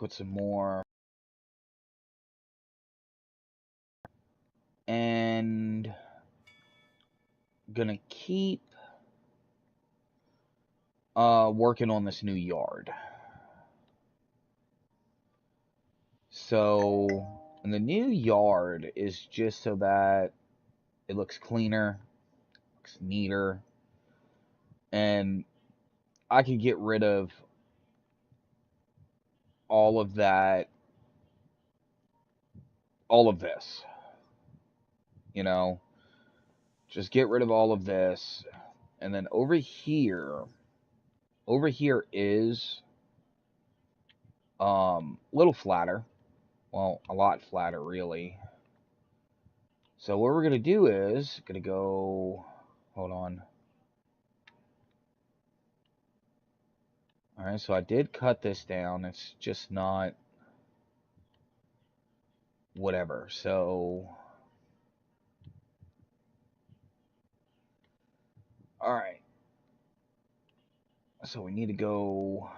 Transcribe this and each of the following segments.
put some more. And gonna keep working on this new yard. So, and the new yard is just so that it looks cleaner, looks neater, and I could get rid of all of that, all of this, you know, just get rid of all of this. And then over here is a little flatter. Well, a lot flatter, really. So what we're going to do is, going to go, hold on. Alright, so I did cut this down. It's just not, whatever. So, alright. So we need to go,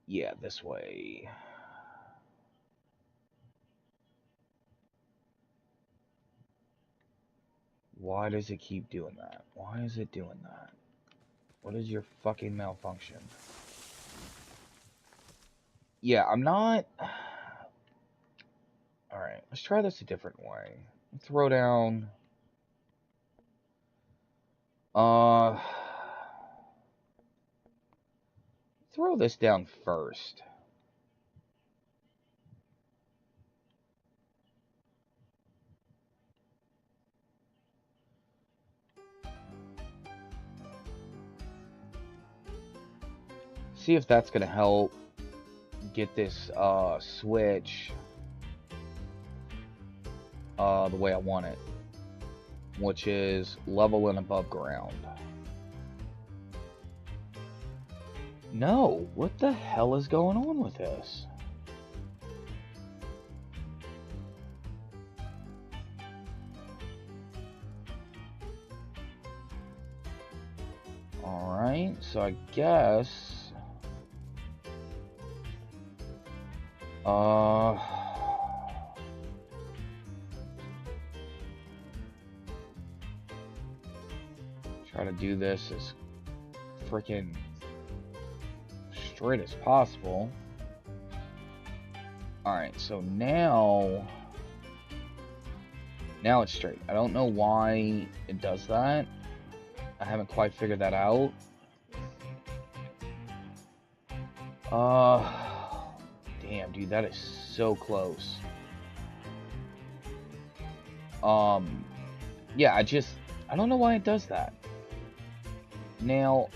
yeah, this way. Why does it keep doing that? Why is it doing that? What is your fucking malfunction? Yeah, I'm not... Alright, let's try this a different way. Throw down... Throw this down first. See if that's gonna help get this switch the way I want it, which is level and above ground. No, what the hell is going on with this? Alright, so I guess try to do this as freaking straight as possible. Alright, so now it's straight. I don't know why it does that. I haven't quite figured that out. Damn, dude, that is so close. Yeah, I don't know why it does that. Now,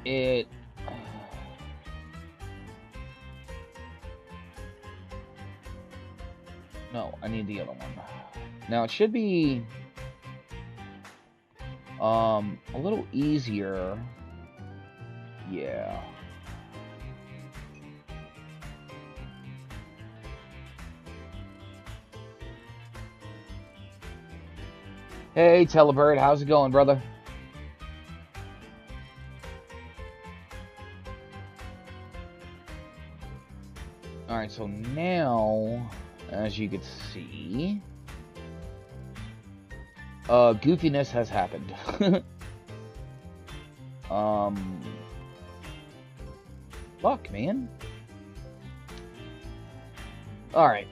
no, I need the other one. Now, it should be, a little easier. Yeah. Hey, Telebird, how's it going, brother? Alright, so now, as you can see, goofiness has happened. Fuck, man. Alright.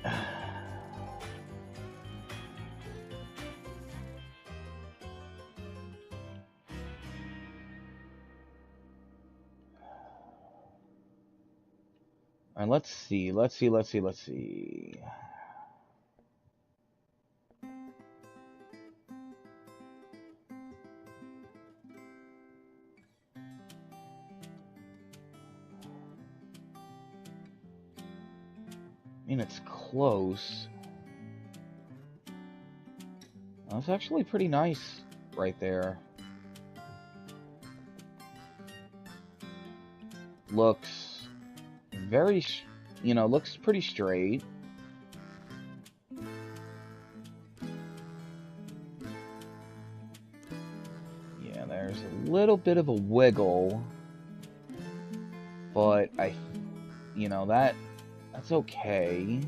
Alright, let's see. I mean, it's close. That's actually pretty nice right there. Looks very, looks pretty straight. Yeah, there's a little bit of a wiggle, but you know, that's okay.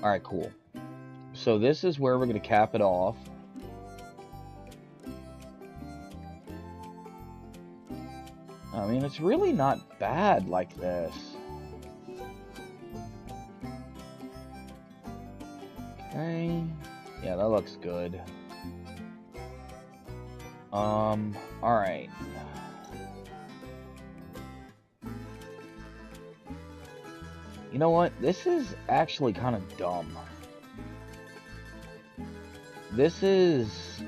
Alright, cool. So this is where we're going to cap it off. I mean, it's really not bad like this. Okay. Yeah, that looks good. Alright. You know what? This is actually kind of dumb. This is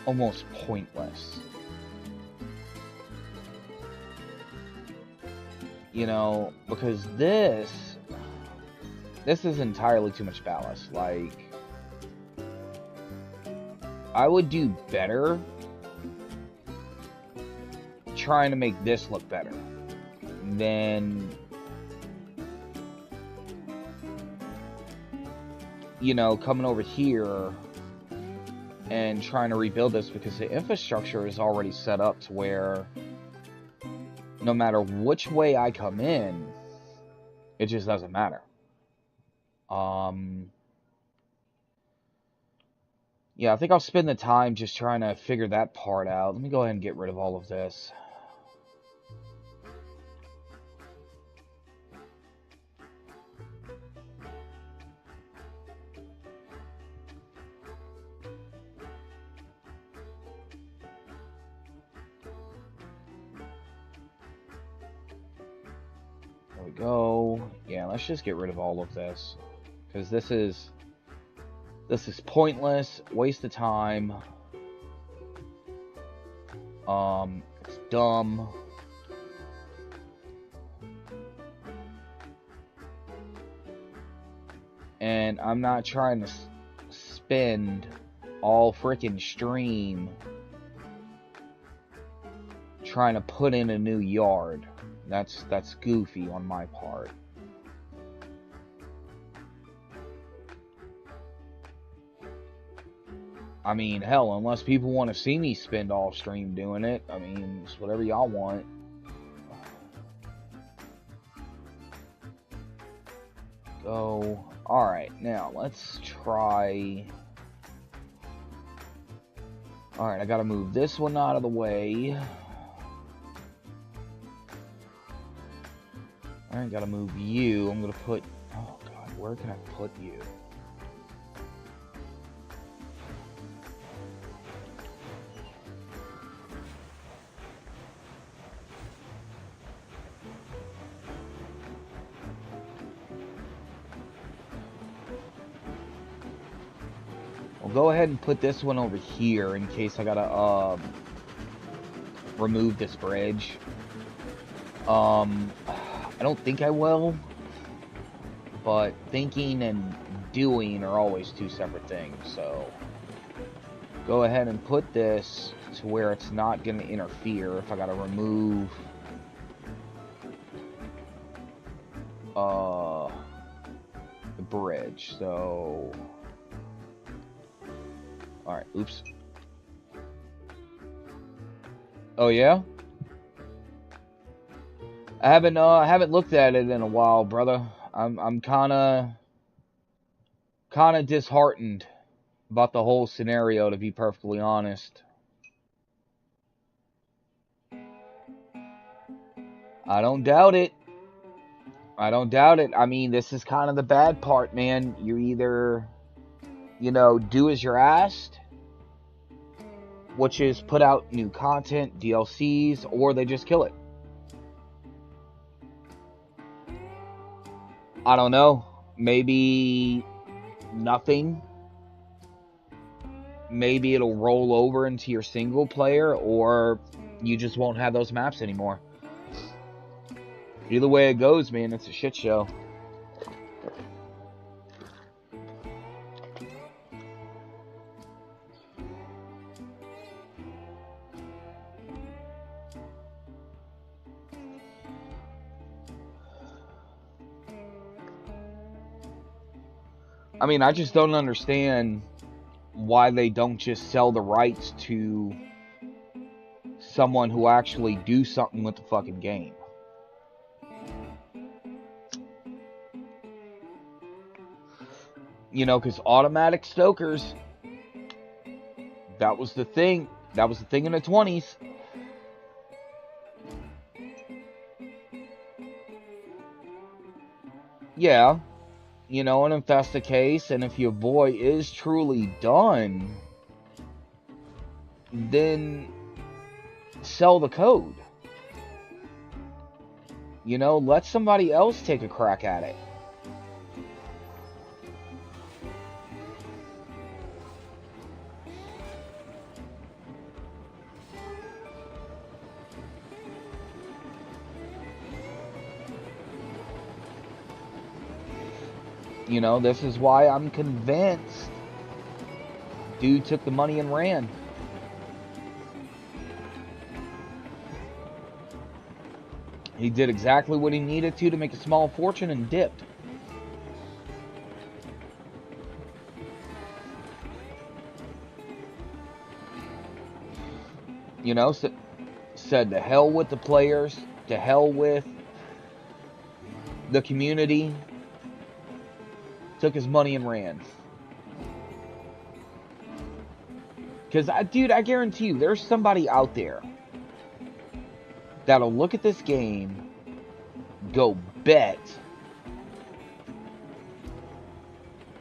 almost pointless. You know, because this is entirely too much ballast. Like, I would do better trying to make this look better than, you know, coming over here and trying to rebuild this, because the infrastructure is already set up to where no matter which way I come in, it just doesn't matter. Yeah, I think I'll spend the time just trying to figure that part out. Let me go ahead and get rid of all of this. There we go. Yeah, let's just get rid of all of this, because this is pointless, waste of time. It's dumb. And I'm not trying to spend all freaking stream trying to put in a new yard. That's goofy on my part. I mean, hell, unless people want to see me spend all stream doing it, I mean, it's whatever y'all want. Go. Alright, now let's try. Alright, I gotta move this one out of the way. Alright, gotta move you. I'm gonna put. Oh god, where can I put you? Go ahead and put this one over here in case I gotta remove this bridge. I don't think I will, but thinking and doing are always two separate things. So go ahead and put this to where it's not gonna interfere if I gotta remove the bridge. So alright, oops. Oh yeah? I haven't looked at it in a while, brother. I'm kinda disheartened about the whole scenario, to be perfectly honest. I don't doubt it. I don't doubt it. I mean, this is kind of the bad part, man. You either, you know, do as you're asked, which is put out new content, DLCs, or they just kill it. I don't know. Maybe nothing. Maybe it'll roll over into your single player, or you just won't have those maps anymore. Either way it goes, man, it's a shit show. I mean, I just don't understand why they don't just sell the rights to someone who actually do something with the fucking game. You know, because automatic stokers, that was the thing. That was the thing in the 20s. Yeah. You know, and if that's the case, and if your boy is truly done, then sell the code. You know, let somebody else take a crack at it. You know, this is why I'm convinced dude took the money and ran. He did exactly what he needed to make a small fortune and dipped. You know, said to hell with the players, to hell with the community, took his money and ran. Because, dude, I guarantee you, there's somebody out there that'll look at this game, go bet,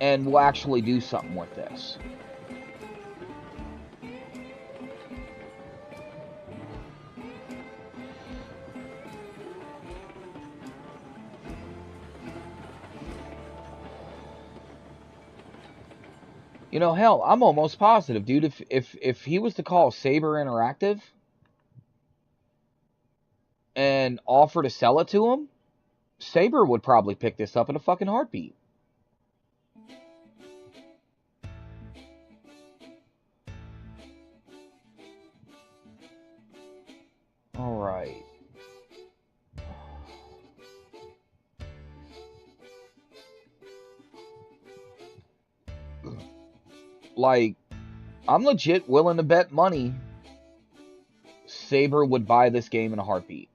and will actually do something with this. You know, hell, I'm almost positive, dude, if he was to call Saber Interactive and offer to sell it to him, Saber would probably pick this up in a fucking heartbeat. Alright. Like, I'm legit willing to bet money Saber would buy this game in a heartbeat.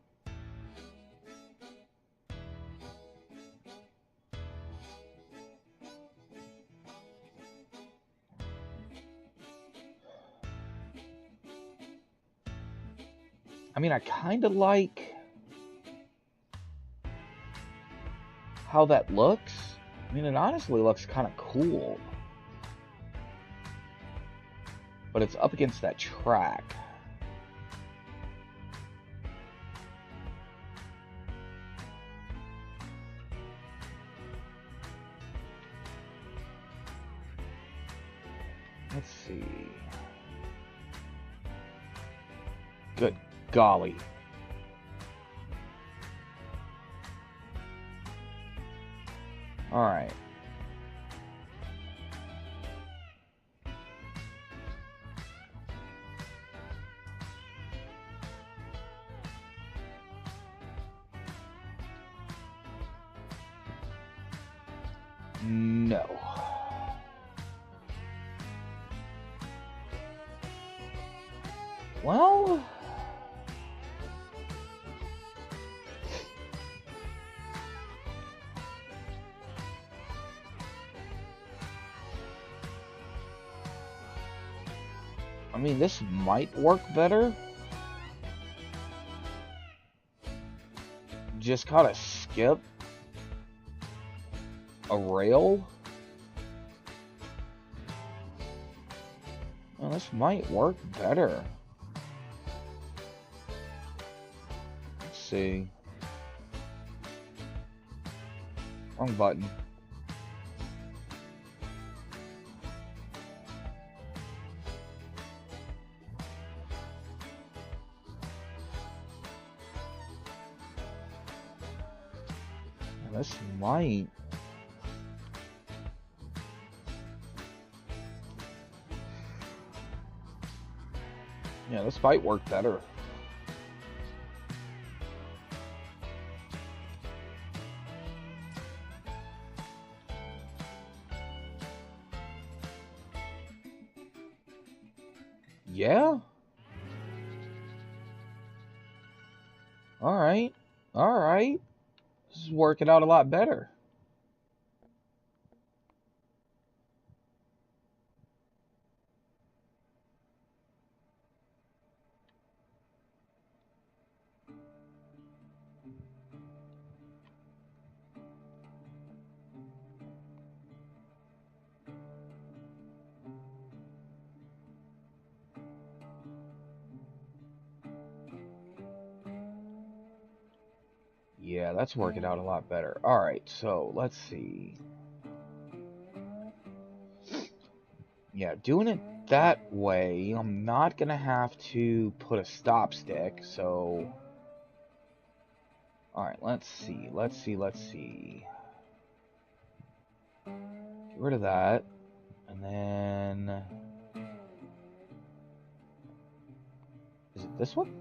I mean, I kind of like how that looks. I mean, it honestly looks kind of cool. But it's up against that track. Let's see. Good golly. All right. No. Well, I mean, this might work better. Just kind of skip a rail. Well, this might work better. Let's see. Wrong button. This might... Yeah, this might work better. Yeah? Alright. Alright. This is working out a lot better. Yeah, that's working out a lot better. Alright, so let's see. Yeah, doing it that way, I'm not gonna have to put a stop stick, so... Alright, let's see. Get rid of that. And then... Is it this one?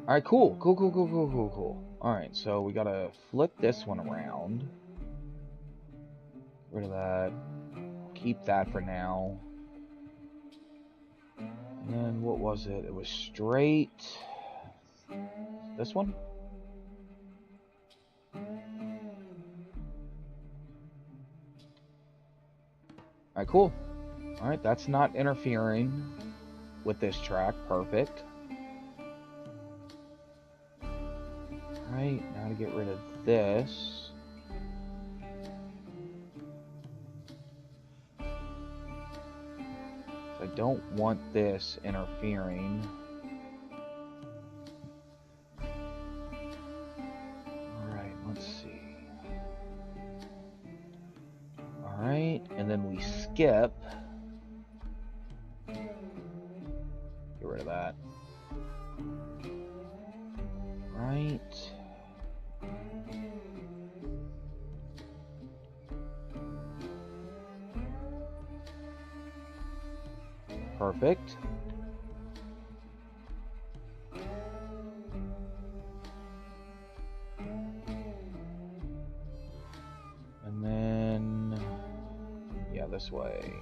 Alright, cool. Cool. Alright, so we gotta flip this one around. Get rid of that. Keep that for now. And then what was it? It was straight. This one? Alright, cool. Alright, that's not interfering with this track. Perfect. Alright, now to get rid of this. I don't want this interfering. Alright, let's see. Alright, and then we skip. Get rid of that. Right. Perfect. And then, yeah, this way.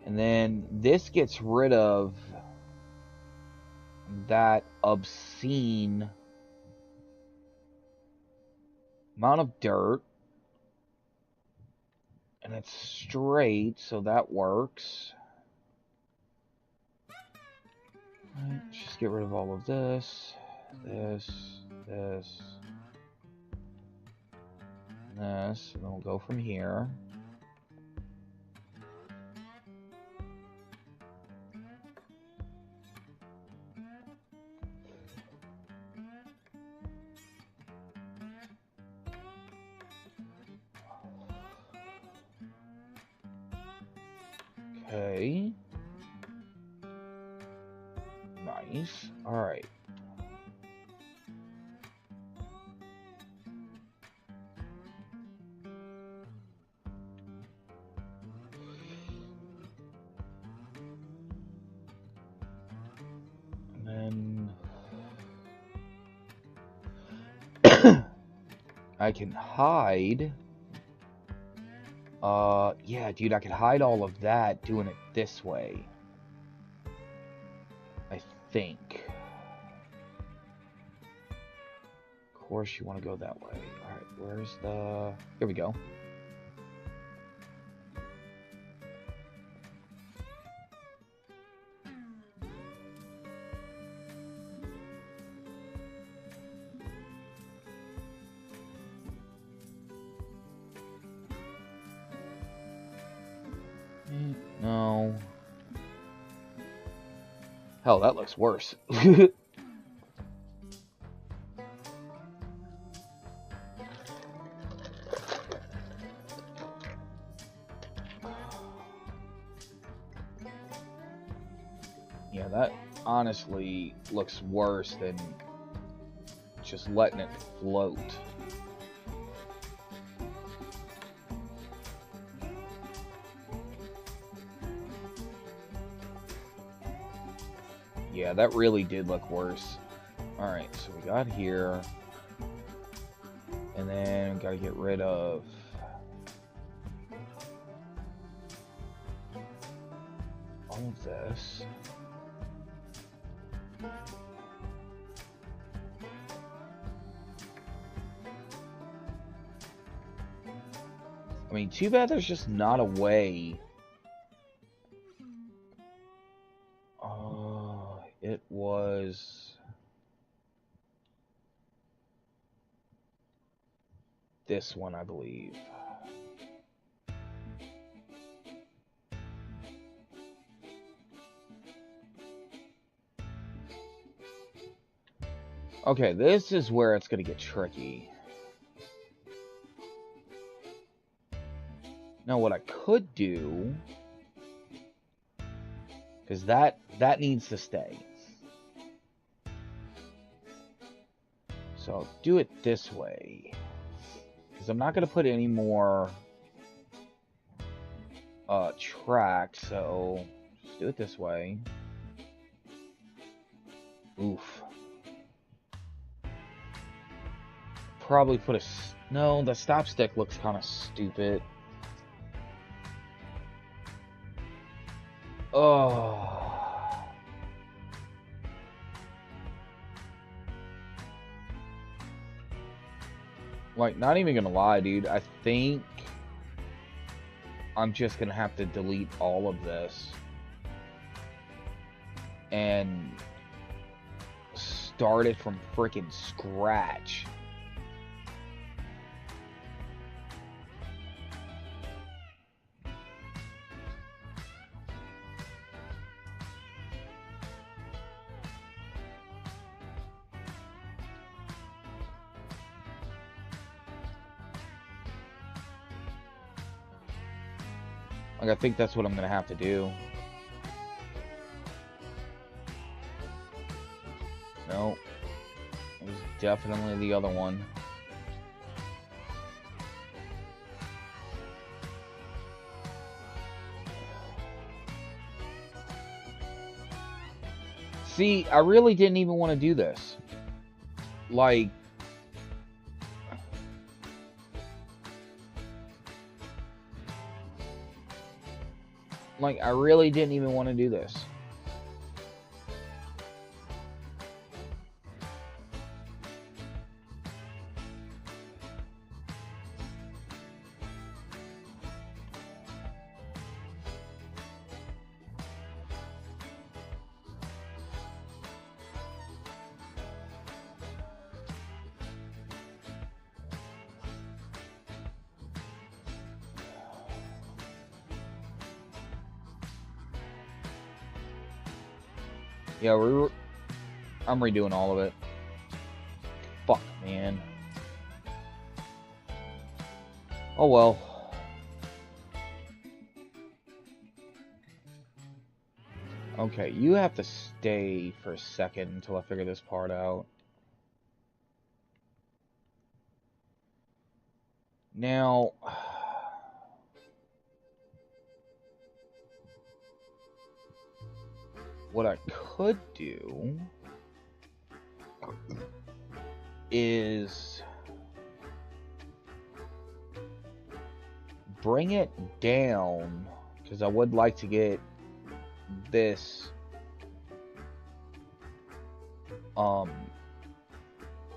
And then this gets rid of that obscene amount of dirt. And it's straight, so that works. Right, just get rid of all of this, this, and then we'll go from here. Okay. Nice. Alright. And then I can hide. Yeah, dude, I can hide all of that doing it this way. I think. Of course you want to go that way. Alright, where's the... Here we go. No. Hell, that looks worse. honestly looks worse than just letting it float. Yeah, that really did look worse. Alright, so we got here. And then gotta get rid of all of this. I mean, too bad there's just not a way. It was this one, I believe. Okay, this is where it's gonna get tricky. Now, what I could do, because that needs to stay. So I'll do it this way, because I'm not gonna put any more track. So just do it this way. Oof. Probably put a no. The stop stick looks kind of stupid. Oh. Like, not even gonna lie, dude. I think I'm just gonna have to delete all of this and start it from freaking scratch. Like, I think that's what I'm gonna have to do. No, it was definitely the other one. See, I really didn't even want to do this. Like, I really didn't even want to do this. Yeah, I'm redoing all of it. Fuck, man. Oh well. Okay, you have to stay for a second until I figure this part out. Now, what I could do is bring it down, because I would like to get this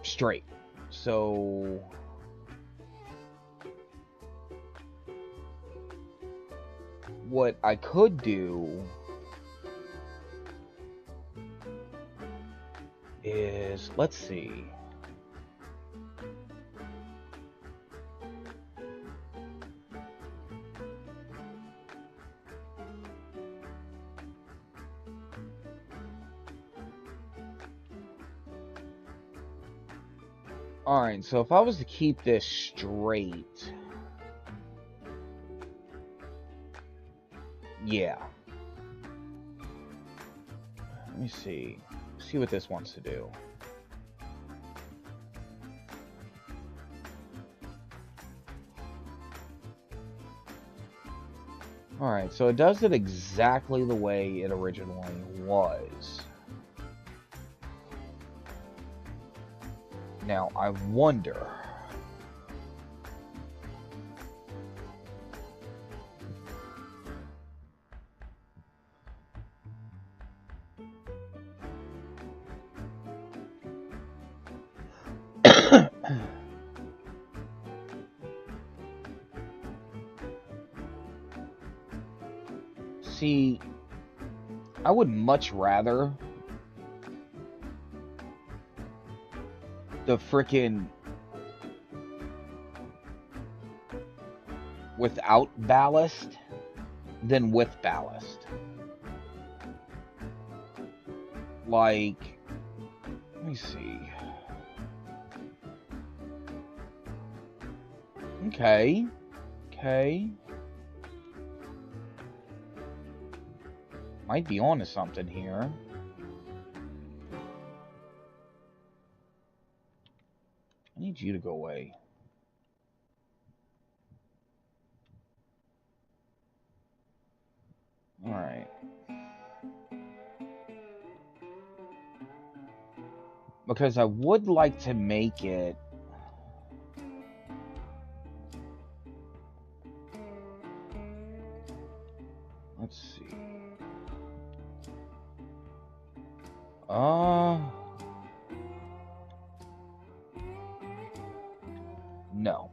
straight. So what I could do is, let's see. Alright, so if I was to keep this straight, yeah. Let me see. See what this wants to do. Alright, so it does it exactly the way it originally was. Now, I wonder... See, I would much rather the frickin' without ballast than with ballast. Like, let me see. Okay. Might be onto something here. I need you to go away. Alright. Because I would like to make it... Let's see. No.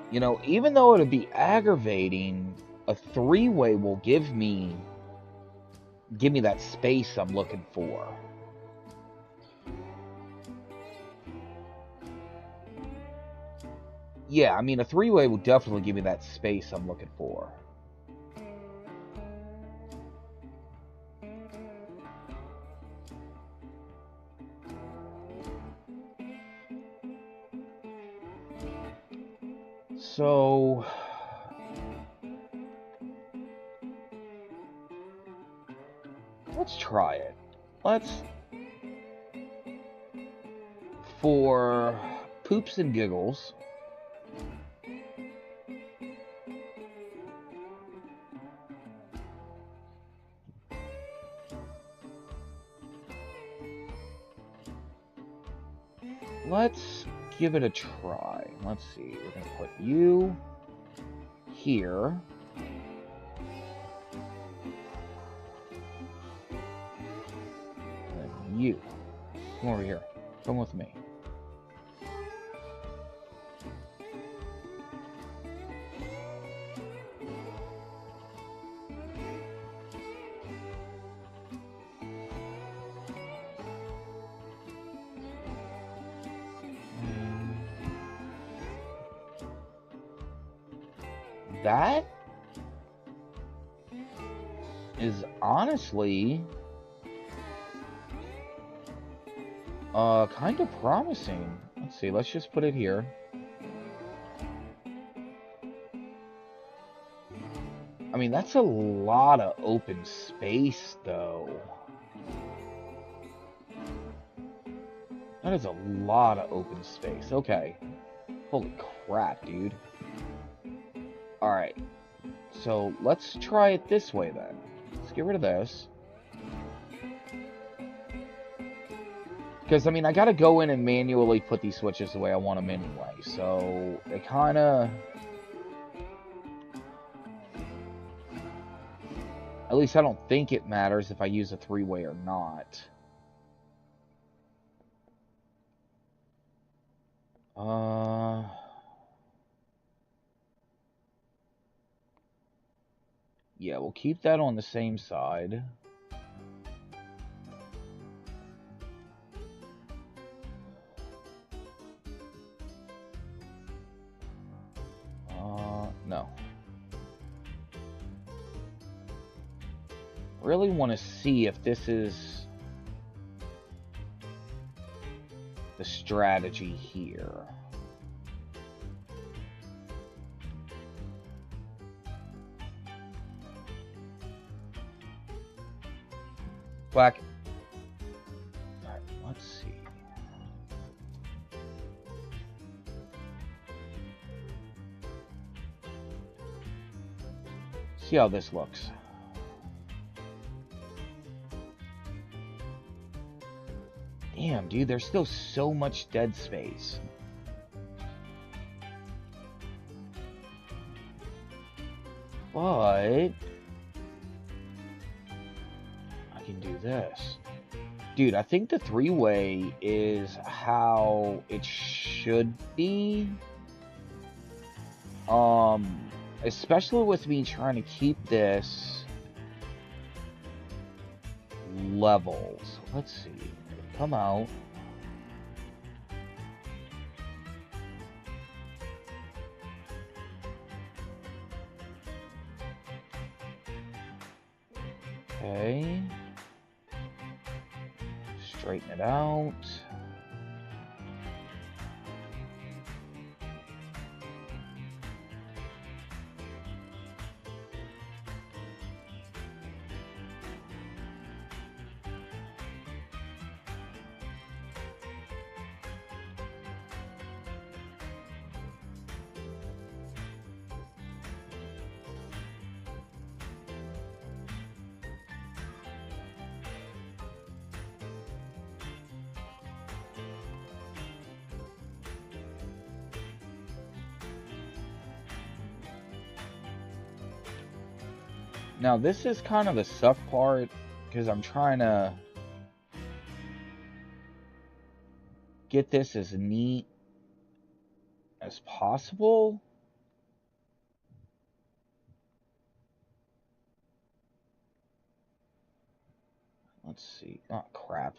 You know, even though it'd be aggravating, a three-way will give me that space I'm looking for. Yeah, I mean, a three-way will definitely give me that space I'm looking for. So... let's try it. For poops and giggles... let's give it a try. Let's see. We're going to put you here. And you. Come over here. Come with me. That is honestly kind of promising. Let's see, let's just put it here. I mean, that's a lot of open space, though. That is a lot of open space. Okay. Holy crap, dude. Alright, so let's try it this way then. Let's get rid of this. Because, I mean, I gotta go in and manually put these switches the way I want them anyway, so it kinda... at least I don't think it matters if I use a three-way or not. Yeah, we'll keep that on the same side. No. Really want to see if this is the strategy here. Black. Alright, let's see. See how this looks. Damn, dude, there's still so much dead space. But I can do this. Dude, I think the three-way is how it should be. Especially with me trying to keep this level. So let's see. Come out. Okay. Straighten it out. Now this is kind of the suck part because I'm trying to get this as neat as possible. Let's see. Oh, crap.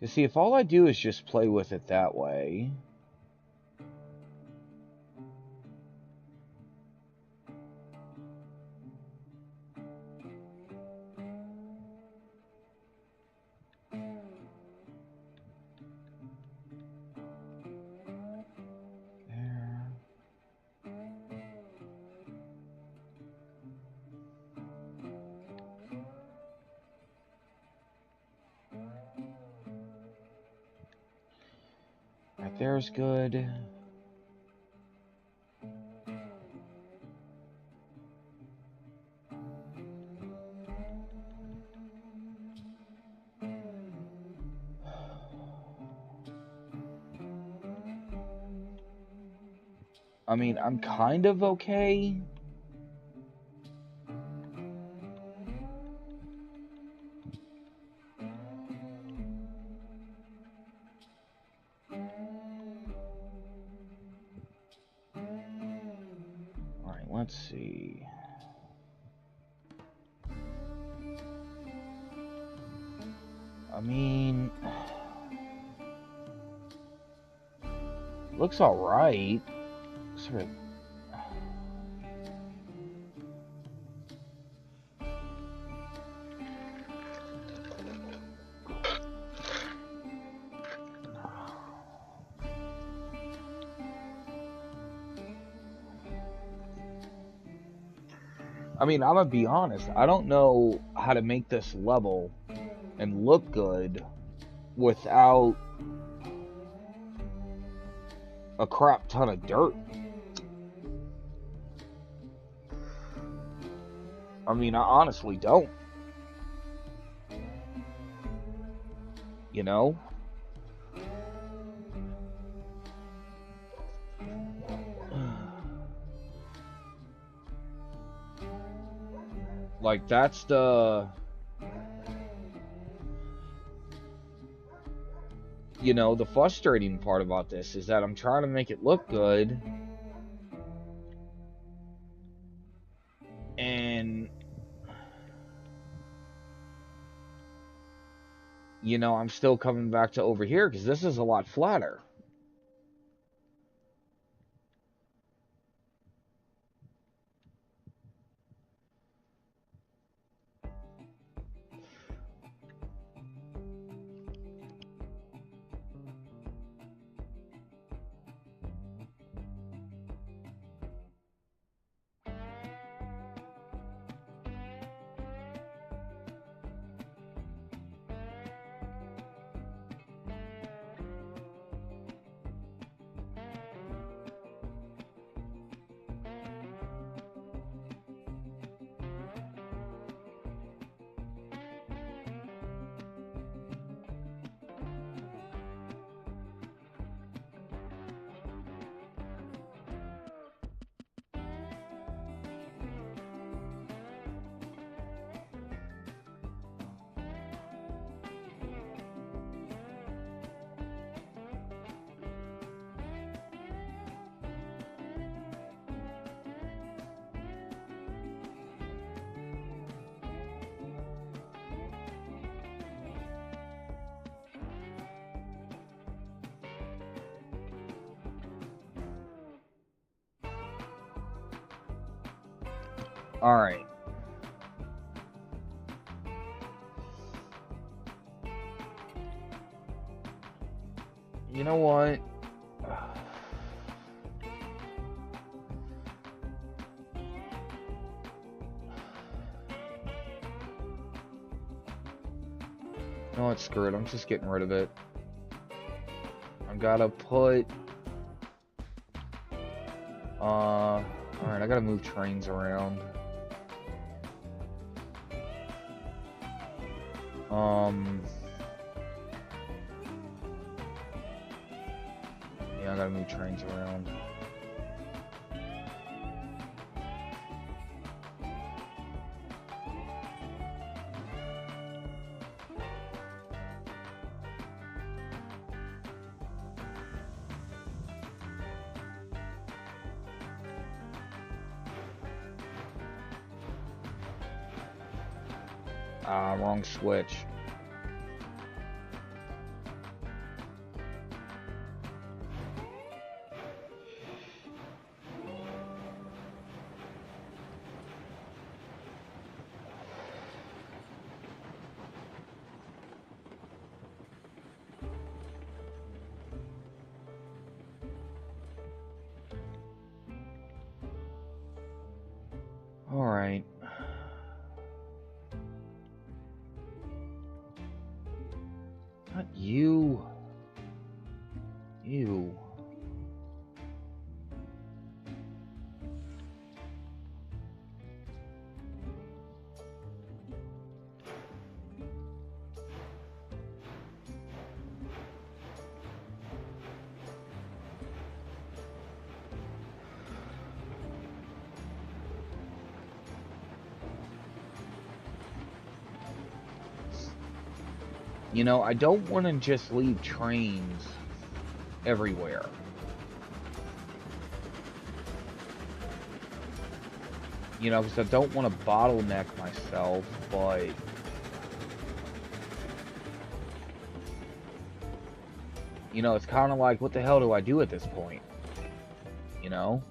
You see, if all I do is just play with it that way... Right there's good. I mean, I'm kind of okay. Alright, let's see. I mean... looks alright. Sort of... I mean, I'm gonna be honest. I don't know how to make this level and look good without a crap ton of dirt. I mean, I honestly don't. You know? Like, that's the... You know, the frustrating part about this is that I'm trying to make it look good. And... you know, I'm still coming back to over here because this is a lot flatter. Alright. You know what? No, it's screwed. I'm just getting rid of it. I gotta put... Alright, I gotta move trains around. Yeah, I gotta move trains around. Wrong switch. All right. Not you. You. You know, I don't want to just leave trains everywhere. You know, because I don't want to bottleneck myself, but... You know, it's kind of like, what the hell do I do at this point? You know?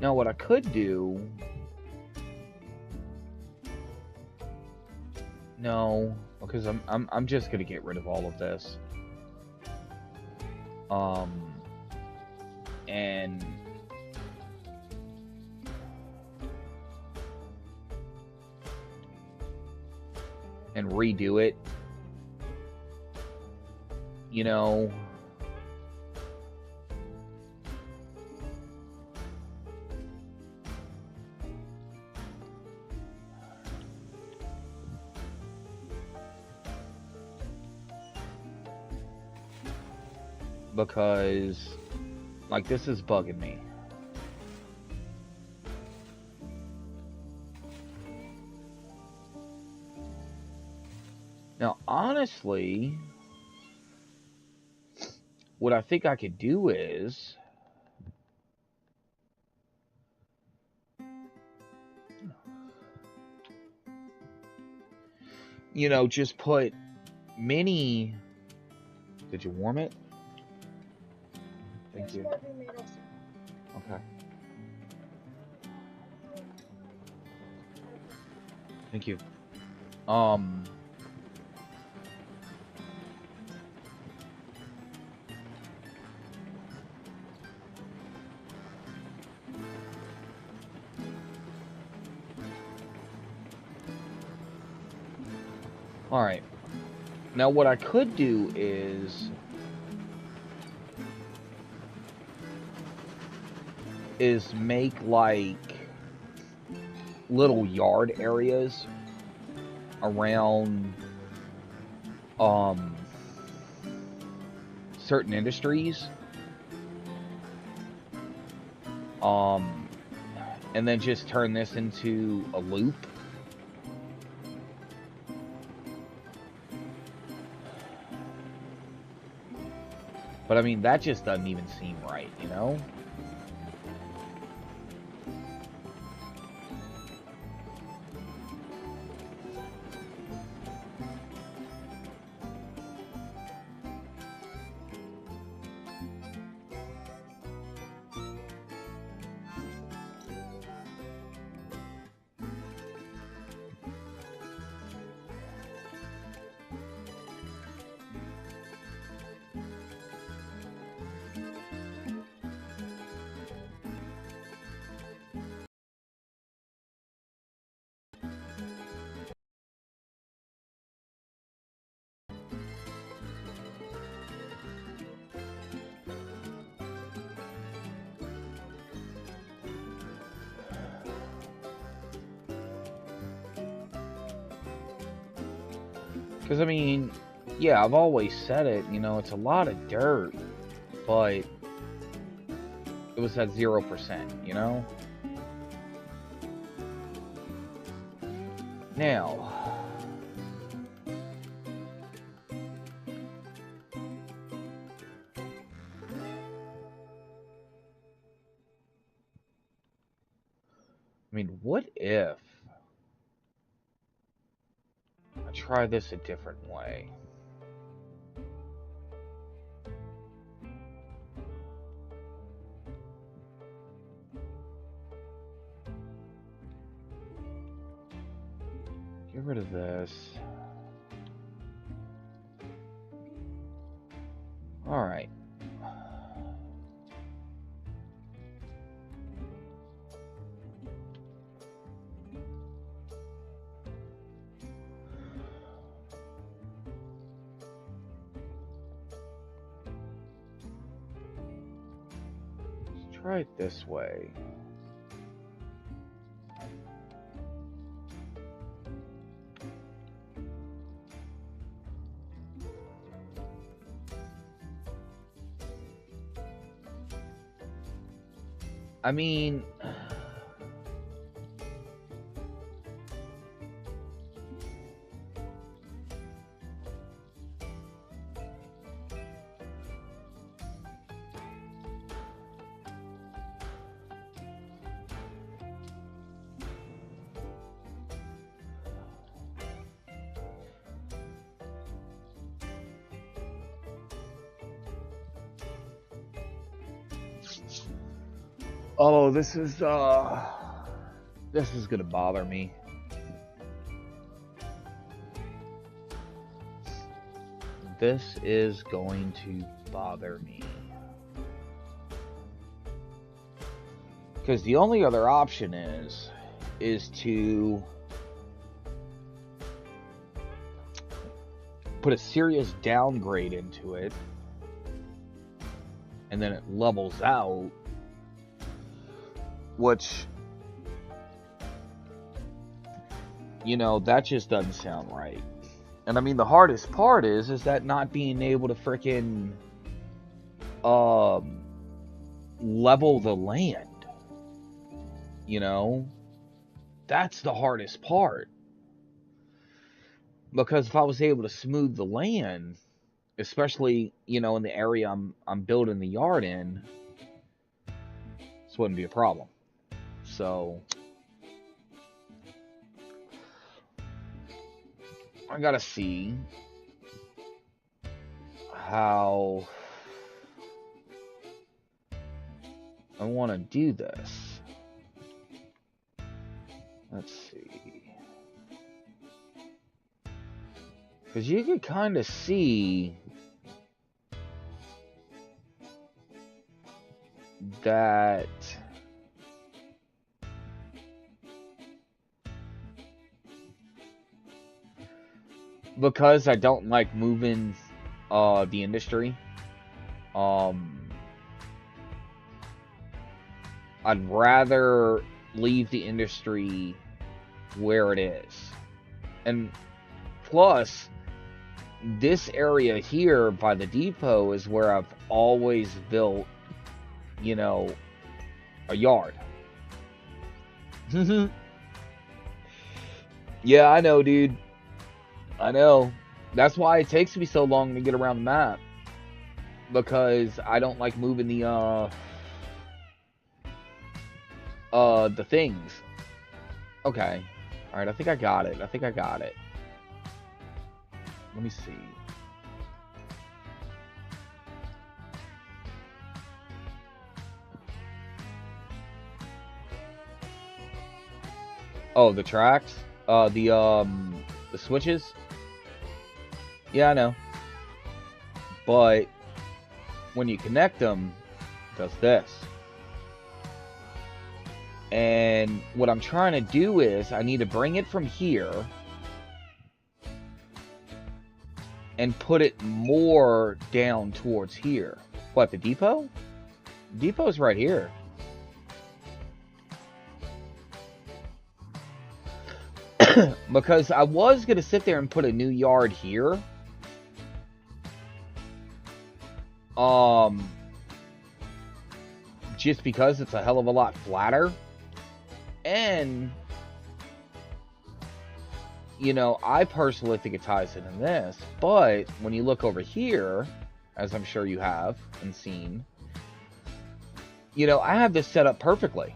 Now, what I could do... No, because I'm just gonna get rid of all of this. And redo it. You know, because, like, this is bugging me. Now, honestly, what I think I could do is... You know, just put mini... Did you warm it? Thank you. Okay. Thank you. Alright. Now what I could do is make, like, little yard areas around certain industries, and then just turn this into a loop. But I mean, that just doesn't even seem right, you know? Because, I mean, yeah, I've always said it, you know, it's a lot of dirt, but it was at 0%, you know? Now, I mean, what if I try this a different way? Get rid of this. Alright. Let's try it this way. I mean, oh, this is gonna bother me. This is going to bother me. Because the only other option is to put a serious downgrade into it, and then it levels out, which, you know, that just doesn't sound right. And I mean, the hardest part is that not being able to frickin' level the land. You know? That's the hardest part. Because if I was able to smooth the land, especially, you know, in the area I'm building the yard in, this wouldn't be a problem. So I gotta see how I want to do this. Let's see. Because you can kind of see that because I don't like moving the industry, I'd rather leave the industry where it is. And plus, this area here by the depot is where I've always built, you know, a yard. Yeah, I know, dude. I know. That's why it takes me so long to get around the map. Because I don't like moving the things. Okay. Alright, I think I got it. Let me see. Oh, the tracks? The switches? Yeah, I know. But when you connect them, it does this. And what I'm trying to do is I need to bring it from here and put it more down towards here. What, the depot? The depot's right here. Because I was going to sit there and put a new yard here. Just because it's a hell of a lot flatter. And, you know, I personally think it ties in this. But when you look over here, as I'm sure you have and seen, you know, I have this set up perfectly.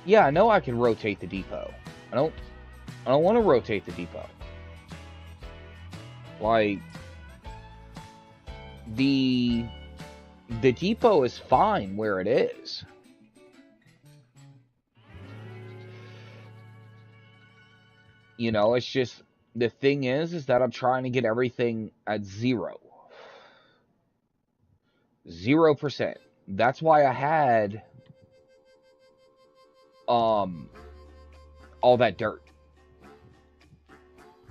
Yeah, I know I can rotate the depot. I don't want to rotate the depot. Like, the depot is fine where it is. You know, it's just, the thing is that I'm trying to get everything at 0%. That's why I had all that dirt,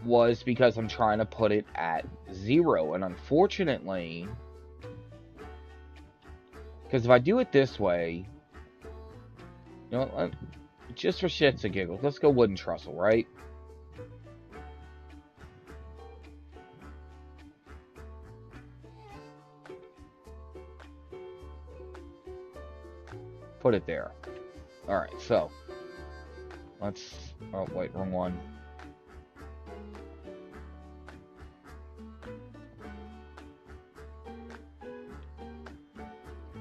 was because I'm trying to put it at 0. And unfortunately, because if I do it this way, you know, just for shits and giggles, let's go wooden trestle, right? Put it there. Alright, so let's, oh wait, wrong one.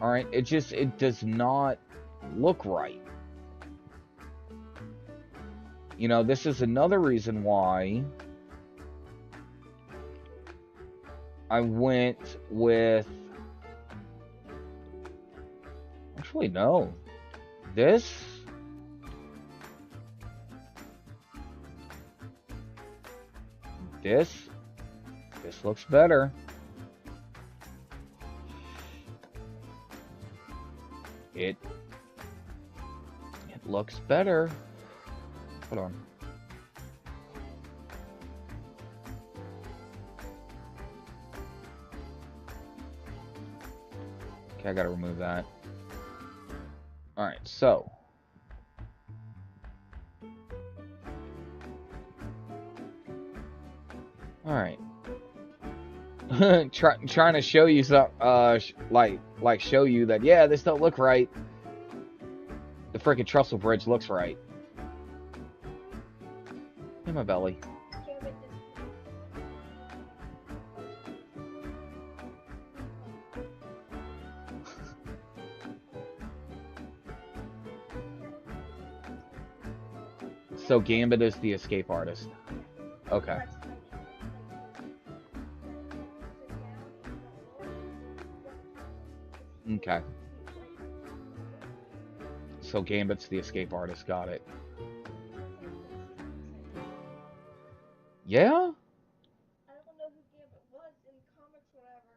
Alright, it does not look right. You know, this is another reason why I went with, actually no, this looks better. It looks better. Hold on. Okay, I gotta remove that. Alright, so. Alright. Trying to show you some, like show you that, yeah, this don't look right. The freaking trestle bridge looks right. In my belly. So Gambit is the escape artist. Okay. Okay. So Gambit's the escape artist, got it. Yeah? I don't know who Gambit was in comics or whatever,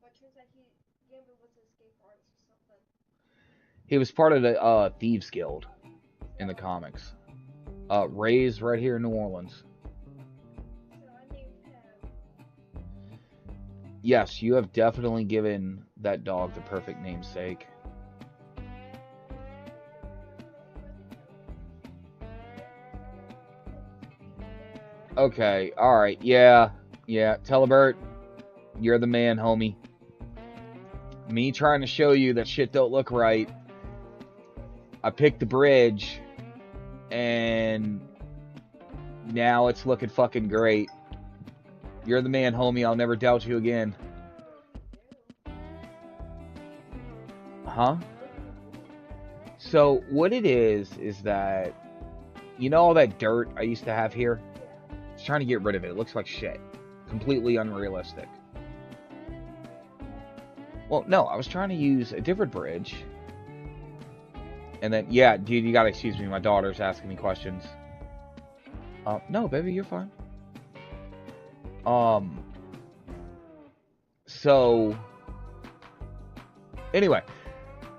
but it turns out Gambit was an escape artist or something. He was part of the Thieves Guild in the comics. Raised right here in New Orleans. So I named him. Yes, you have definitely given that dog the perfect namesake. Okay, alright, yeah. Telebert, you're the man, homie. Me trying to show you that shit don't look right. I picked the bridge, and now it's looking fucking great. You're the man, homie. I'll never doubt you again. Huh? So, what it is that, you know all that dirt I used to have here? I was trying to get rid of it. It looks like shit. Completely unrealistic. Well, no, I was trying to use a different bridge. And then, yeah, dude, you gotta excuse me. My daughter's asking me questions. No, baby, you're fine. So, anyway.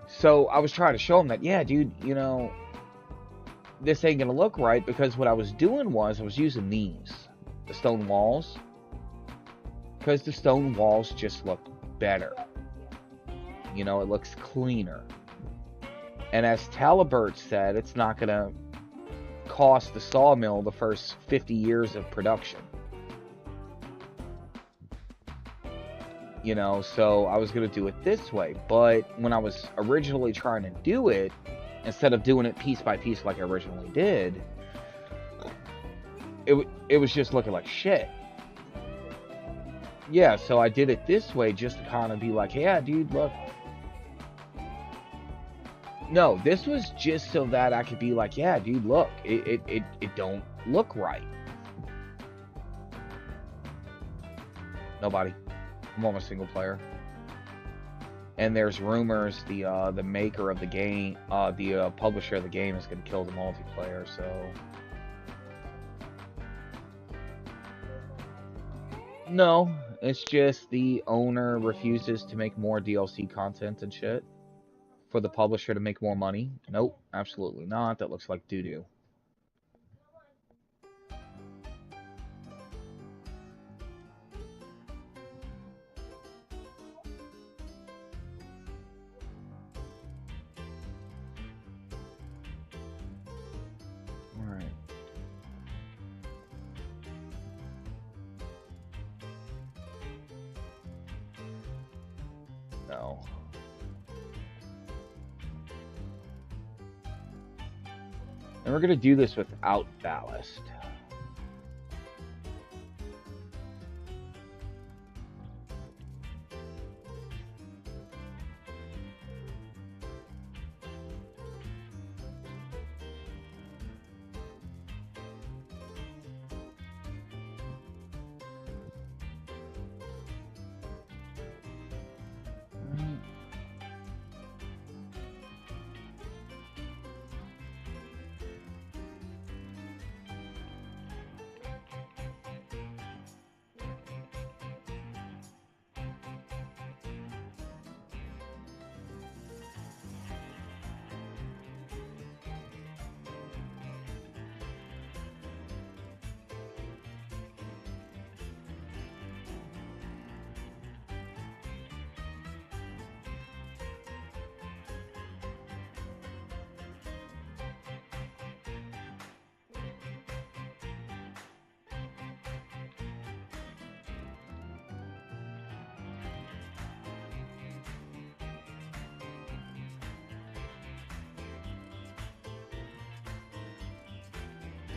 So, I was trying to show him that, yeah, dude, you know, this ain't gonna look right, because what I was doing was, I was using these. The stone walls. Because the stone walls just look better. You know, it looks cleaner. And as Talibert said, it's not gonna cost the sawmill the first 50 years of production. You know, so I was going to do it this way. But when I was originally trying to do it, instead of doing it piece by piece like I originally did, it was just looking like shit. Yeah, so I did it this way just to kind of be like, yeah, dude, look. No, this was just so that I could be like, yeah, dude, look, it don't look right. Nobody. I'm on a single player. And there's rumors the maker of the game, the publisher of the game is going to kill the multiplayer, so... No, it's just the owner refuses to make more DLC content and shit for the publisher to make more money. Nope, absolutely not. That looks like doo-doo. Alright. No. And we're going to do this without ballast.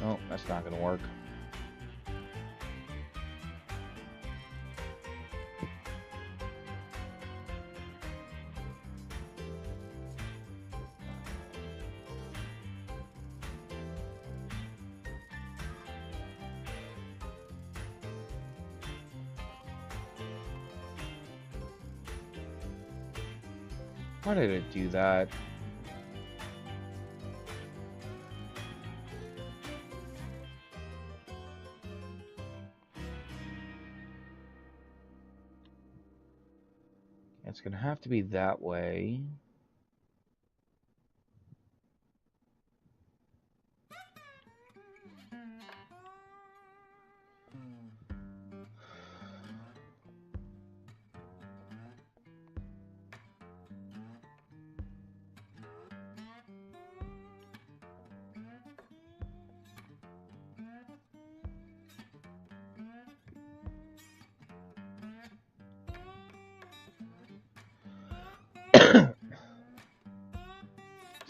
Oh, that's not going to work. Why did it do that? It's going to have to be that way.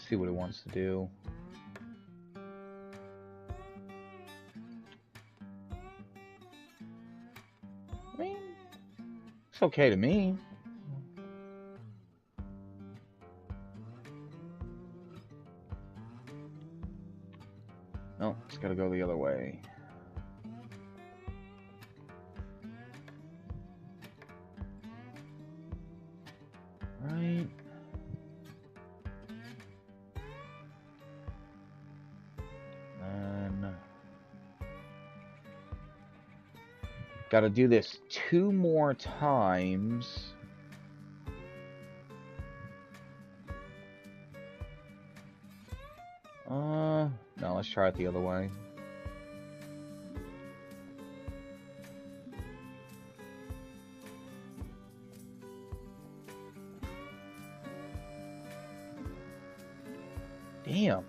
See what it wants to do. I mean, it's okay to me. No, it's gotta go the other way. Right. Then gotta do this 2 more times. No, let's try it the other way. Damn.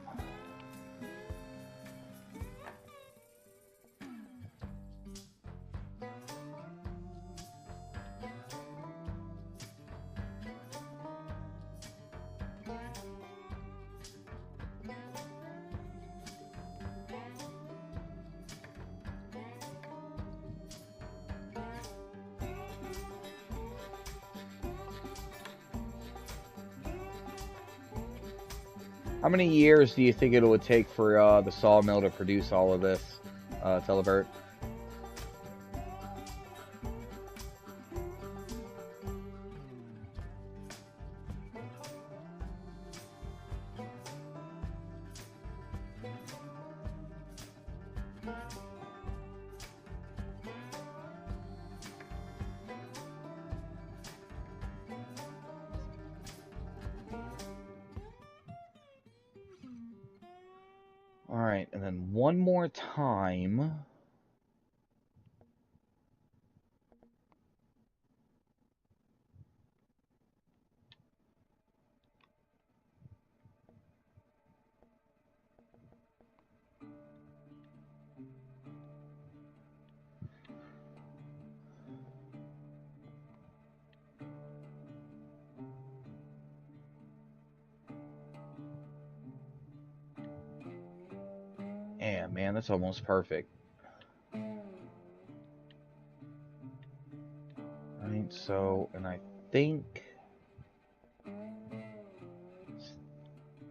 How many years do you think it would take for the sawmill to produce all of this, Telebert? Alright, and then one more time. Yeah, man, that's almost perfect. Right, so, and I think...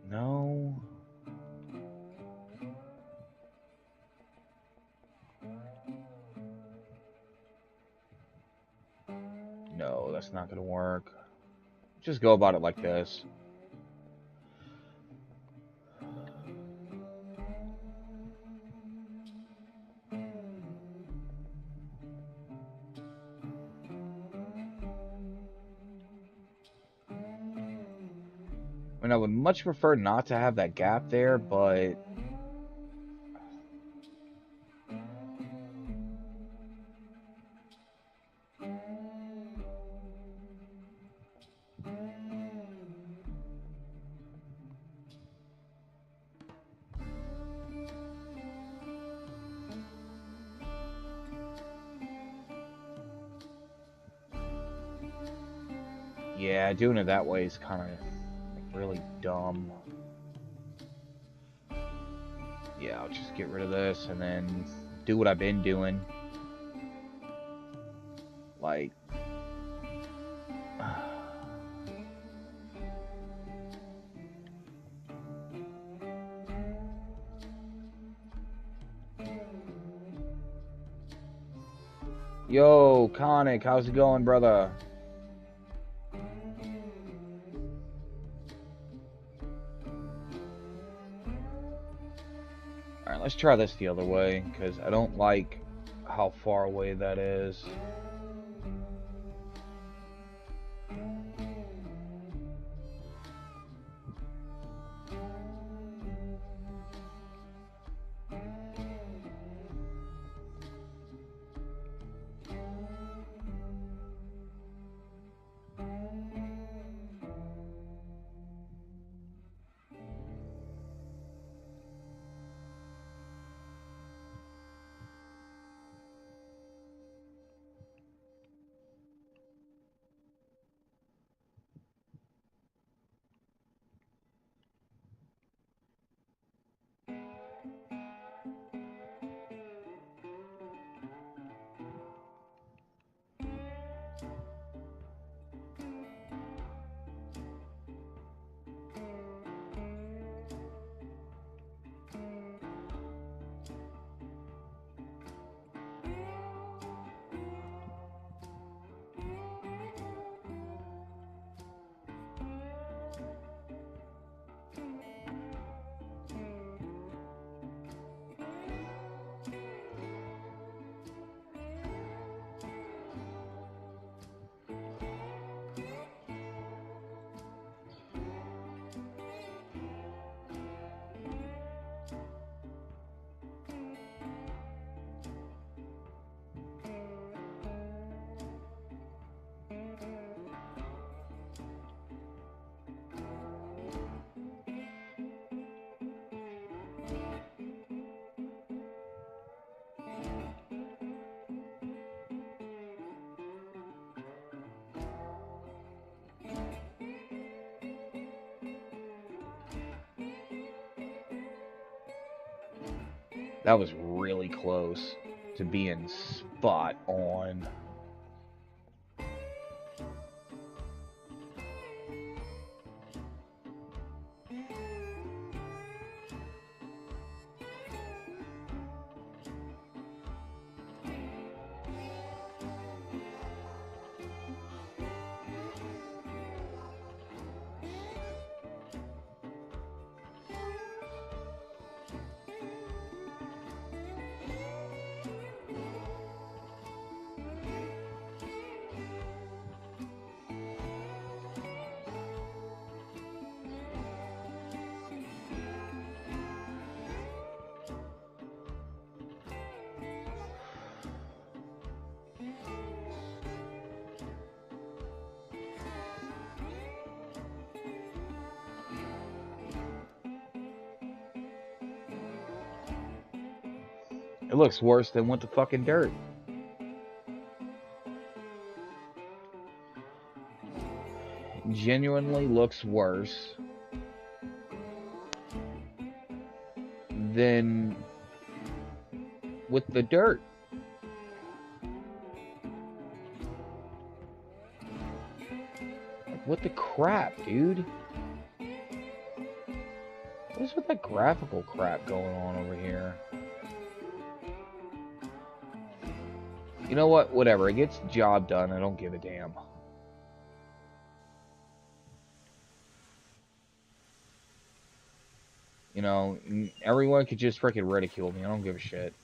No... No, that's not gonna work. Just go about it like this. I mean, I would much prefer not to have that gap there, but... Yeah, doing it that way is kind of really dumb. Yeah, I'll just get rid of this and then do what I've been doing. Like... Yo, Conic, how's it going, brother? Alright, let's try this the other way, because I don't like how far away that is. That was really close to being spot on. It looks worse than with the fucking dirt. Genuinely looks worse than with the dirt. Like, what the crap, dude? What is with that graphical crap going on over here? You know what? Whatever. It gets the job done. I don't give a damn. You know, everyone could just freaking ridicule me. I don't give a shit.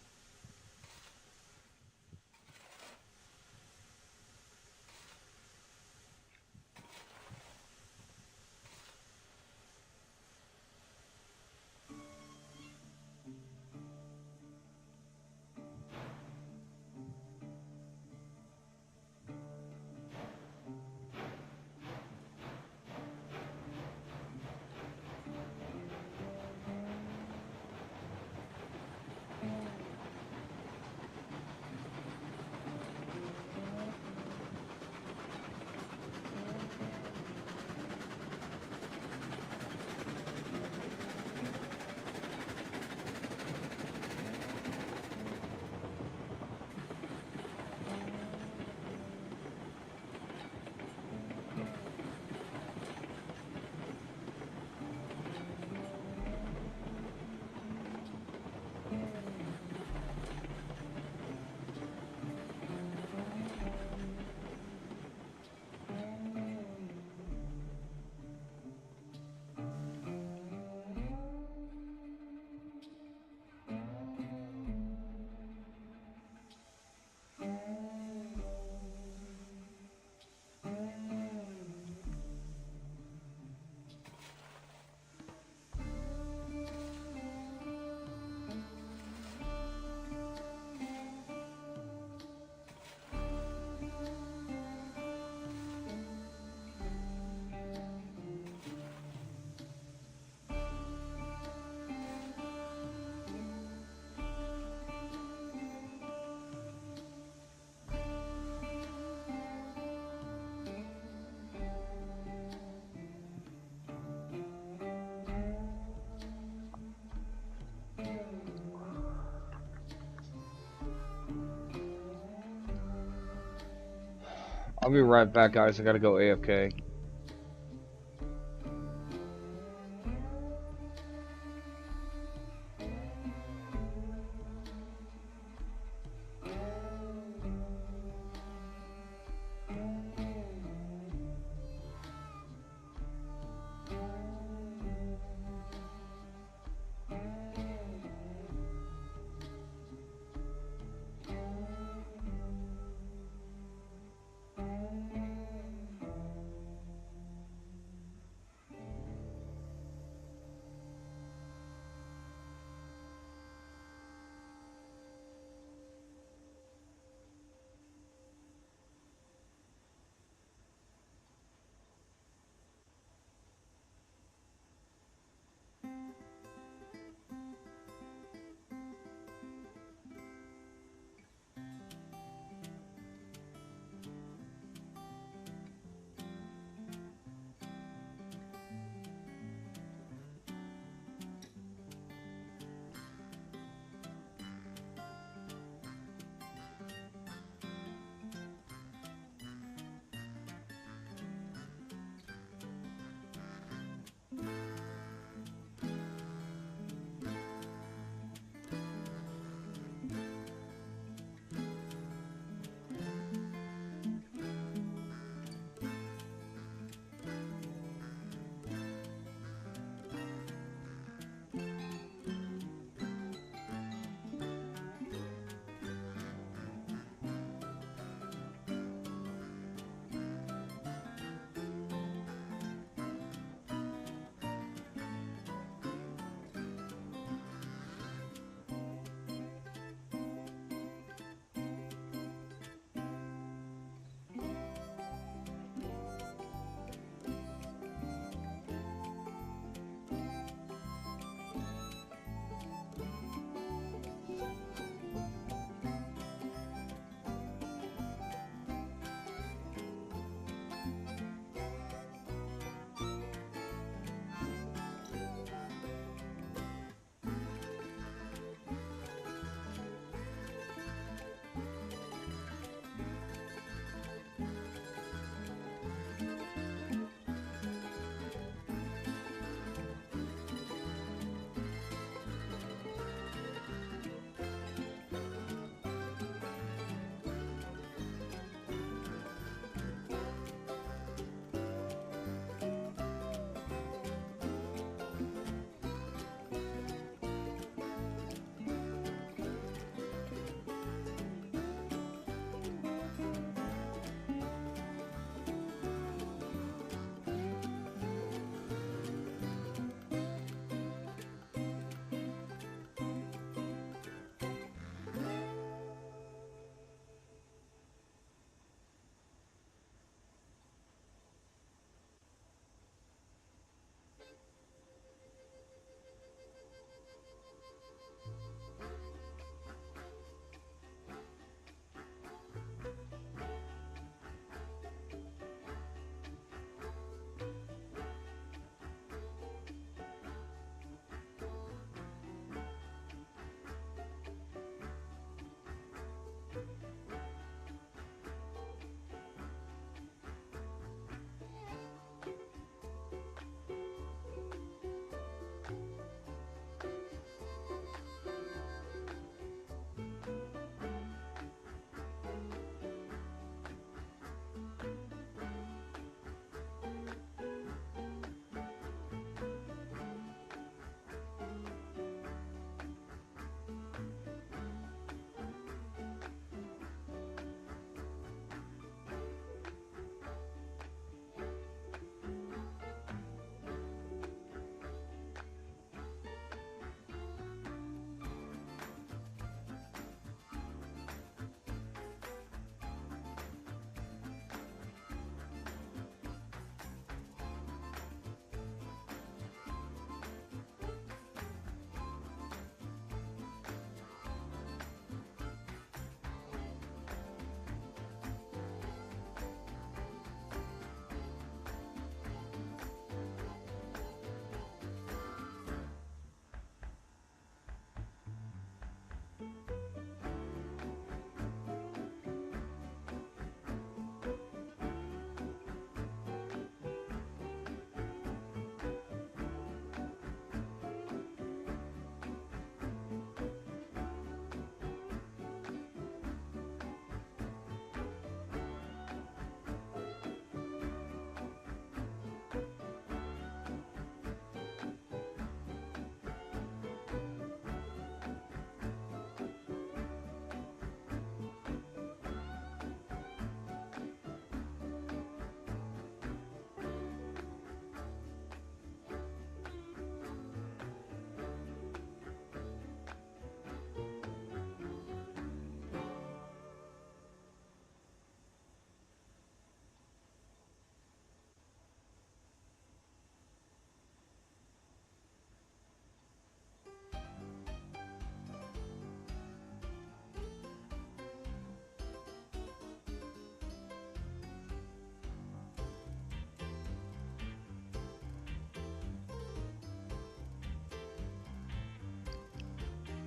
I'll be right back, guys. I gotta go AFK.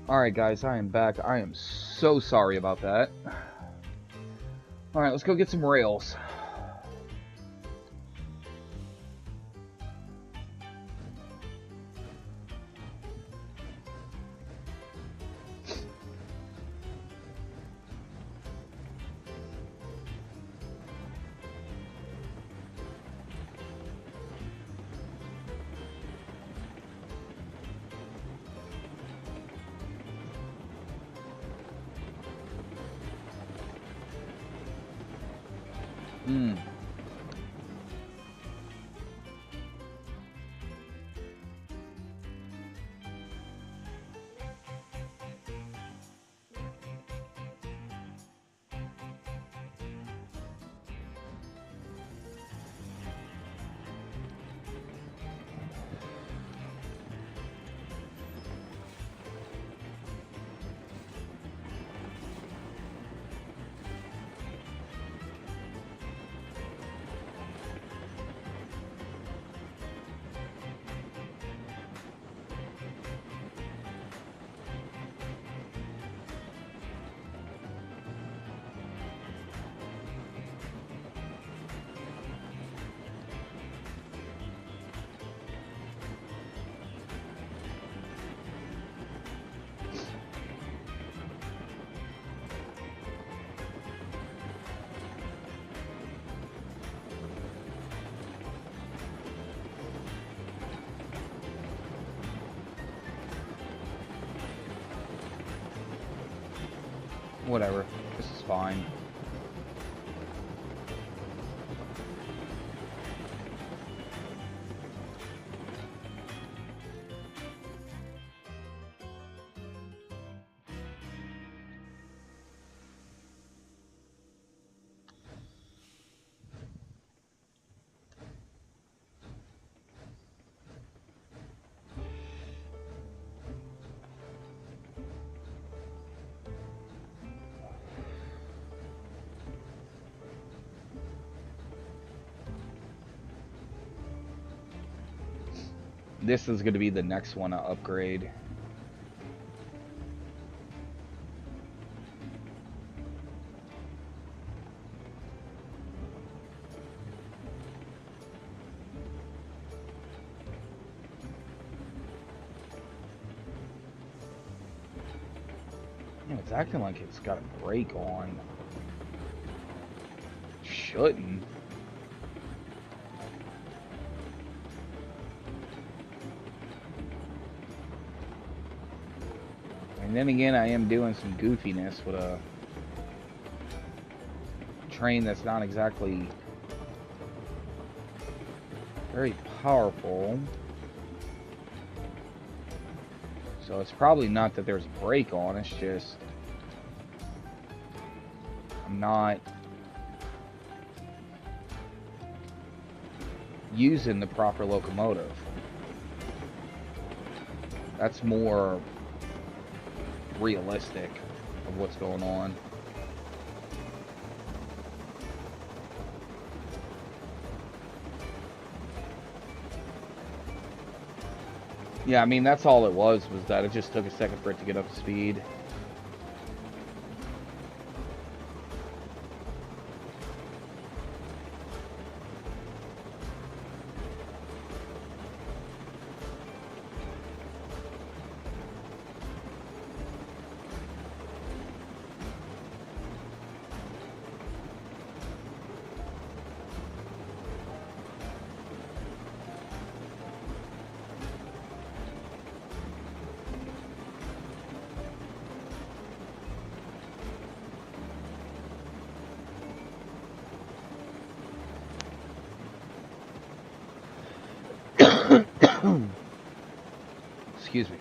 Alright guys, I am back. I am so sorry about that. Alright, let's go get some rails. Whatever. This is fine. This is going to be the next one to upgrade. It's acting like it's got a brake on. Shouldn't. And then again, I am doing some goofiness with a train that's not exactly very powerful. So it's probably not that there's a brake on, it's just I'm not using the proper locomotive. That's more realistic of what's going on. Yeah, I mean, that's all it was that it just took a second for it to get up to speed. Excuse me.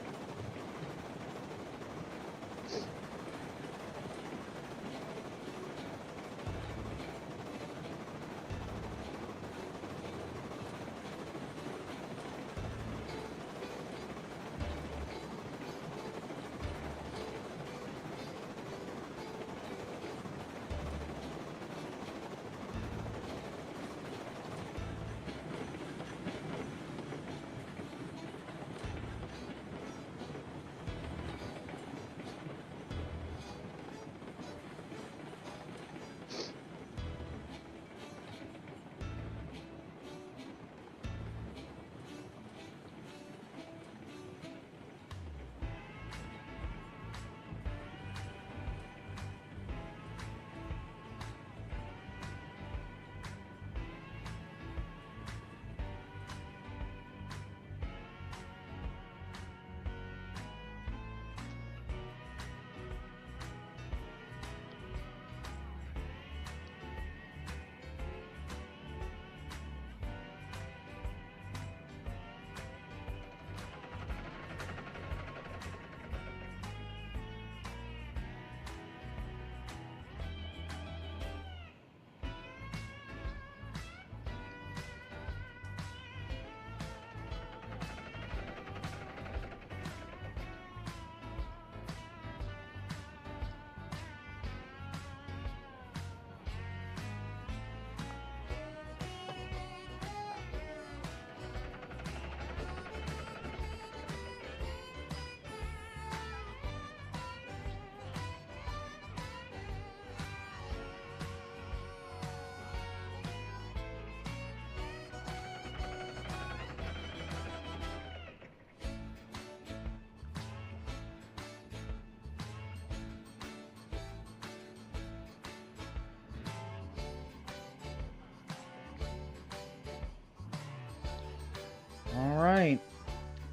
Alright,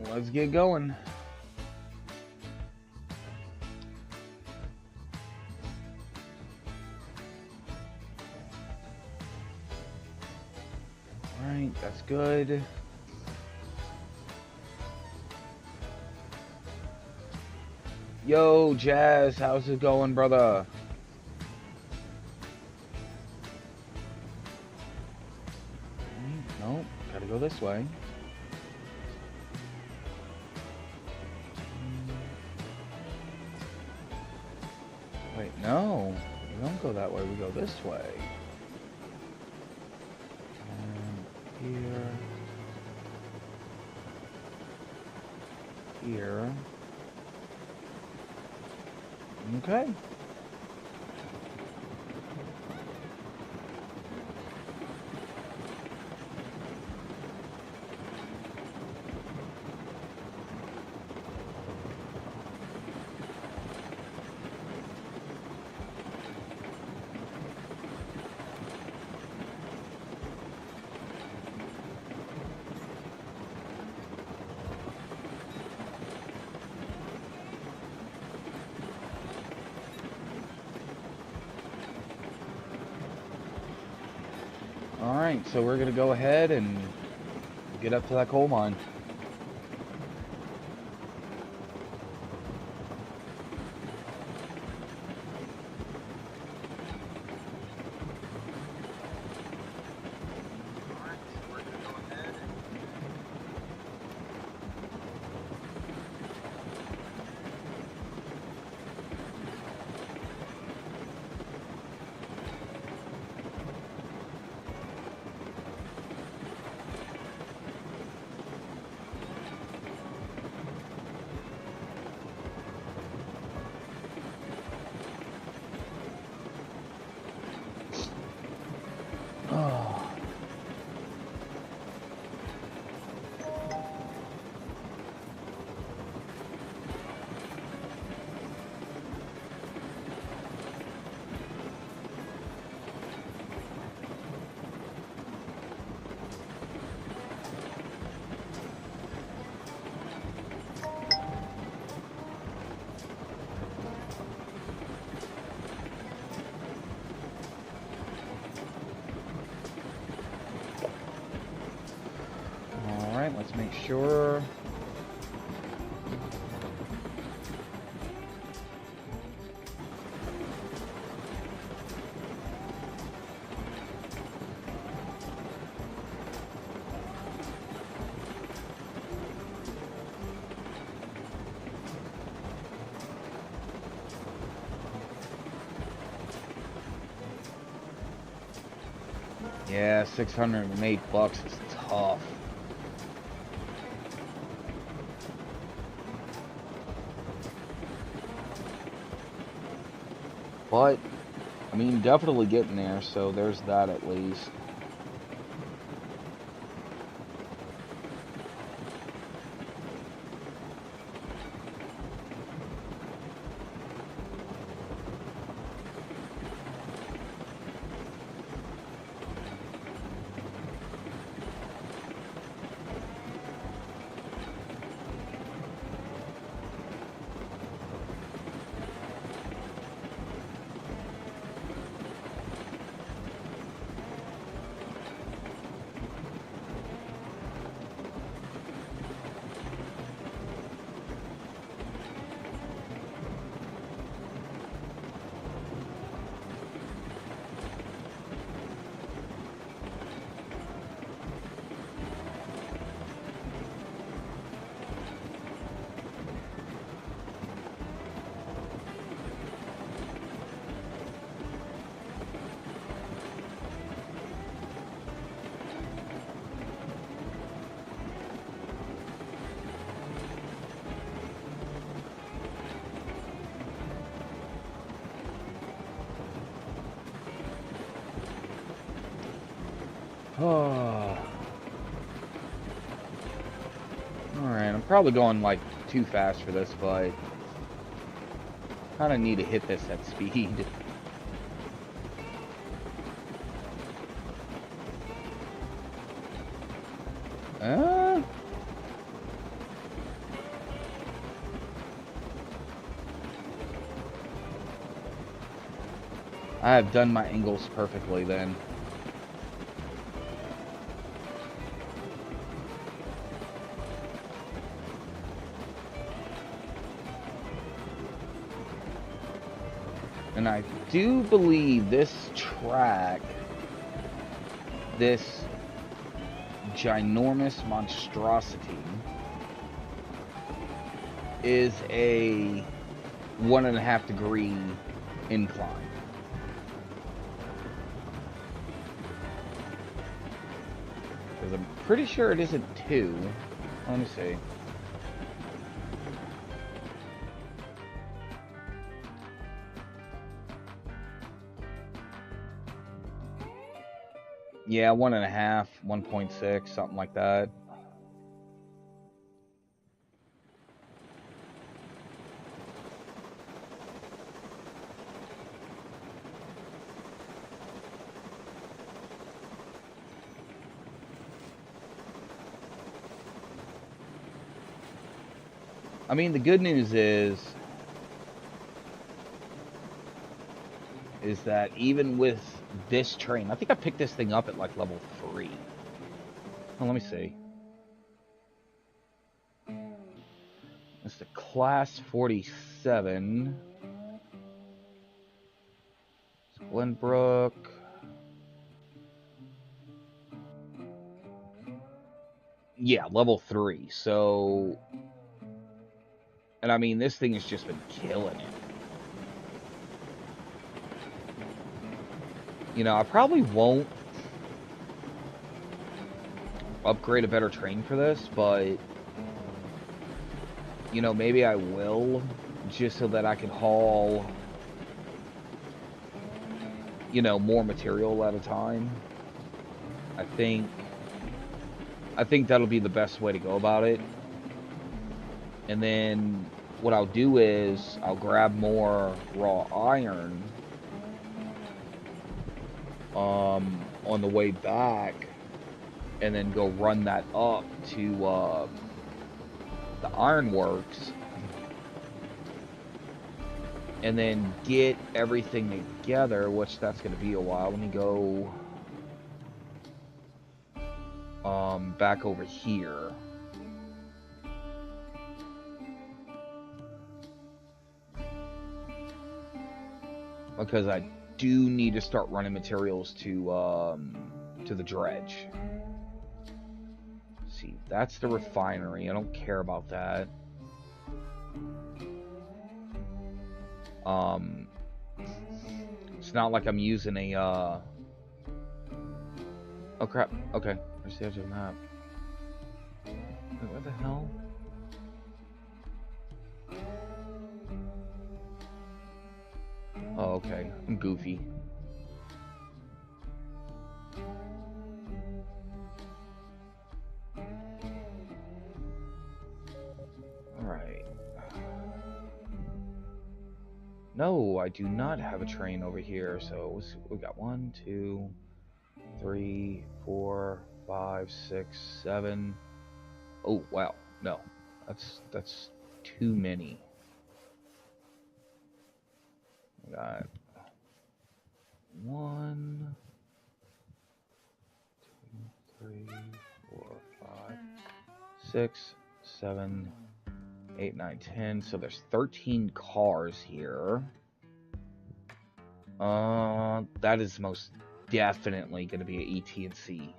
let's get going. Alright, that's good. Yo, Jazz, how's it going, brother? Nope, gotta go this way. Wait, no, we don't go that way, we go this way. And here. Okay. Alright, so we're gonna go ahead and get up to that coal mine. Alright, let's make sure. Yeah, $608 is tough. But, I mean, definitely getting there, so there's that at least. Alright, I'm probably going like too fast for this, but kind of need to hit this at speed. I have done my angles perfectly then. And I do believe this track, this ginormous monstrosity, is a 1.5 degree incline. Because I'm pretty sure it isn't 2. Let me see. Yeah, 1.5, 1.6, something like that. I mean, the good news is that even with this train, I think I picked this thing up at like level 3. Oh, let me see. It's the class 47. It's Glenbrook. Yeah, level 3. So, and I mean, this thing has just been killing it. You know, I probably won't upgrade a better train for this, but, you know, maybe I will, just so that I can haul, you know, more material at a time. I think that'll be the best way to go about it. And then what I'll do is I'll grab more raw iron on the way back, and then go run that up to the ironworks, and then get everything together, which that's going to be a while. Let me go back over here. Because I do need to start running materials to the dredge. Let's see, that's the refinery. I don't care about that. It's not like I'm using a oh crap. Okay, there's the edge of the map. Wait, what the hell? Oh, okay. I'm goofy. Alright. No, I do not have a train over here. So we got 1, 2, 3, 4, 5, 6, 7. Oh, wow. No. That's too many. We got 1, 2, 3, 4, 5, 6, 7, 8, 9, 10. So there's 13 cars here. That is most definitely going to be an ET&C.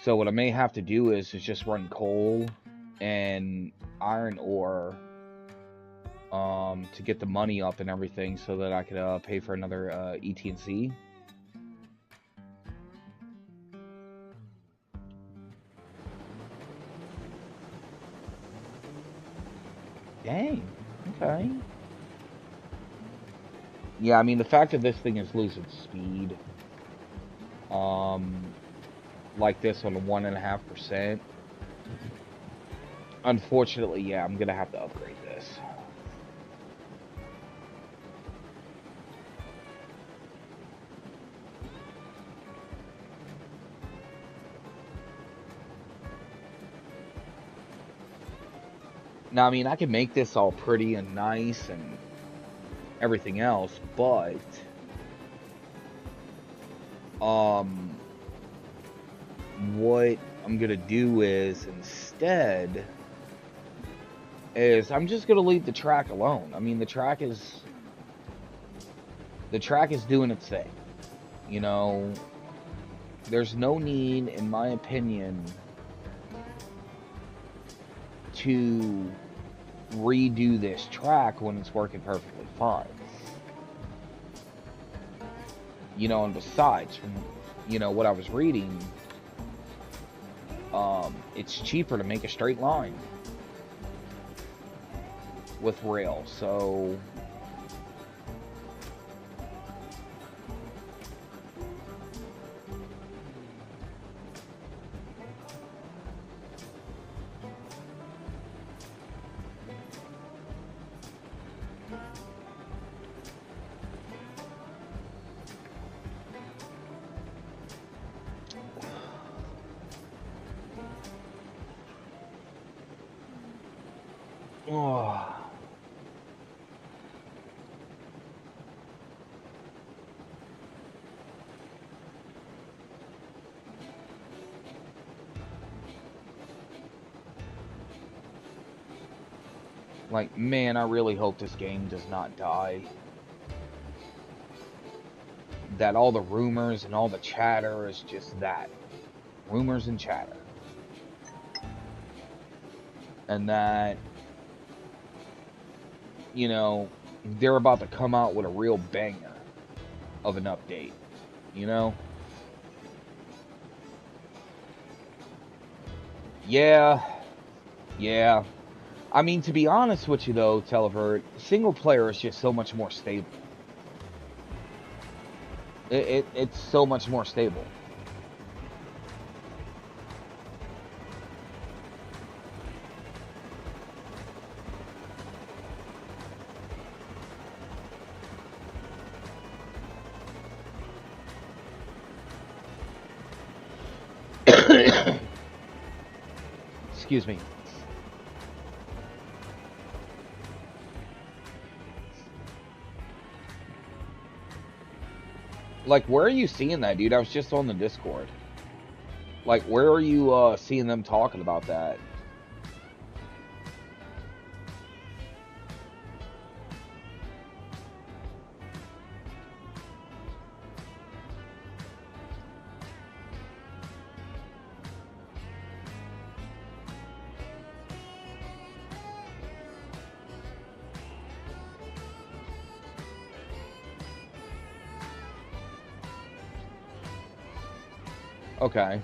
So what I may have to do is just run coal and iron ore to get the money up and everything, so that I could pay for another ET&C. Dang. Okay. Yeah, I mean, the fact that this thing is losing speed, like this on a 1.5%, unfortunately, yeah, I'm gonna have to upgrade this. Now, I mean, I can make this all pretty and nice and everything else, but what I'm gonna do is instead is I'm just gonna leave the track alone. I mean, the track is doing its thing. You know, there's no need, in my opinion, to redo this track when it's working perfectly fine. You know, and besides, from what I was reading, it's cheaper to make a straight line with rail, so oh. Like, man, I really hope this game does not die. That all the rumors and all the chatter is just that. Rumors and chatter. And that, they're about to come out with a real banger of an update. You know? Yeah. Yeah. I mean, to be honest with you, though, Televert, single player is just so much more stable. It's so much more stable. Excuse me. Like, where are you seeing that, dude? I was just on the Discord. Like, where are you seeing them talking about that? Okay.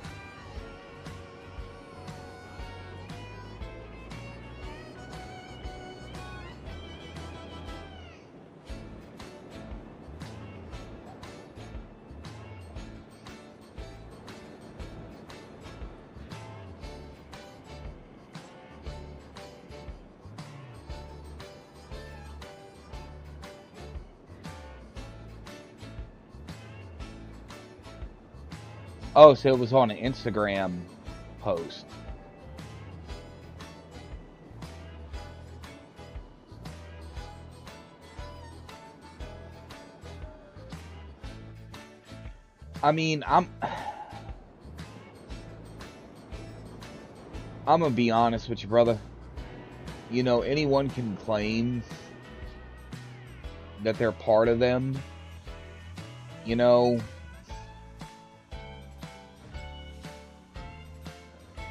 Oh, so it was on an Instagram post. I mean, I'm gonna be honest with you, brother. You know, anyone can claim that they're part of them. You know.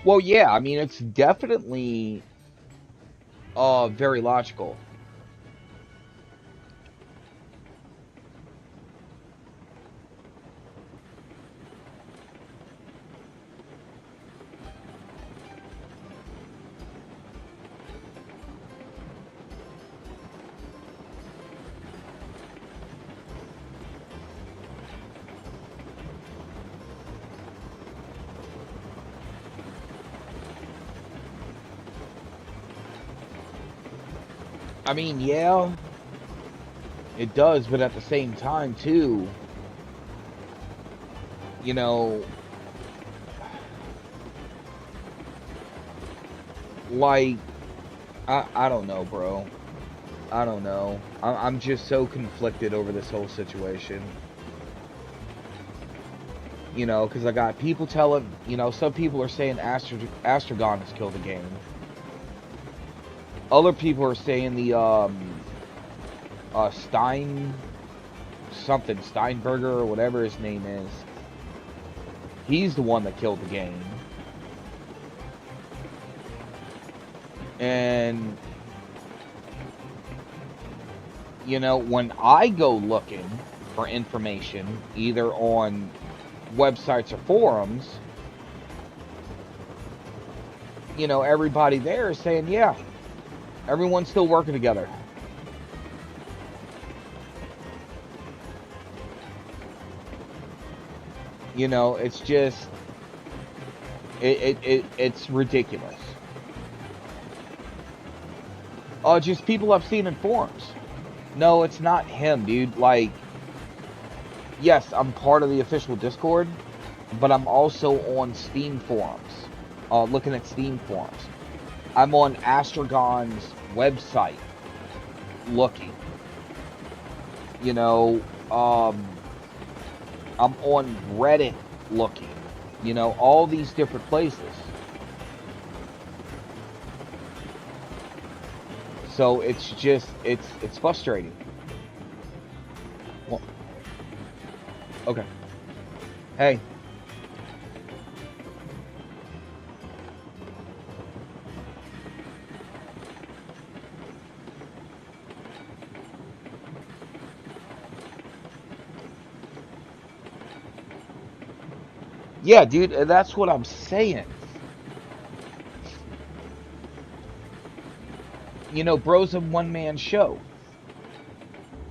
Well, yeah, I mean, it's definitely very logical. I mean, yeah, it does, but at the same time, too, you know, like, I don't know, bro. I don't know. I'm just so conflicted over this whole situation. You know, because I got people telling, you know, some people are saying Astragon has killed the game. Other people are saying the Steinberger or whatever his name is. He's the one that killed the game. And you know, when I go looking for information, either on websites or forums, you know, everybody there is saying, yeah, everyone's still working together. You know, it's just, it's ridiculous. Just people I've seen in forums. No, it's not him, dude. Like, yes, I'm part of the official Discord, but I'm also on Steam forums, looking at Steam forums. I'm on Astragon's website, looking. You know, I'm on Reddit, looking. You know, all these different places. So it's just, it's frustrating. Well, okay. Hey. Yeah, dude, that's what I'm saying. You know, bro's a one-man show,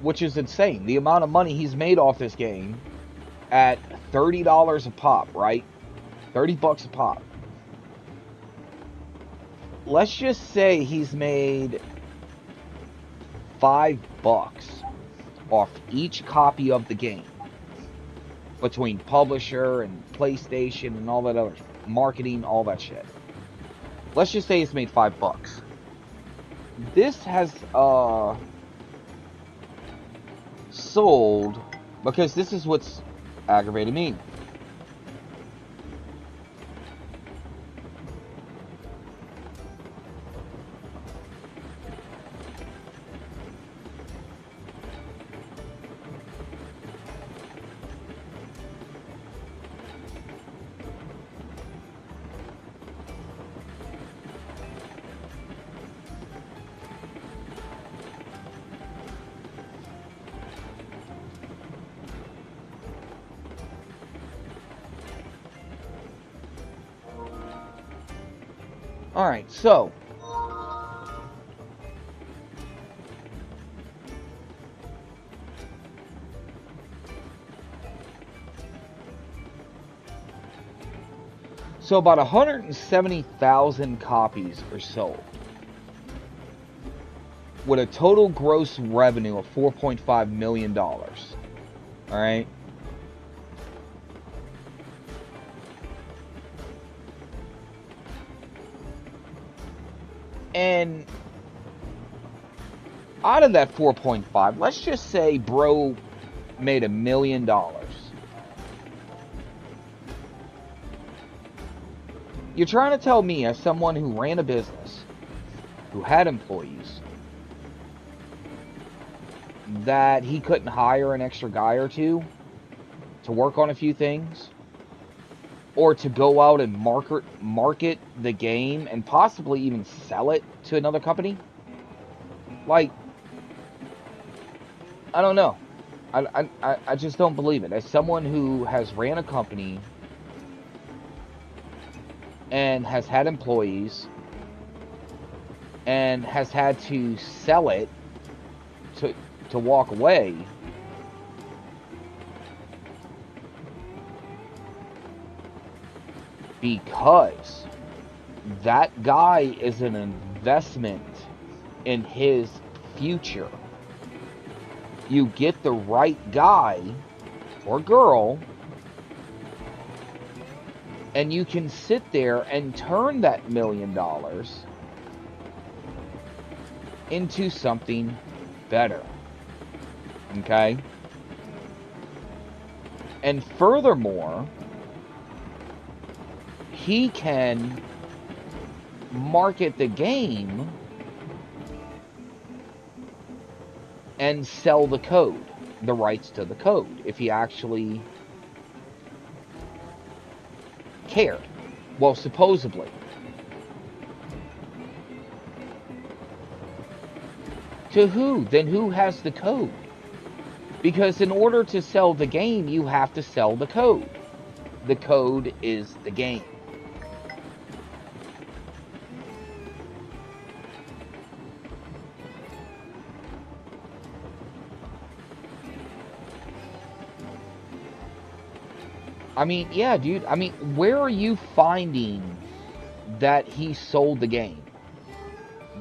which is insane. The amount of money he's made off this game at $30 a pop, right? 30 bucks a pop. Let's just say he's made $5 off each copy of the game between publisher and PlayStation and all that other marketing, all that shit. Let's just say he's made $5. This has sold, because this is what's aggravated me. Alright, so about 170,000 copies are sold, with a total gross revenue of $4.5 million. Alright? And out of that 4.5, let's just say bro made $1 million. You're trying to tell me, as someone who ran a business, who had employees, that he couldn't hire an extra guy or two to work on a few things? Or to go out and market the game and possibly even sell it to another company? Like, I don't know. I just don't believe it. As someone who has ran a company and has had employees and has had to sell it to walk away, because that guy is an investment in his future. You get the right guy or girl, and you can sit there and turn that $1 million into something better. Okay? And furthermore, he can market the game and sell the code, the rights to the code, if he actually cared. Well, supposedly. To who? Then who has the code? Because in order to sell the game, you have to sell the code. The code is the game. I mean, yeah, dude. I mean, where are you finding that he sold the game?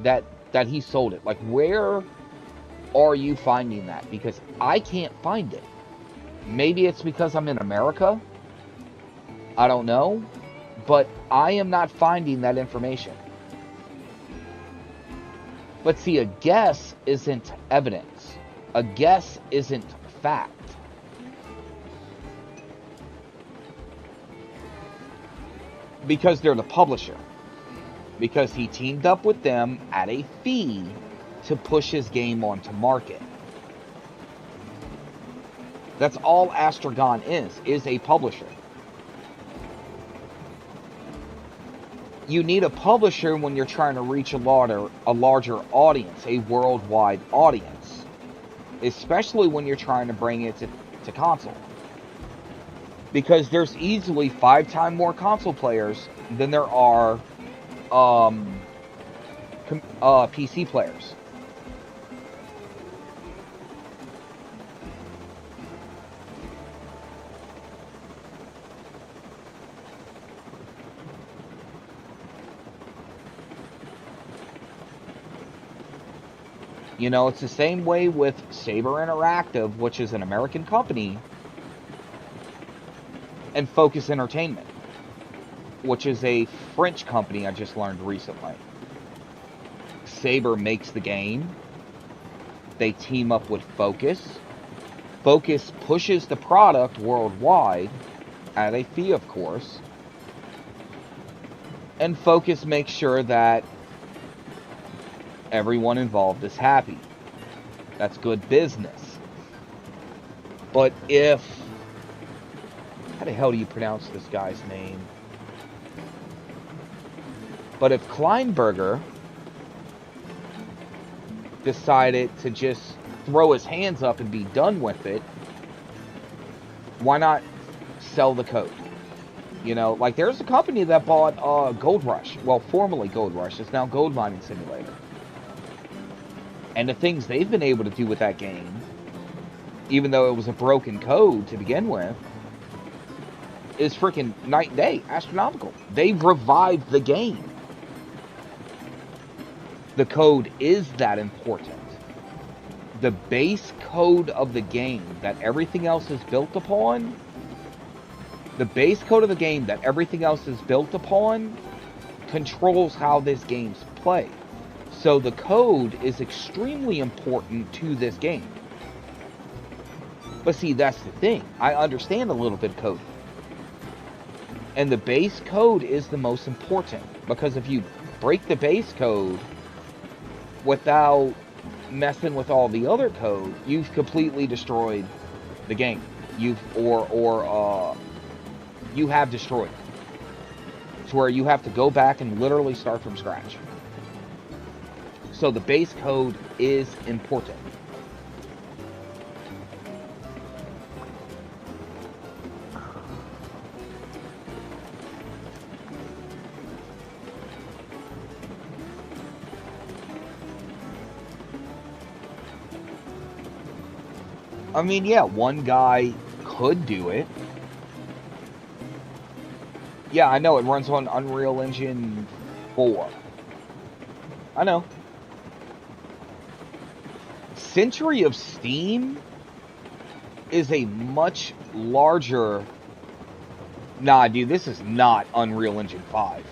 That he sold it? Like, where are you finding that? Because I can't find it. Maybe it's because I'm in America. I don't know. But I am not finding that information. But see, a guess isn't evidence. A guess isn't fact. Because they're the publisher. Because he teamed up with them at a fee to push his game onto market. That's all Astragon is a publisher. You need a publisher when you're trying to reach a larger audience, a worldwide audience. Especially when you're trying to bring it to console. Because there's easily 5 times more console players than there are PC players. You know, it's the same way with Saber Interactive, which is an American company, and Focus Entertainment, which is a French company I just learned recently. Saber makes the game. They team up with Focus. Focus pushes the product worldwide, at a fee, of course. And Focus makes sure that everyone involved is happy. That's good business. But if... How the hell do you pronounce this guy's name? But if Kleinberger decided to just throw his hands up and be done with it, why not sell the code? You know, like there's a company that bought Gold Rush. Well, formerly Gold Rush. It's now Gold Mining Simulator. And the things they've been able to do with that game, even though it was a broken code to begin with, is freaking night and day, astronomical. They've revived the game. The code is that important. The base code of the game that everything else is built upon, controls how this game's played. So the code is extremely important to this game. But see, that's the thing. I understand a little bit of coding. And the base code is the most important. Because if you break the base code without messing with all the other code, you've completely destroyed the game. You have destroyed it. To where you have to go back and literally start from scratch. So the base code is important. I mean, yeah, one guy could do it. Yeah, I know, it runs on Unreal Engine 4. I know. Century of Steam is a much larger... Nah, dude, this is not Unreal Engine 5.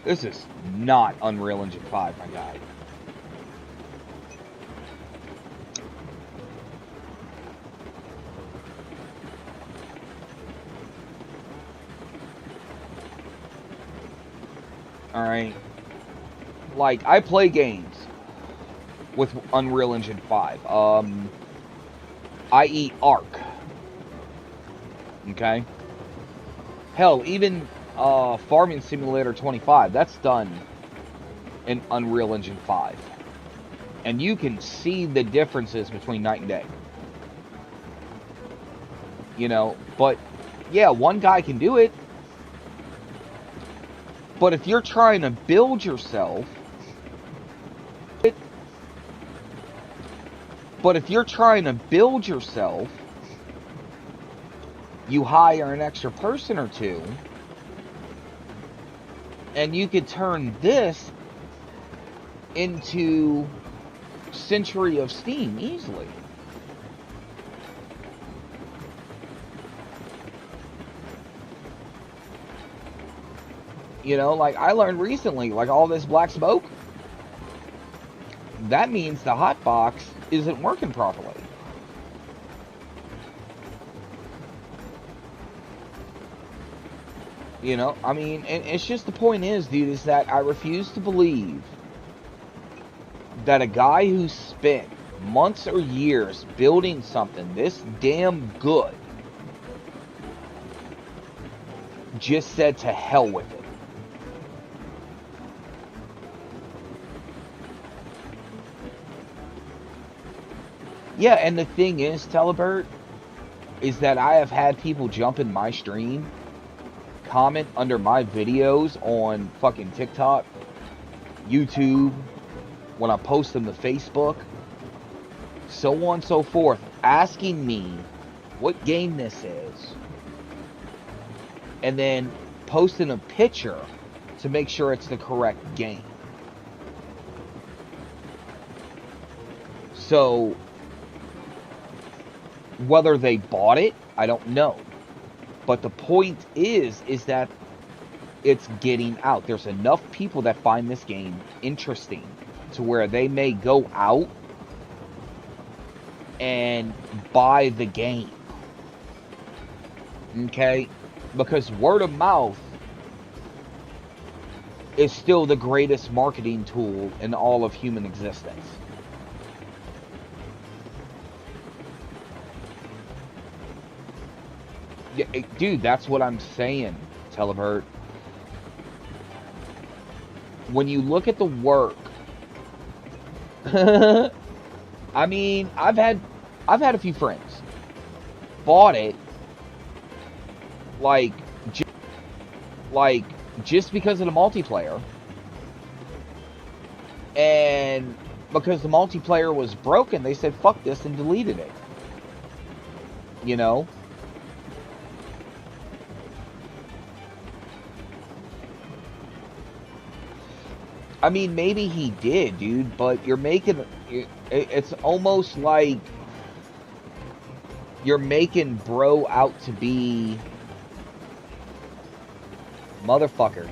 This is not Unreal Engine 5, my guy. Alright? Like, I play games with Unreal Engine 5. I.e. Arc. Okay? Hell, even Farming Simulator 25, that's done in Unreal Engine 5. And you can see the differences between night and day. You know, but yeah, one guy can do it. But if you're trying to build yourself, you hire an extra person or two, and you could turn this into Century of Steam easily. You know, like I learned recently, like all this black smoke, that means the hotbox isn't working properly. You know, I mean, and it's just the point is, dude, is that I refuse to believe that a guy who spent months or years building something this damn good just said to hell with it. Yeah, and the thing is, Telebert, is that I have had people jump in my stream, comment under my videos on fucking TikTok, YouTube, when I post them to Facebook, so on and so forth, asking me what game this is, and then posting a picture to make sure it's the correct game. So, whether they bought it, I don't know. But the point is that it's getting out. There's enough people that find this game interesting to where they may go out and buy the game. Okay? Because word of mouth is still the greatest marketing tool in all of human existence. Yeah, dude, that's what I'm saying, Telebert. When you look at the work, I mean, I've had a few friends bought it like just because of the multiplayer, and because the multiplayer was broken, they said fuck this and deleted it. You know? I mean, maybe he did, dude, but you're making... It's almost like you're making bro out to be... Motherfucker.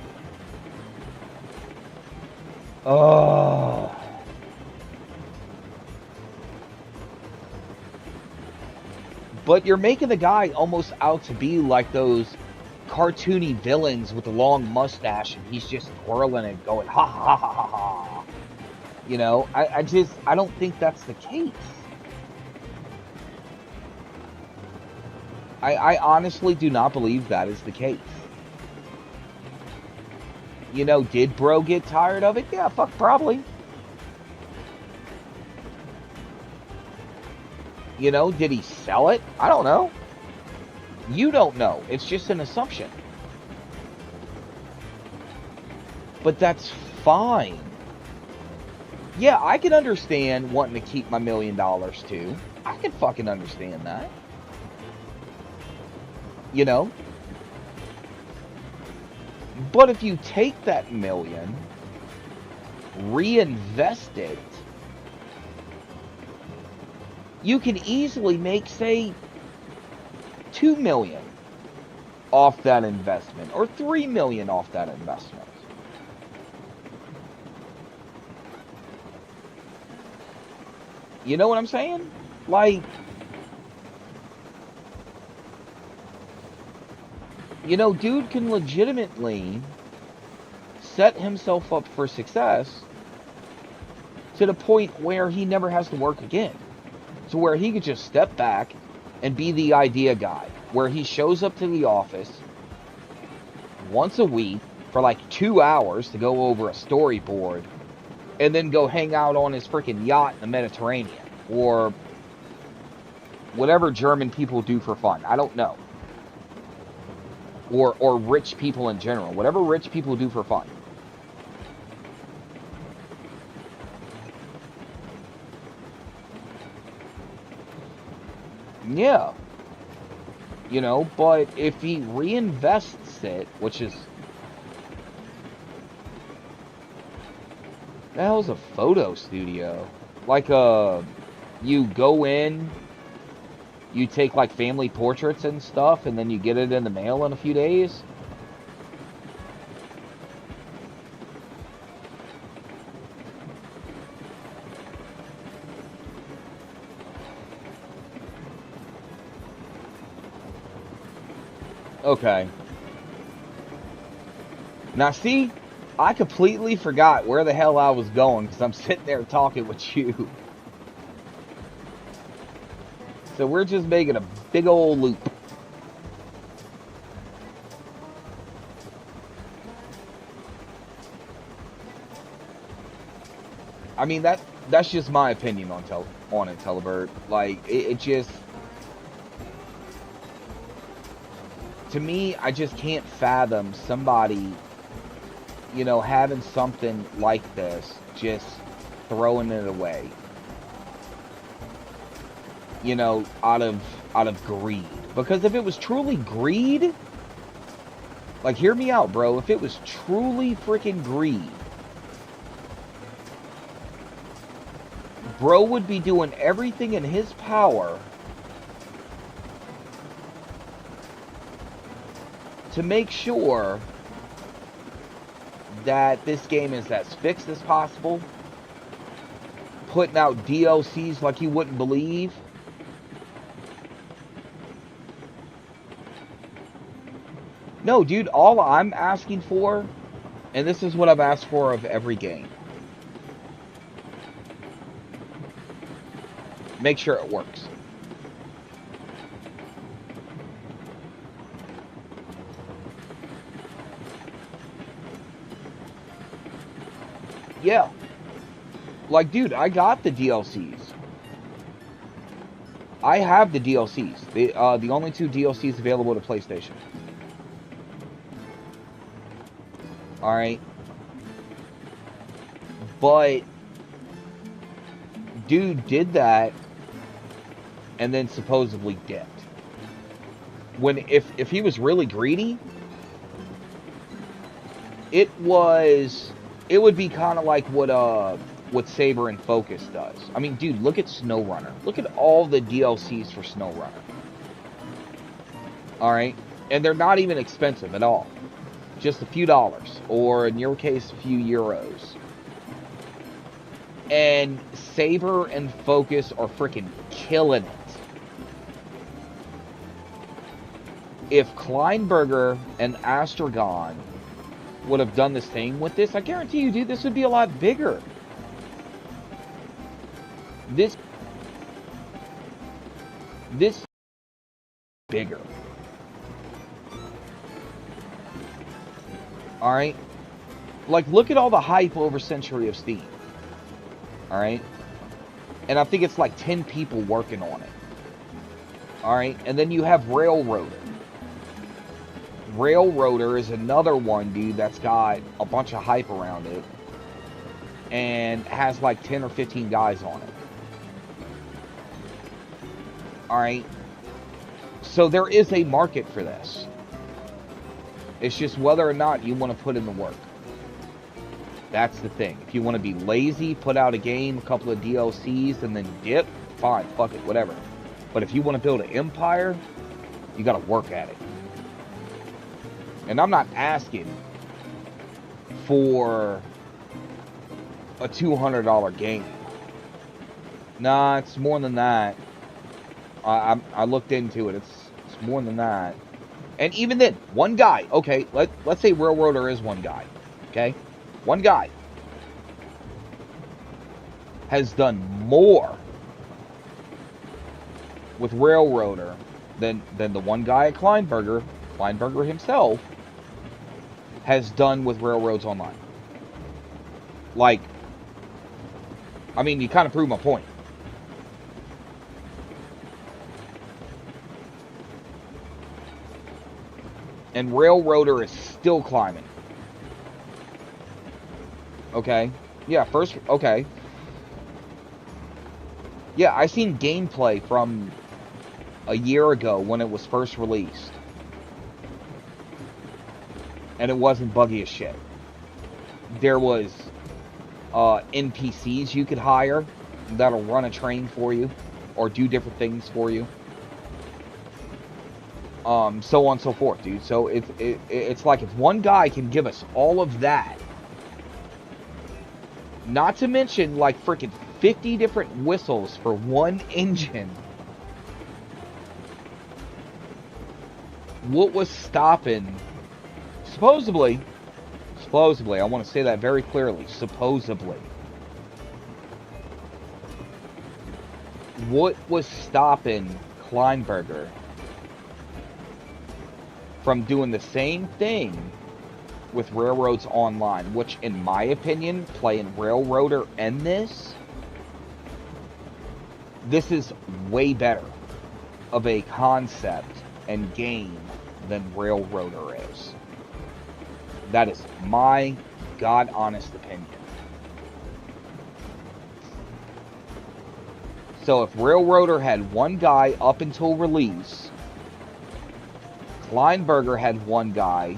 Oh. But you're making the guy almost out to be like those cartoony villains with the long mustache, and he's just twirling it going ha ha ha ha ha. You know, I don't think that's the case. I honestly do not believe that is the case. You know, did bro get tired of it? Yeah, fuck, probably. You know, did he sell it? I don't know. You don't know. It's just an assumption. But that's fine. Yeah, I can understand wanting to keep my $1 million too. I can fucking understand that. You know? But if you take that $1 million, reinvest it, you can easily make, say, $2 million off that investment, or $3 million off that investment. You know what I'm saying? Like, you know, dude can legitimately set himself up for success to the point where he never has to work again. So where he could just step back and be the idea guy, where he shows up to the office once a week for like 2 hours to go over a storyboard and then go hang out on his freaking yacht in the Mediterranean, or whatever German people do for fun. I don't know. Or rich people in general. Whatever rich people do for fun. Yeah. You know, but if he reinvests it, which is... the hell's a photo studio? Like, you go in, you take, like, family portraits and stuff, and then you get it in the mail in a few days? Okay. Now, see, I completely forgot where the hell I was going because I'm sitting there talking with you. So we're just making a big old loop. I mean, that's just my opinion on it, Telebird. Like, it just... to me, I just can't fathom somebody, you know, having something like this, just throwing it away. You know, out of greed. Because if it was truly greed, like, hear me out, bro. If it was truly freaking greed, bro would be doing everything in his power to make sure that this game is as fixed as possible, putting out DLCs like you wouldn't believe. No, dude, all I'm asking for, and this is what I've asked for of every game, make sure it works. Yeah. Like, dude, I got the DLCs. I have the DLCs. The only 2 DLCs available to PlayStation. Alright. But dude did that and then supposedly dipped. When if he was really greedy, it would be kind of like what Saber and Focus does. I mean, dude, look at SnowRunner. Look at all the DLCs for SnowRunner. Alright? And they're not even expensive at all. Just a few dollars. Or, in your case, a few euros. And Saber and Focus are freaking killing it. If Kleinberger and Astragon would have done this thing with this, I guarantee you, dude, this would be a lot bigger. This bigger. Alright? Like, look at all the hype over Century of Steam. Alright? And I think it's like 10 people working on it. Alright? And then you have Railroader. Railroader is another one, dude, that's got a bunch of hype around it. And has like 10 or 15 guys on it. Alright? So there is a market for this. It's just whether or not you want to put in the work. That's the thing. If you want to be lazy, put out a game, a couple of DLCs, and then dip, fine, fuck it, whatever. But if you want to build an empire, you got to work at it. And I'm not asking for a $200 game. Nah, it's more than that. I looked into it. It's more than that. And even then, one guy. Okay, let's say Railroader is one guy. Okay? One guy has done more with Railroader than the one guy at Kleinberger himself has done with Railroads Online. Like, I mean, you kind of prove my point. And Railroader is still climbing. Okay? Yeah, first, okay. Yeah, I seen gameplay from a year ago when it was first released. And it wasn't buggy as shit. There was NPCs you could hire that'll run a train for you or do different things for you. So on and so forth, dude. So it's like if one guy can give us all of that, not to mention like freaking 50 different whistles for one engine. What was stopping, supposedly, I want to say that very clearly, supposedly, what was stopping Kleinberger from doing the same thing with Railroads Online, which in my opinion, playing Railroader and this is way better of a concept and game than Railroader is. That is my God honest opinion. So if Railroader had one guy up until release, Kleinberger had one guy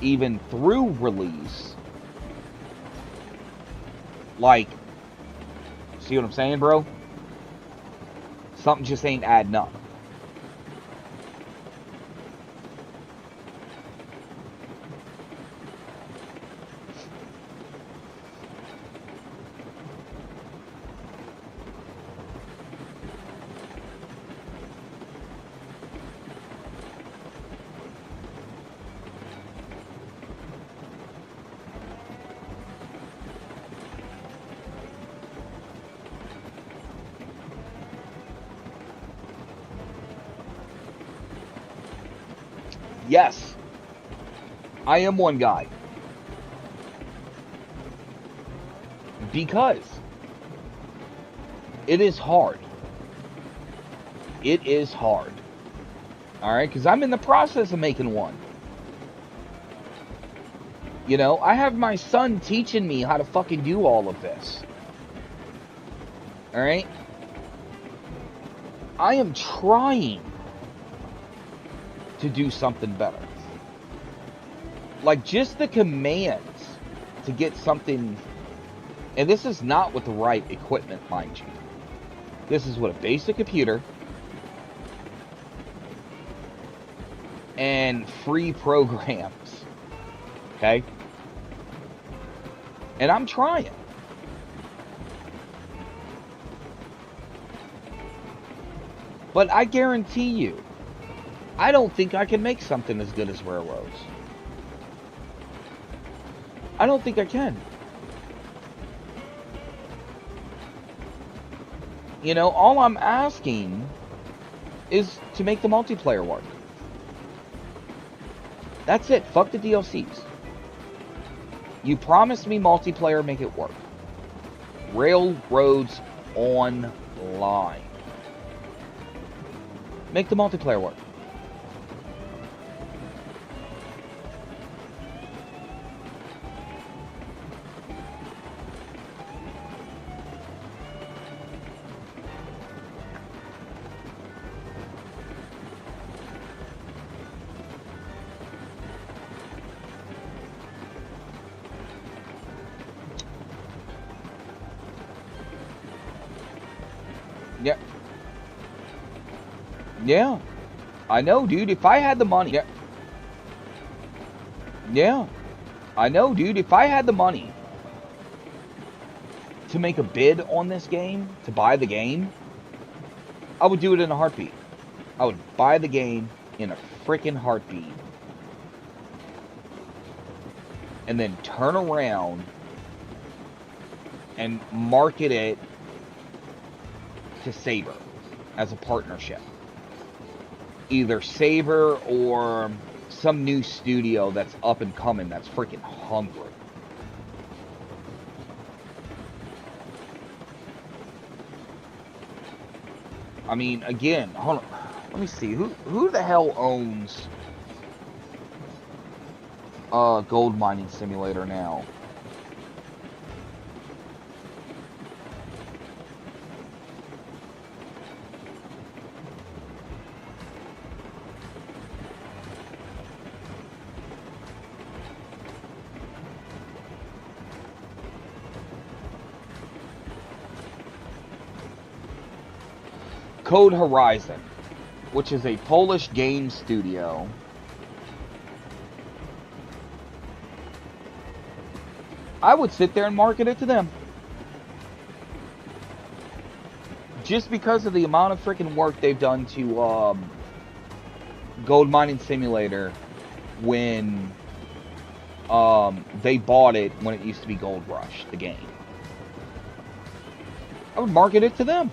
even through release, like, see what I'm saying, bro? Something just ain't adding up. Yes, I am one guy. Because it is hard. It is hard. Alright, because I'm in the process of making one. You know, I have my son teaching me how to fucking do all of this. Alright? I am trying to do something better. Like, just the commands to get something, and this is not with the right equipment, mind you. This is with a basic computer and free programs. Okay? And I'm trying. But I guarantee you, I don't think I can make something as good as Railroads. I don't think I can. You know, all I'm asking is to make the multiplayer work. That's it. Fuck the DLCs. You promised me multiplayer, make it work. Railroads Online. Make the multiplayer work. Yeah. Yeah. I know, dude. If I had the money. Yeah. Yeah. I know, dude. If I had the money to make a bid on this game, to buy the game, I would do it in a heartbeat. I would buy the game in a freaking heartbeat. and then turn around and market it to Saber as a partnership. Either Saber or some new studio that's up and coming that's freaking hungry. I mean, again, hold on. Let me see. Who the hell owns Gold Mining Simulator now? Code Horizon, which is a Polish game studio. I would sit there and market it to them. Just because of the amount of freaking work they've done to Gold Mining Simulator when they bought it when it used to be Gold Rush, the game. I would market it to them.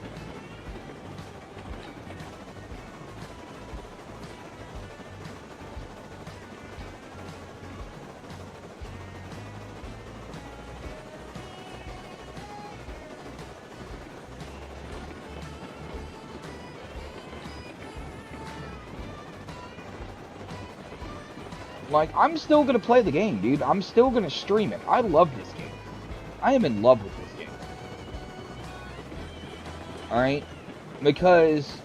Like, I'm still gonna play the game, dude. I'm still gonna stream it. I love this game. I am in love with this game. Alright? Because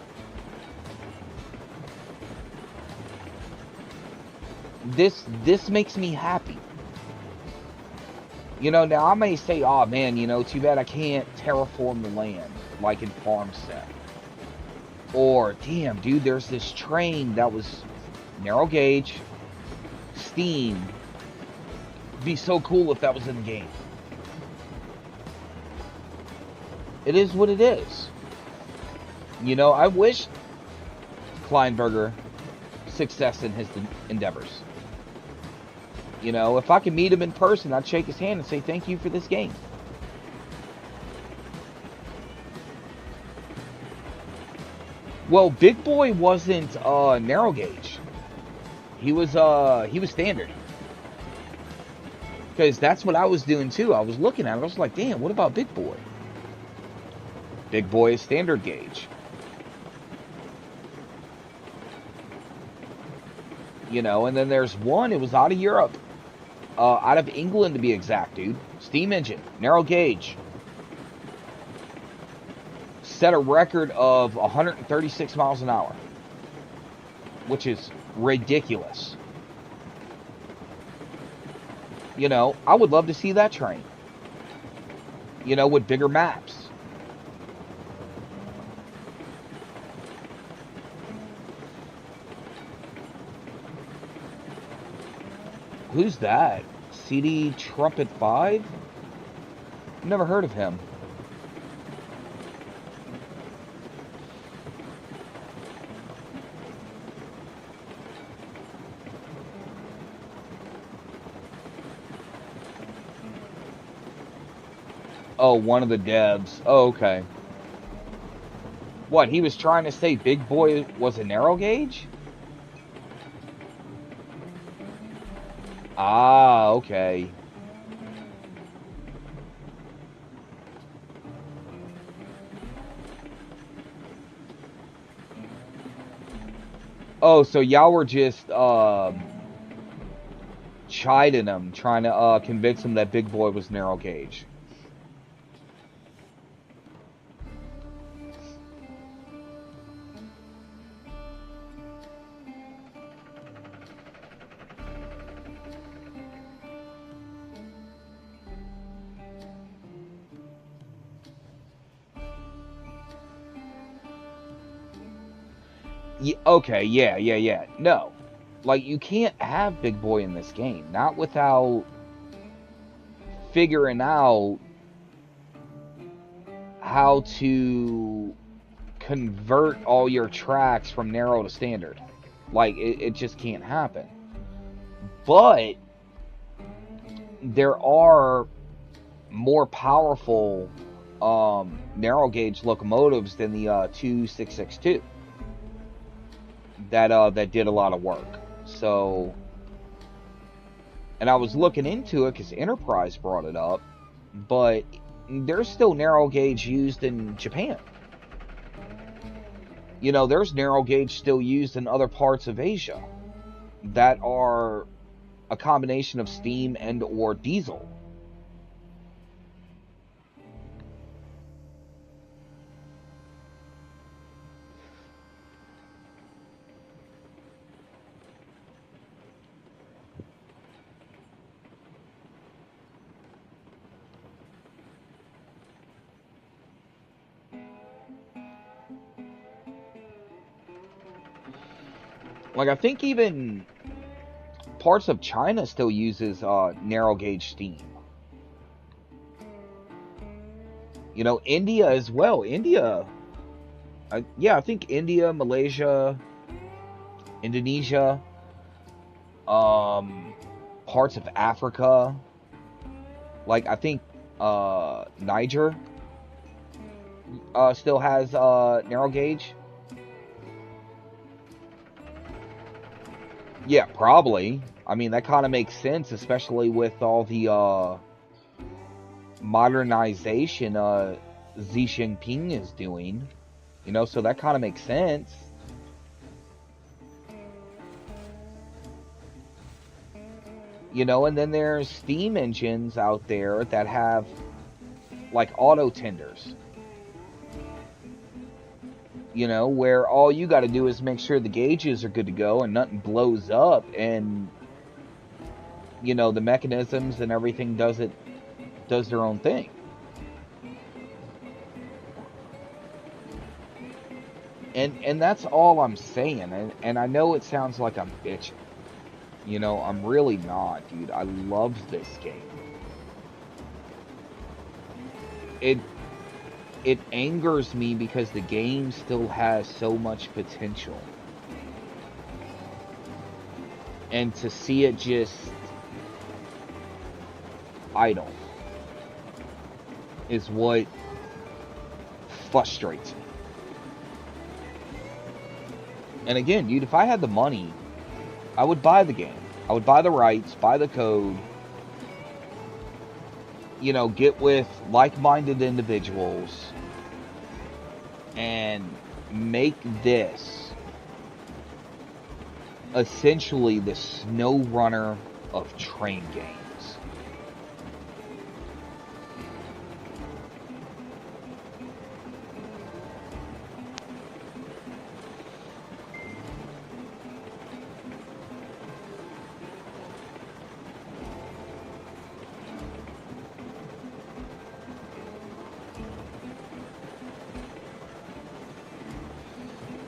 this makes me happy. You know, now I may say, oh man, you know, too bad I can't terraform the land like in Farmstead. Or, damn, dude, there's this train that was narrow gauge, steam. It'd be so cool if that was in the game. It is what it is. You know, I wish Kleinberger success in his endeavors. You know, if I could meet him in person, I'd shake his hand and say thank you for this game. Well, Big Boy wasn't narrow gauge. He was standard. Because that's what I was doing too. I was looking at it. I was like, damn, what about Big Boy? Big Boy is standard gauge. You know, and then there's one, it was out of Europe. Out of England to be exact, dude. Steam engine, narrow gauge. Set a record of 136 miles an hour. Which is ridiculous. You know, I would love to see that train. You know, with bigger maps. Who's that? CD Trumpet 5? Never heard of him. Oh, one of the devs. Oh, okay. What, he was trying to say Big Boy was a narrow gauge? Ah, okay. Oh, so y'all were just chiding him, trying to convince him that Big Boy was narrow gauge. Yeah, okay, yeah. No. Like, you can't have Big Boy in this game. Not without figuring out how to convert all your tracks from narrow to standard. Like, it just can't happen. But there are more powerful narrow gauge locomotives than the 2662 that did a lot of work. So, and I was looking into it because Enterprise brought it up, but there's still narrow gauge used in Japan. You know, there's narrow gauge still used in other parts of Asia that are a combination of steam and or diesel. Like, I think even parts of China still uses narrow gauge steam. You know, India as well. India, yeah, I think India, Malaysia, Indonesia, parts of Africa. Like, I think Niger still has narrow gauge. Yeah, probably. I mean, that kind of makes sense, especially with all the modernization Xi Jinping is doing. You know, so that kind of makes sense. You know, and then there's steam engines out there that have like auto tenders. You know, where all you got to do is make sure the gauges are good to go and nothing blows up, and you know the mechanisms and everything does their own thing. And that's all I'm saying. And I know it sounds like I'm bitching. You know, I'm really not, dude. I love this game. It angers me because the game still has so much potential. And to see it just idle is what frustrates me. And again, dude, if I had the money, I would buy the game. I would buy the rights, buy the code, you know, get with like-minded individuals and make this essentially the snow runner of train games.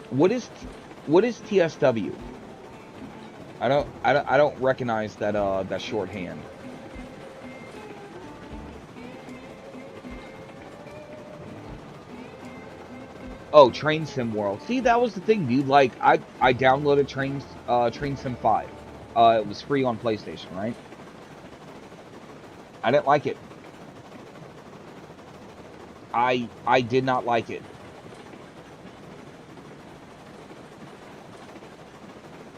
What is TSW? I don't recognize that shorthand. Oh, Train Sim World. See, that was the thing, dude. Like, I downloaded Train Sim 5. It was free on PlayStation, right? I didn't like it. I did not like it.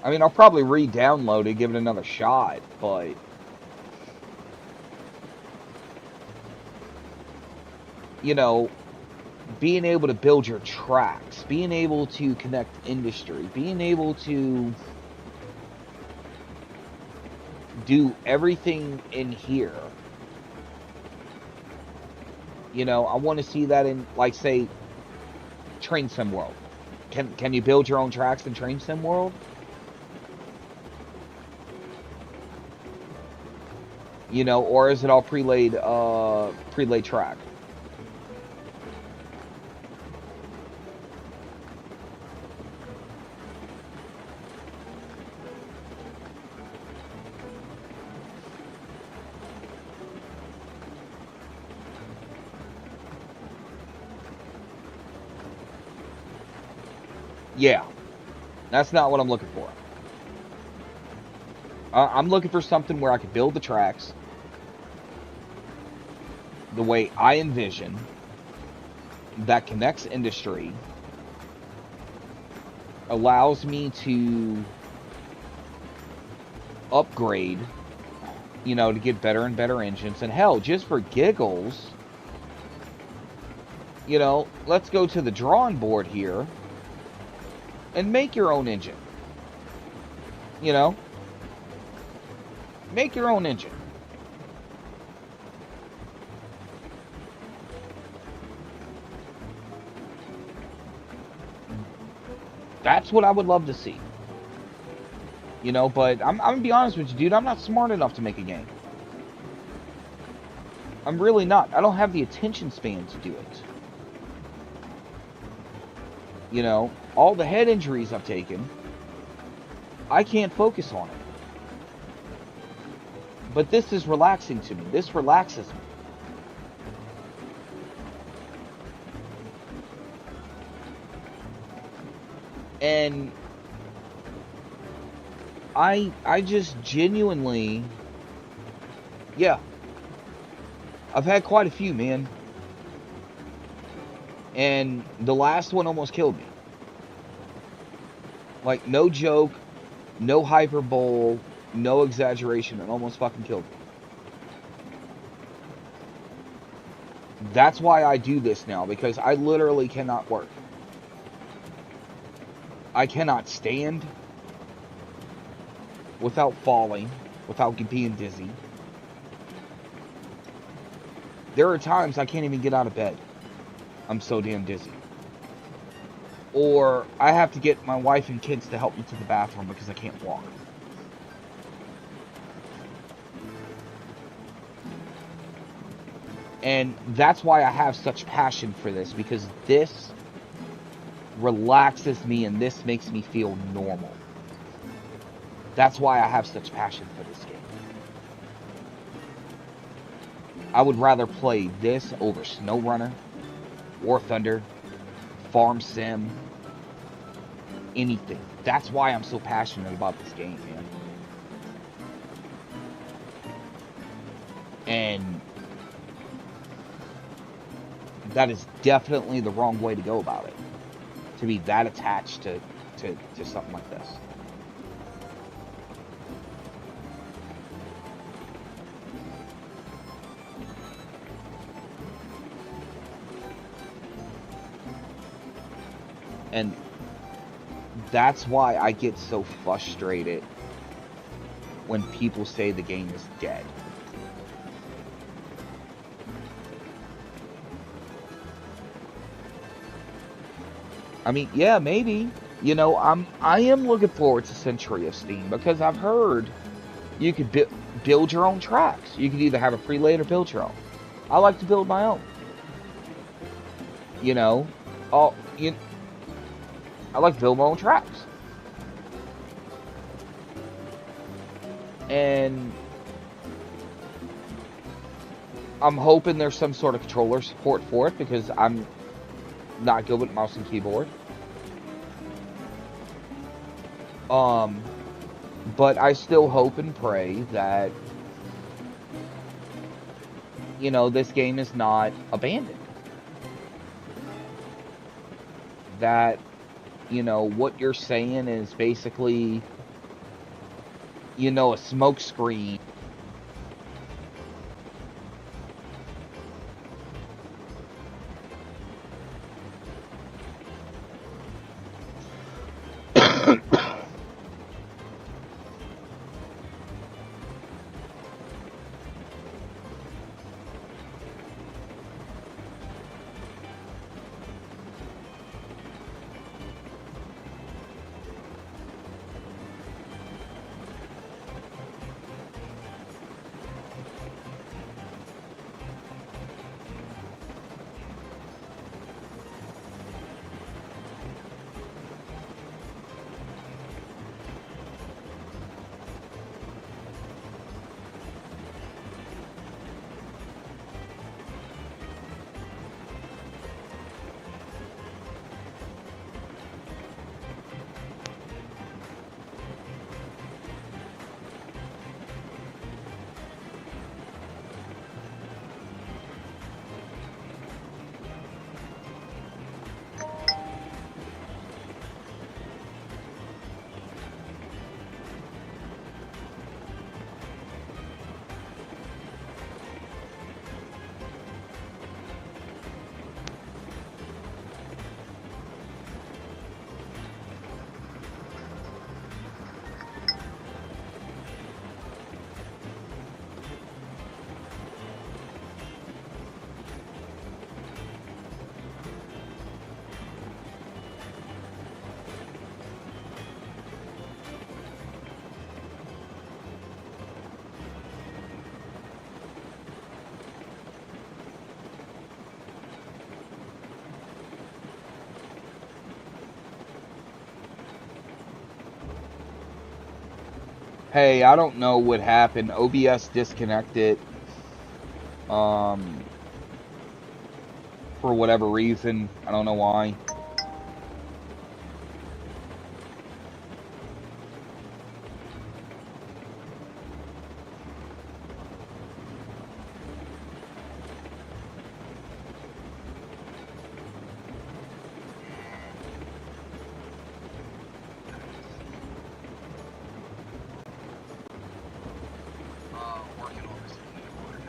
I mean, I'll probably re-download it, give it another shot, but you know, being able to build your tracks, being able to connect industry, being able to do everything in here. You know, I want to see that in, like, say, Train Sim World. Can you build your own tracks in Train Sim World? You know, or is it all pre-laid track? Yeah, that's not what I'm looking for. I'm looking for something where I can build the tracks, the way I envision, that connects industry, allows me to upgrade, you know, to get better and better engines. And hell, just for giggles, you know, let's go to the drawing board here and make your own engine. You know, make your own engine. That's what I would love to see. You know, but I'm gonna be honest with you, dude. I'm not smart enough to make a game. I'm really not. I don't have the attention span to do it. You know, all the head injuries I've taken, I can't focus on it. But this is relaxing to me. This relaxes me. And I just genuinely, yeah, I've had quite a few, man. And the last one almost killed me. Like, no joke, no hyperbole, no exaggeration. It almost fucking killed me. That's why I do this now, because I literally cannot work. I cannot stand without falling, without being dizzy. There are times I can't even get out of bed. I'm so damn dizzy. Or I have to get my wife and kids to help me to the bathroom because I can't walk. And that's why I have such passion for this, because this relaxes me and this makes me feel normal. That's why I have such passion for this game. I would rather play this over SnowRunner, War Thunder, Farm Sim, anything. That's why I'm so passionate about this game, man. And that is definitely the wrong way to go about it. To be that attached to something like this. And that's why I get so frustrated when people say the game is dead. I mean, yeah, maybe. You know, I am looking forward to Century of Steam, because I've heard you could build your own tracks. You could either have a pre-laid or build your own. I like to build my own. You know, I like to build my own tracks. And I'm hoping there's some sort of controller support for it, because I'm not good with mouse and keyboard. But I still hope and pray that, you know, this game is not abandoned. That, you know, what you're saying is basically, you know, a smoke screen. Hey, I don't know what happened. OBS disconnected. For whatever reason. I don't know why. Working on this keyboard.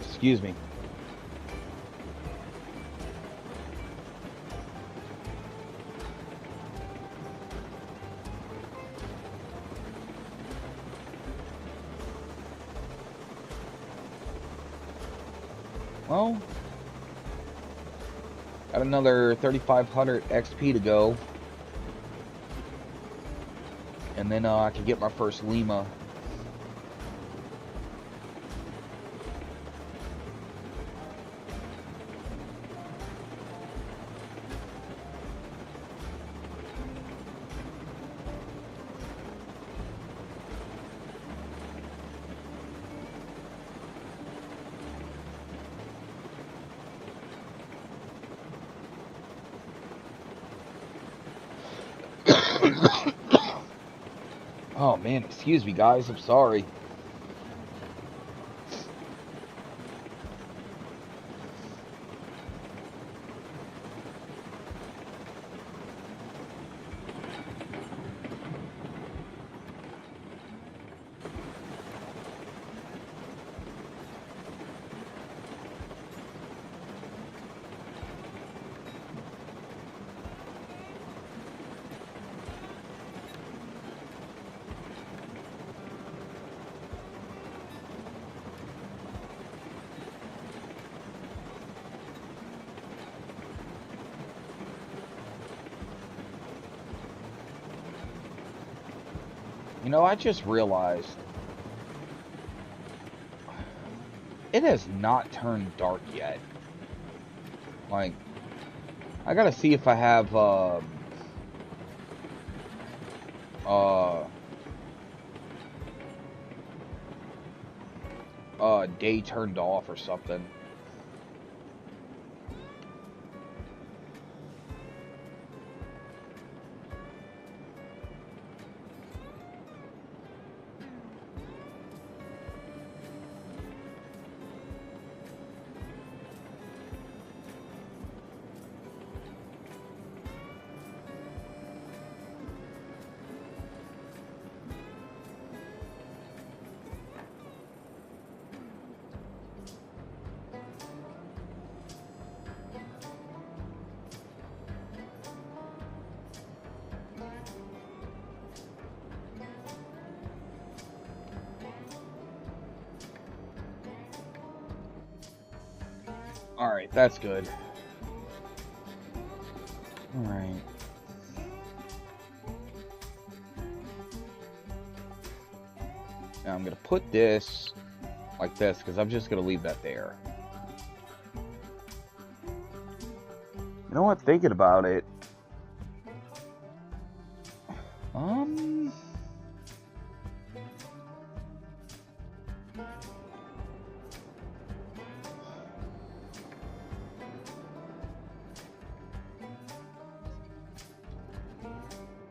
Excuse me. Well, got another 3,500 XP to go. And then I can get my first Lima. Oh man, excuse me guys, I'm sorry. You know, I just realized it has not turned dark yet. Like, I gotta see if I have, day turned off or something. Alright, that's good. Alright. Now I'm gonna put this like this, because I'm just gonna leave that there. You know what, thinking about it,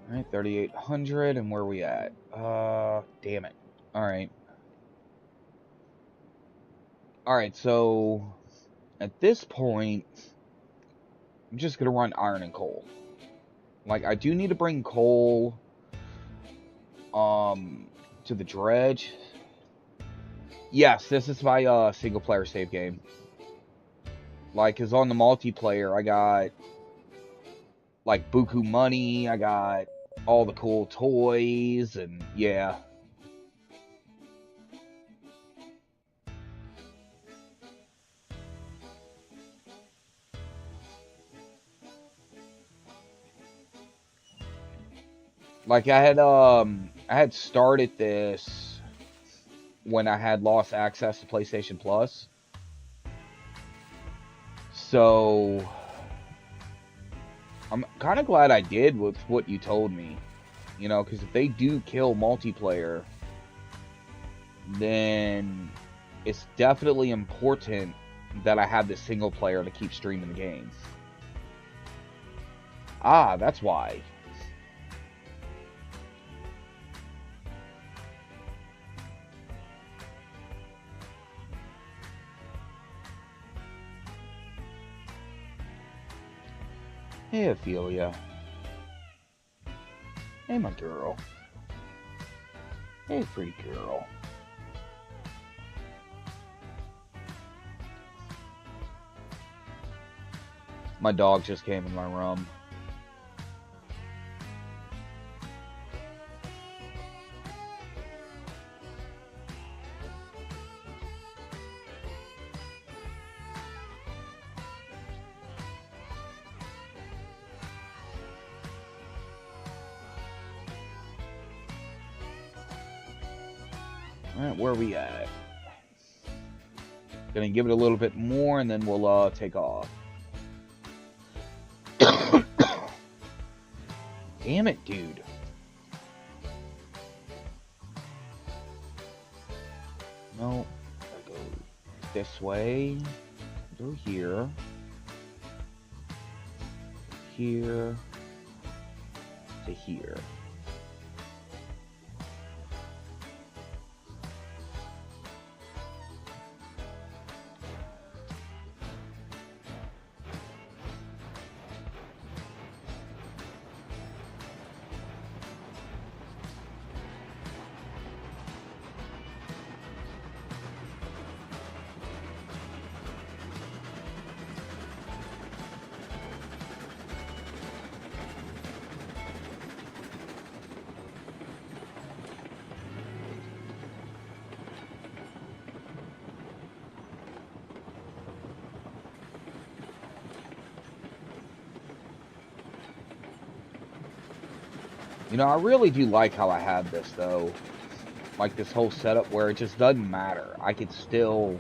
Alright, 3,800, and where are we at? Damn it. Alright. Alright, so at this point, I'm just gonna run iron and coal. Like, I do need to bring coal, to the dredge. Yes, this is my, single-player save game. Like, 'cause on the multiplayer, I got, like, buku money, I got all the cool toys, and yeah. Like, I had started this when I had lost access to PlayStation Plus. So, I'm kind of glad I did with what you told me. You know, because if they do kill multiplayer, then it's definitely important that I have this single player to keep streaming the game. Ah, that's why. Hey, Ophelia. Hey, my girl. Hey, pretty girl. My dog just came in my room. Alright, where are we at? Gonna give it a little bit more and then we'll take off. Damn it, dude. No, I go this way. Go here. Here. To here. You know, I really do like how I have this, though. Like, this whole setup where it just doesn't matter. I could still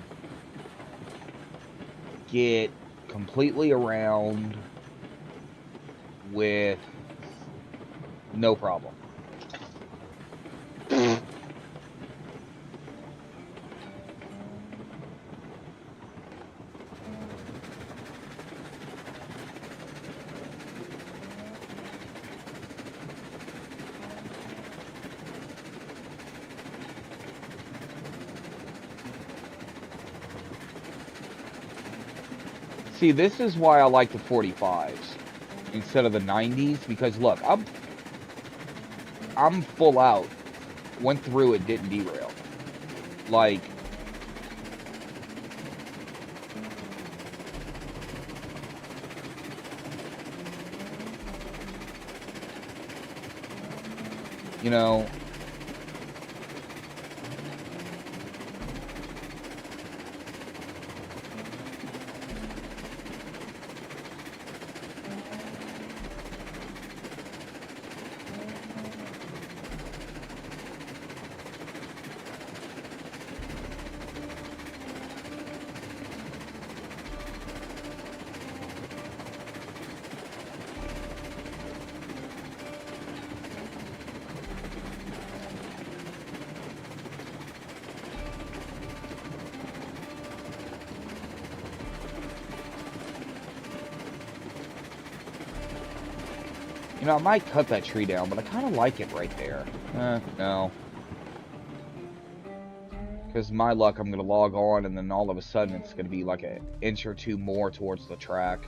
get completely around with no problem. See, this is why I like the 45s instead of the 90s, because look, I'm full out. Went through it, didn't derail. Like, you know, I might cut that tree down, but I kind of like it right there. No. Because my luck, I'm going to log on, and then all of a sudden it's going to be like an inch or two more towards the track.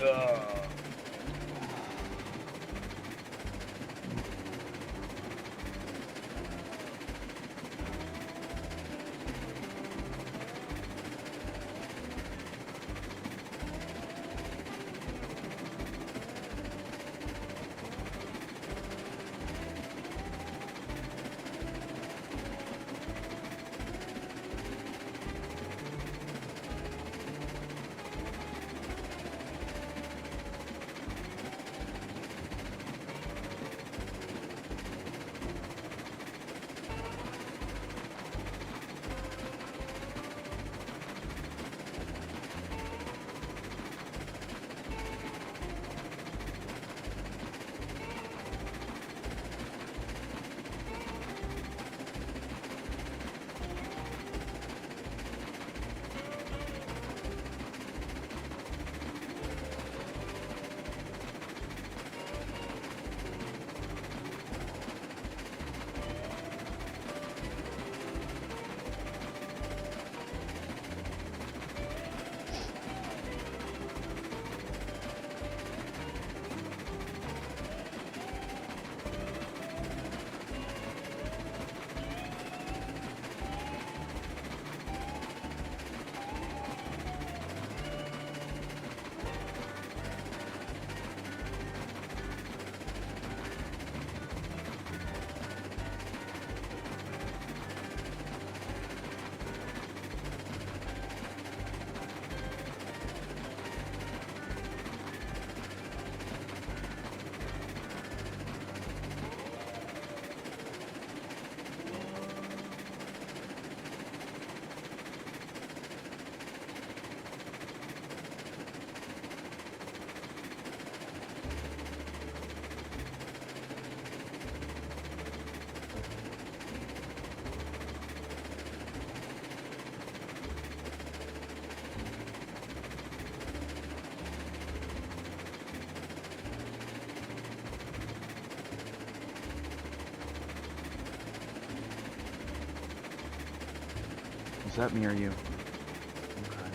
Ugh. Is that me or you? Okay.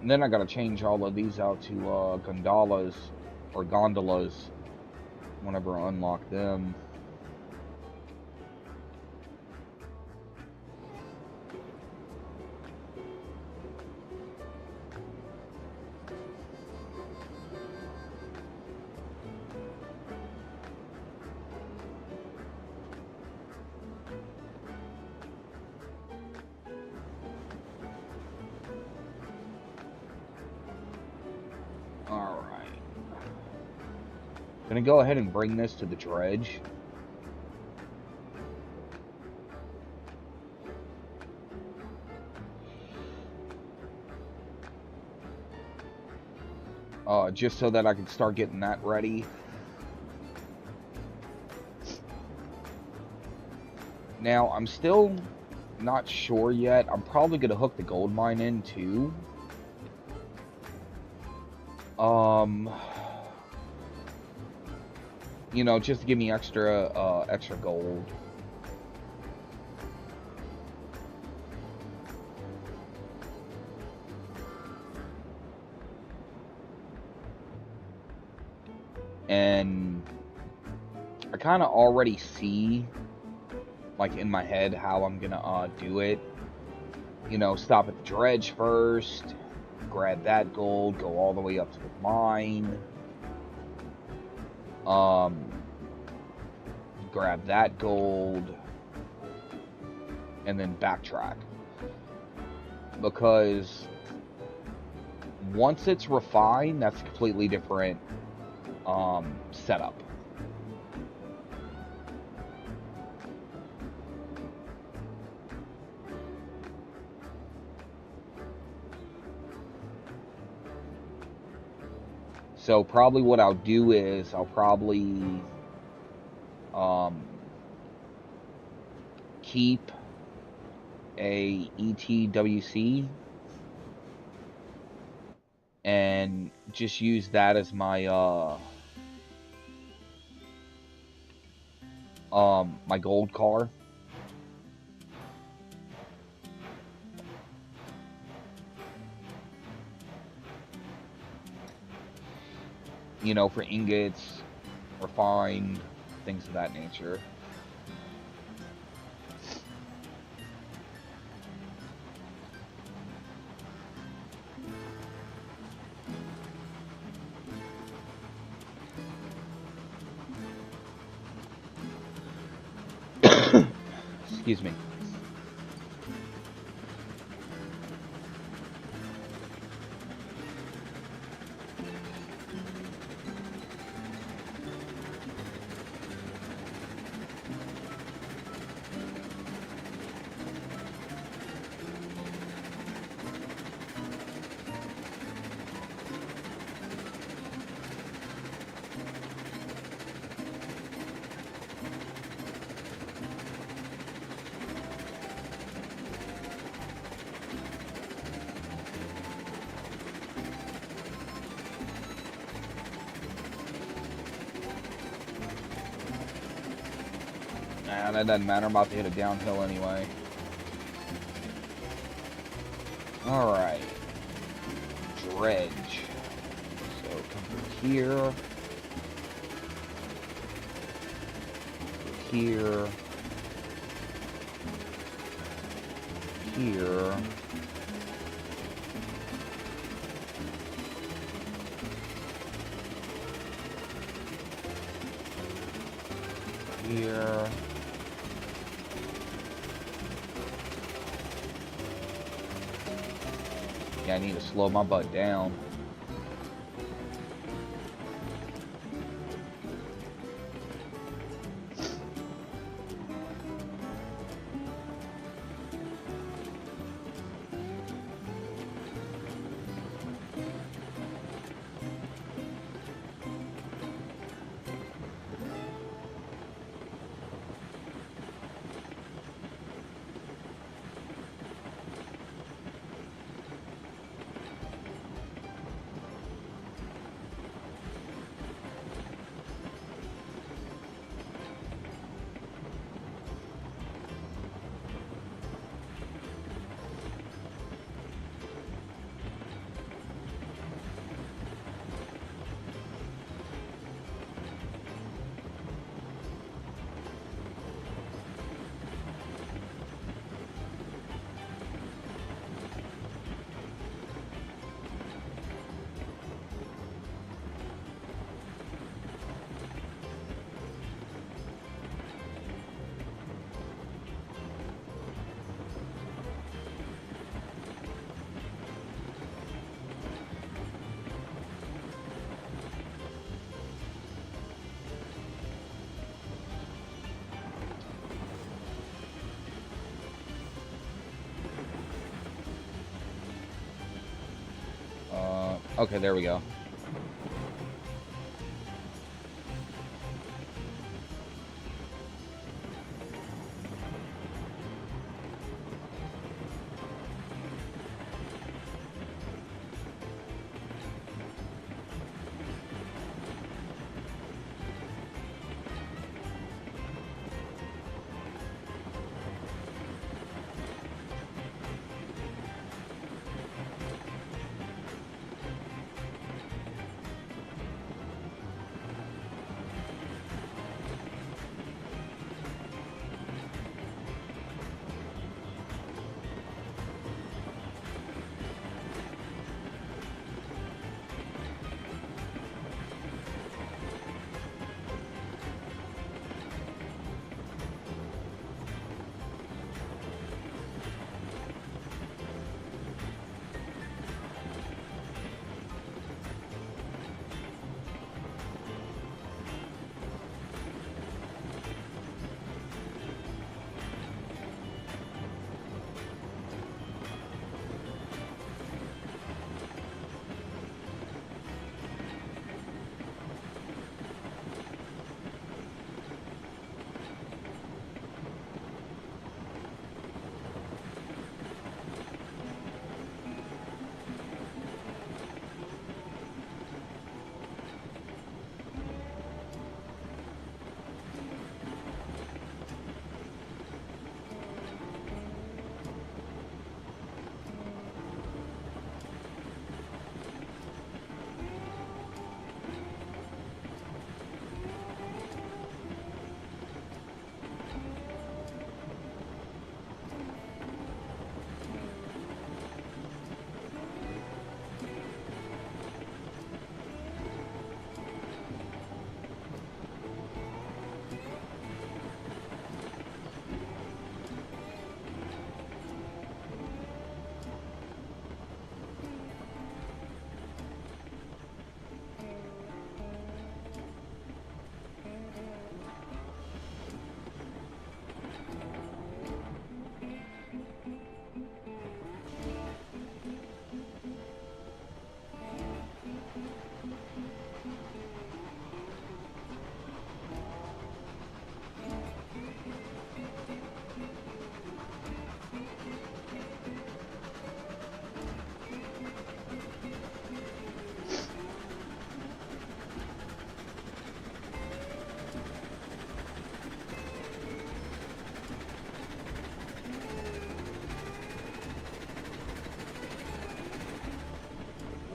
And then I gotta change all of these out to gondolas or gondolas whenever I unlock them. Gonna go ahead and bring this to the dredge. Just so that I can start getting that ready. Now, I'm still not sure yet. I'm probably going to hook the gold mine in, too. You know, just to give me extra gold. And I kind of already see, like, in my head how I'm gonna do it. You know, stop at the dredge first, grab that gold, go all the way up to the mine, grab that gold, and then backtrack. Because once it's refined, that's a completely different setup. So probably what I'll do is I'll probably keep a ETWC and just use that as my my gold car. You know, for ingots, refined, things of that nature. Excuse me. Nah, that doesn't matter. I'm about to hit a downhill anyway. Alright. Dredge. So come from here. Here. Here. Here. Yeah, I need to slow my butt down. Okay, there we go.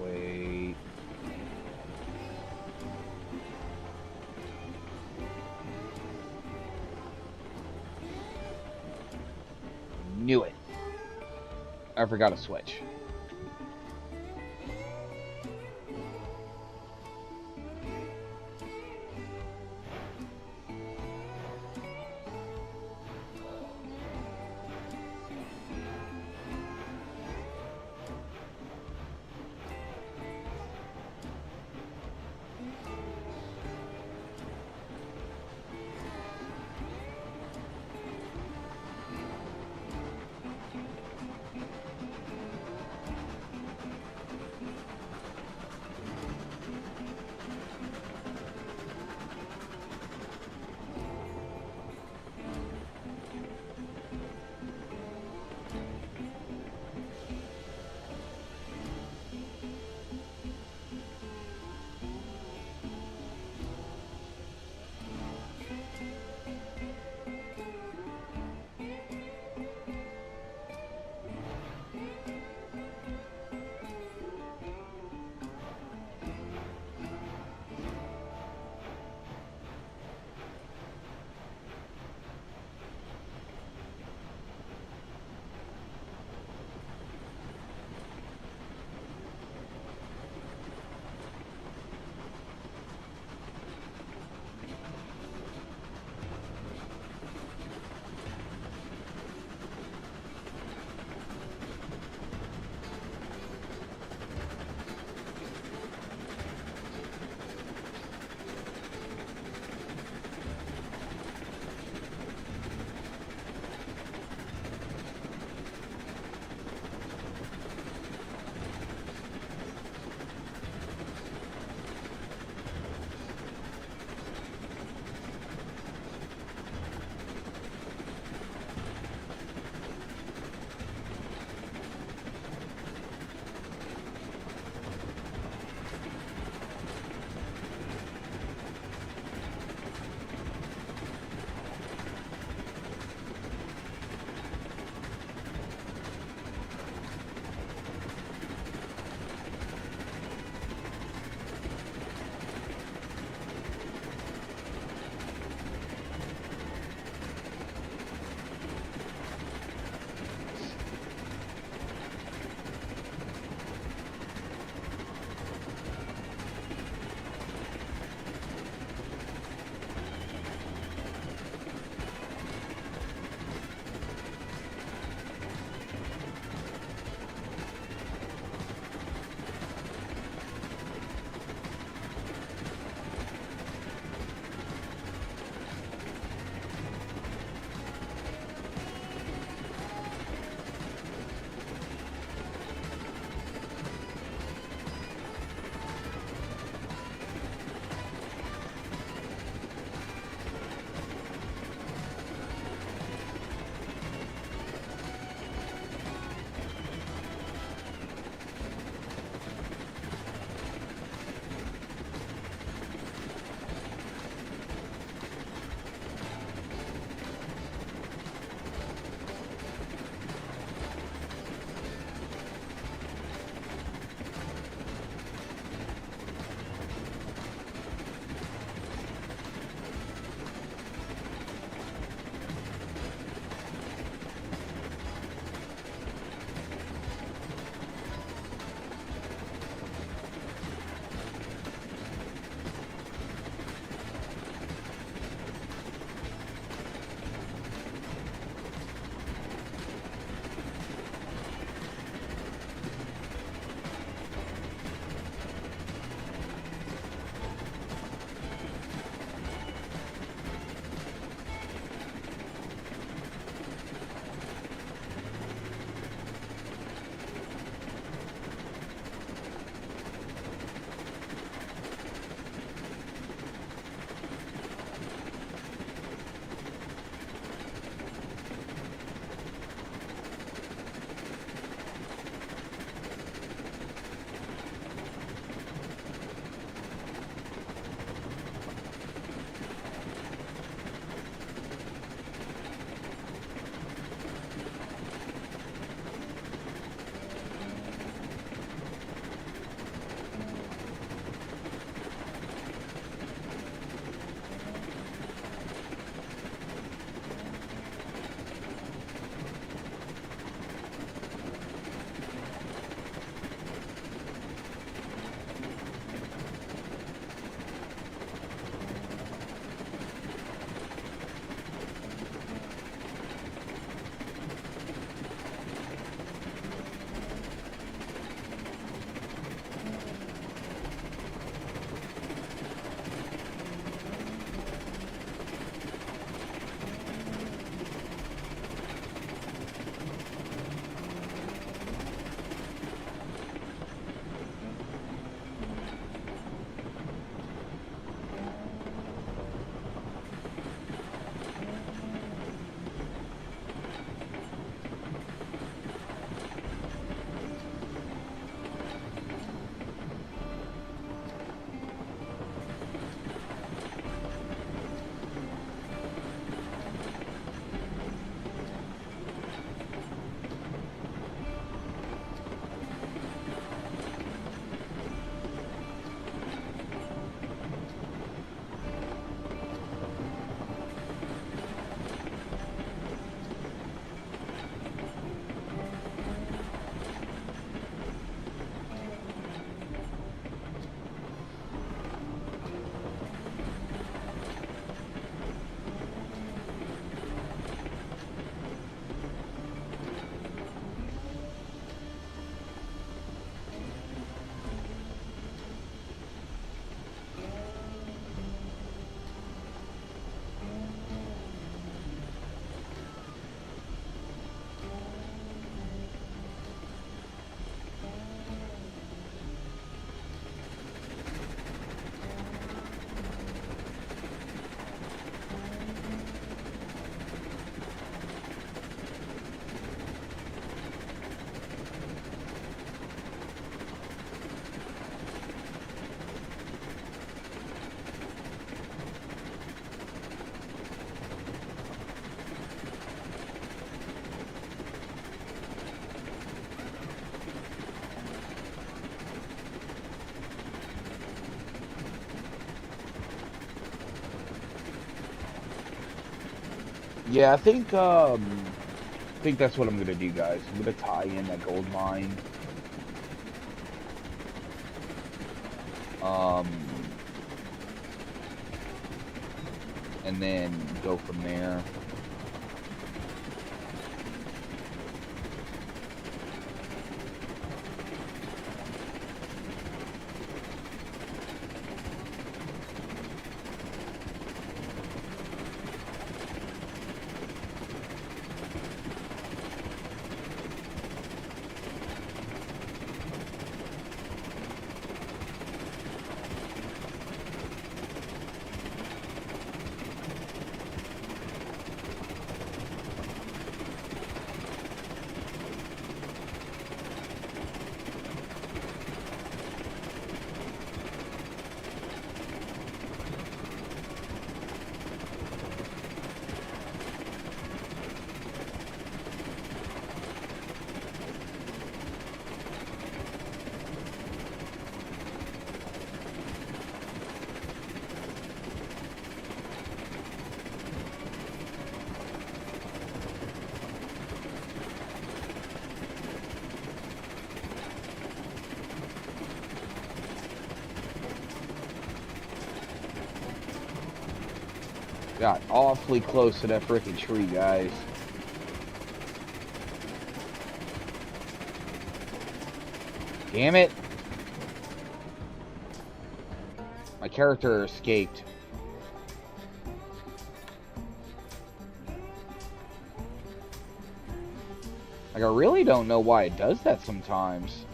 Wait. Knew it. I forgot a switch. Yeah, I think that's what I'm gonna do, guys. I'm gonna tie in that gold mine. Um, and then go from there. Got awfully close to that freaking tree, guys. Damn it. My character escaped. Like, I really don't know why it does that sometimes.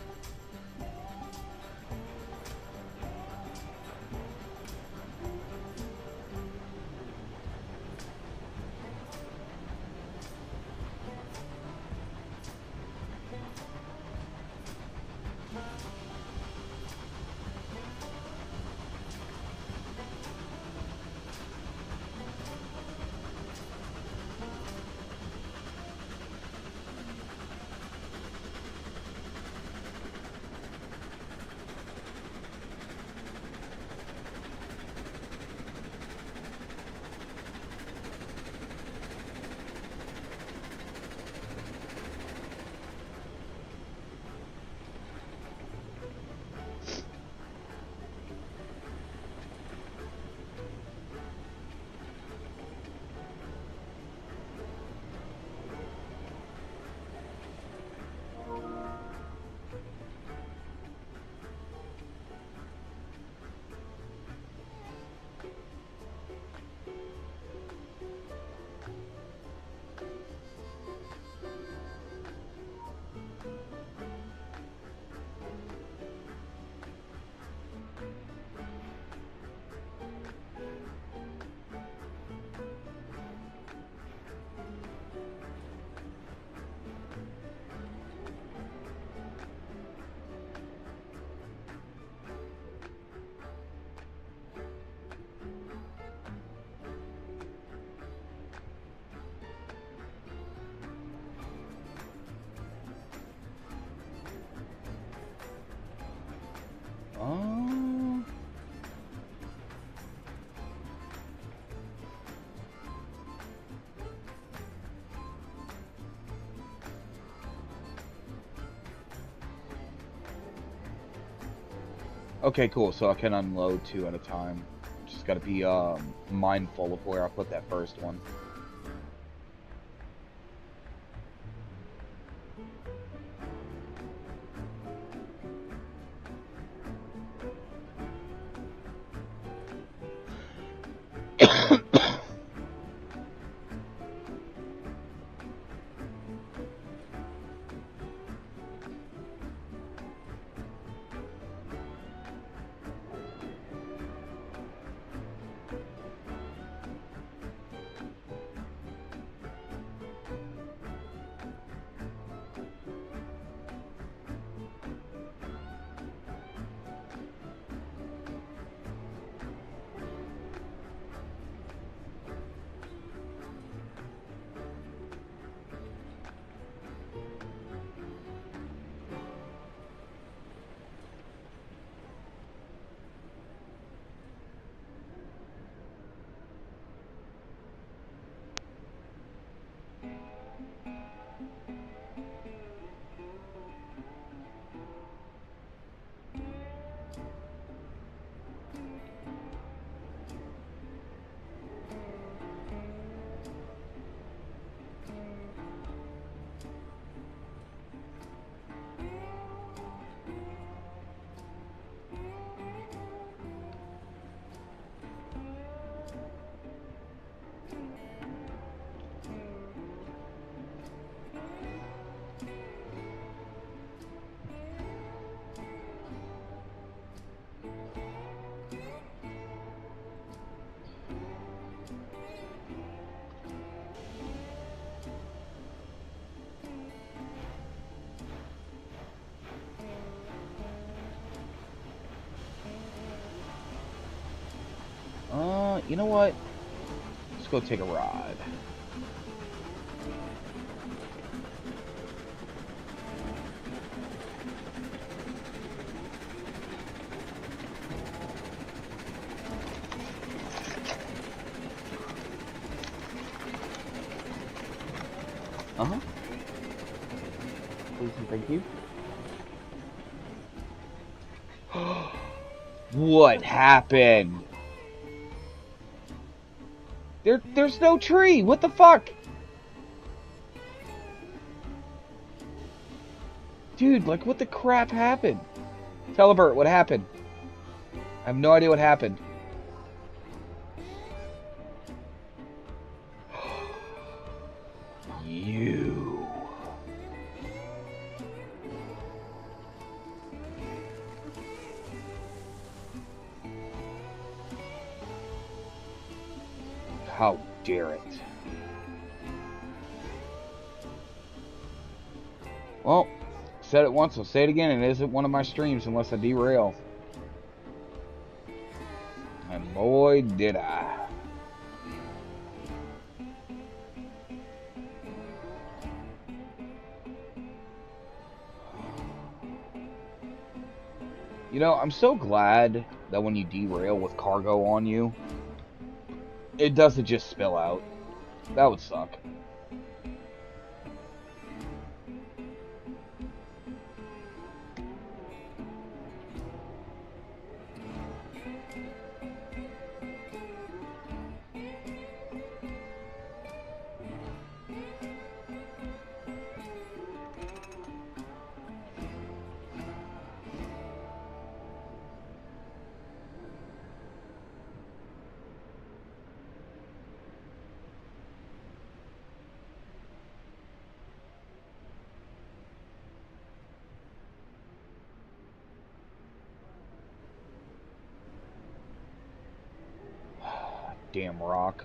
Oh. Okay, cool. So I can unload 2 at a time. Just gotta be mindful of where I put that first one. You know what? Let's go take a ride. Uh-huh. Please and thank you. What happened? There's no tree. What the fuck? Dude, like what the crap happened? Telebert, what happened? I have no idea what happened. You. How dare it? Well, said it once, I'll say it again. It isn't one of my streams unless I derail. And boy, did I. You know, I'm so glad that when you derail with cargo on you, it doesn't just spill out. That would suck. Damn rock.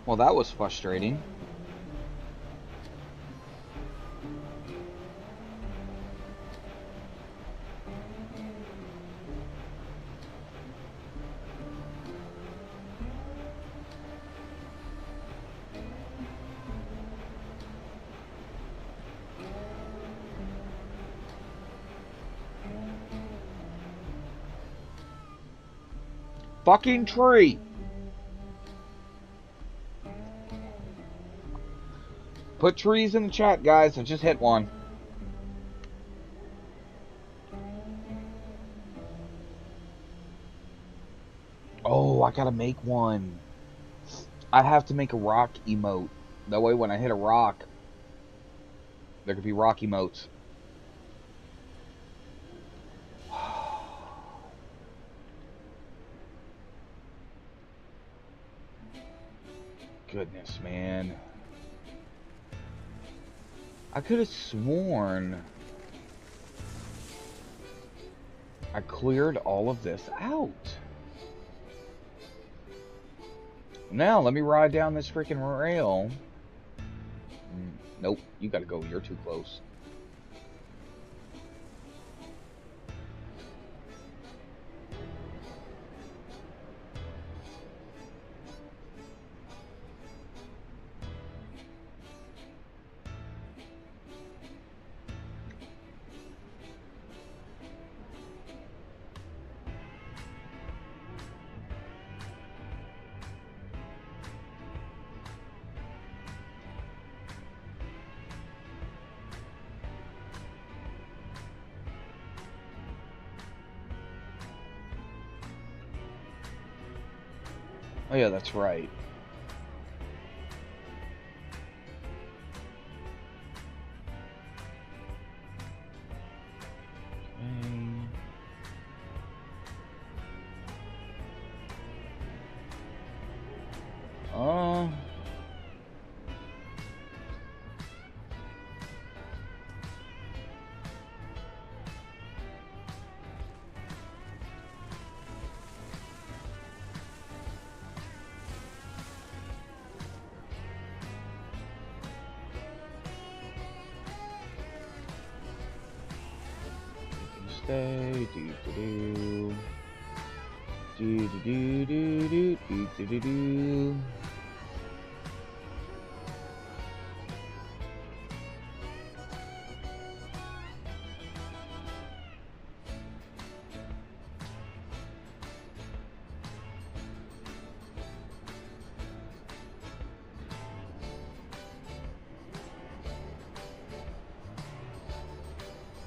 Well, that was frustrating. Fucking tree! Put trees in the chat, guys. I just hit one. Oh, I gotta make one. I have to make a rock emote. That way when I hit a rock, there could be rock emotes. goodness, man. I could have sworn I cleared all of this out. Now, let me ride down this freaking rail. Nope, you gotta go. You're too close. Oh yeah, that's right. Okay. Stay. Do.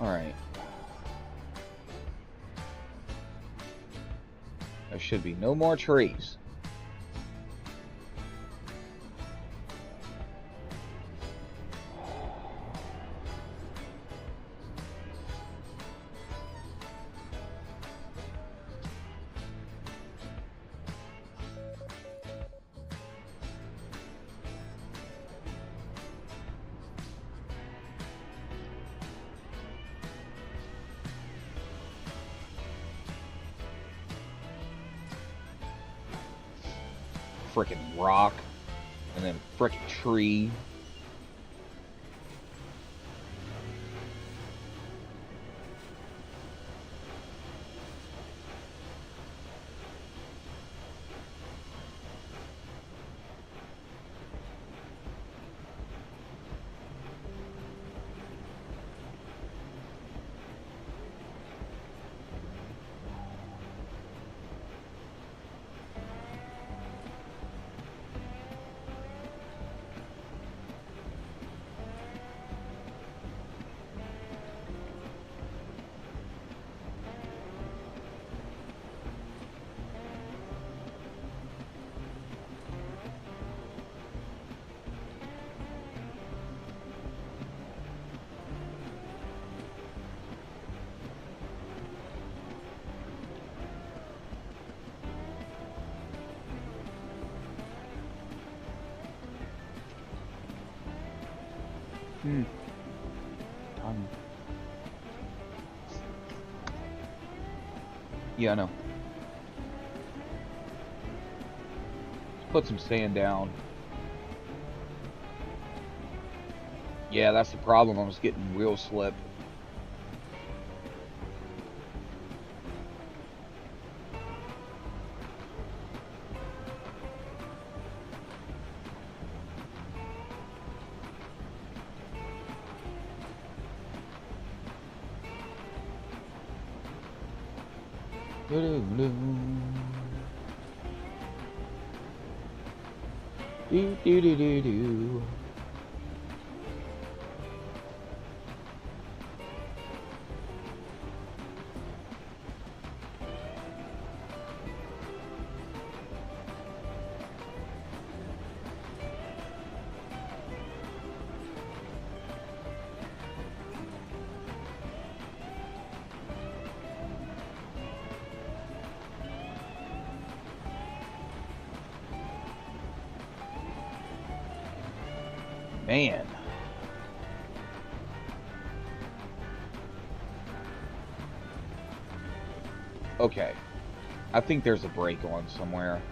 All right. There should be no more trees. Frickin' rock, and then a frickin' tree. Yeah, I know. Let's put some sand down. Yeah, that's the problem. I was getting wheel slip. Do. Man. Okay. I think there's a brake on somewhere.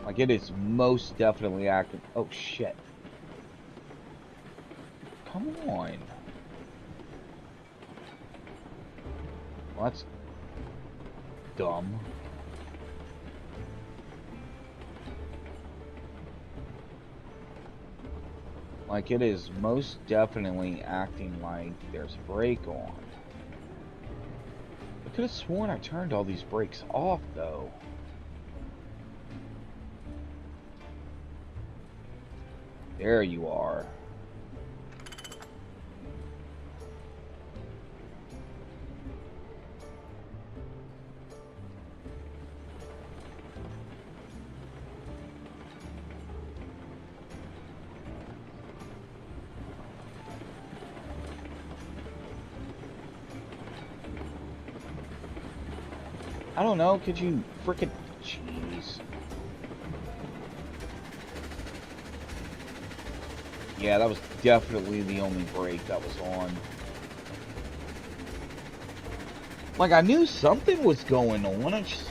Like, it is most definitely active. Oh, shit. Come on. Well, that's dumb. Like, it is most definitely acting like there's a brake on. I could have sworn I turned all these brakes off, though. There you are. I don't know, could you frickin'... Jeez. Yeah, that was definitely the only brake that was on. Like, I knew something was going on, I just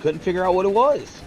couldn't figure out what it was.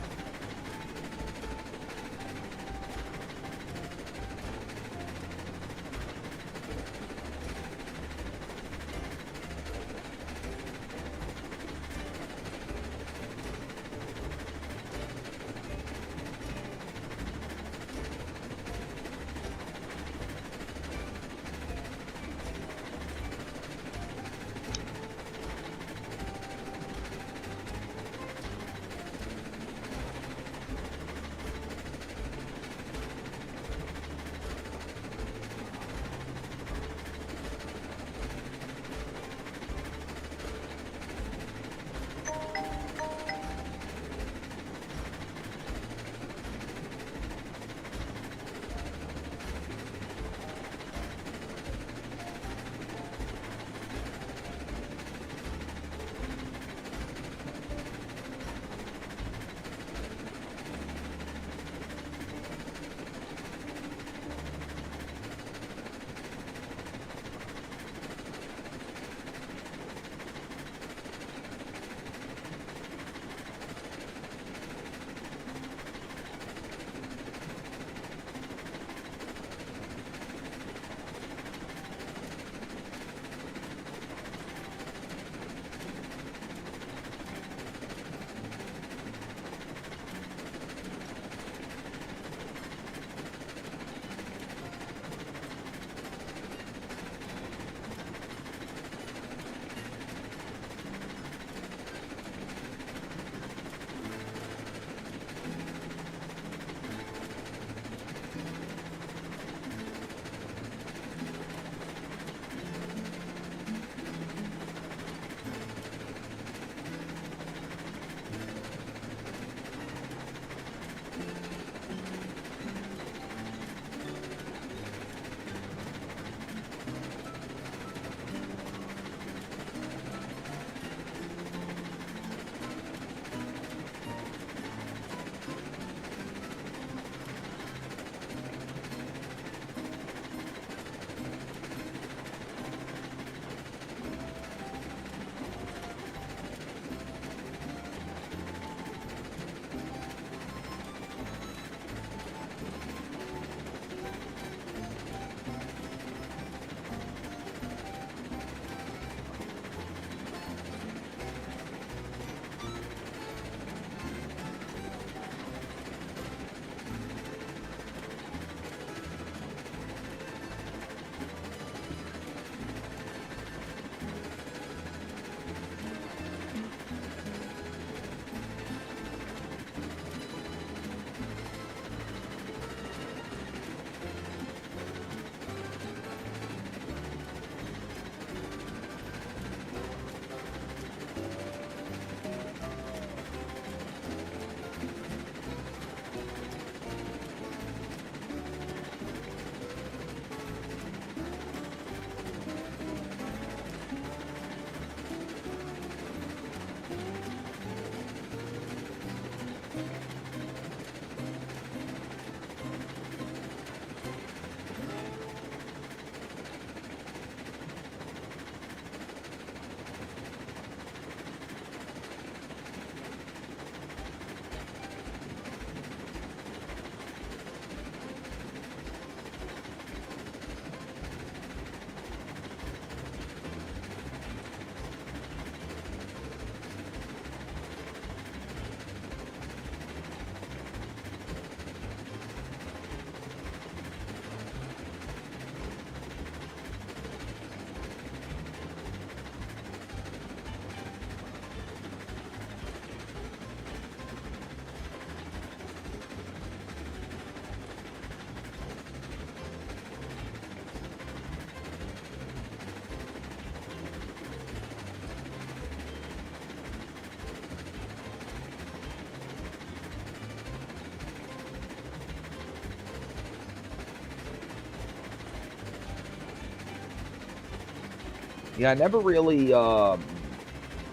Yeah, I never really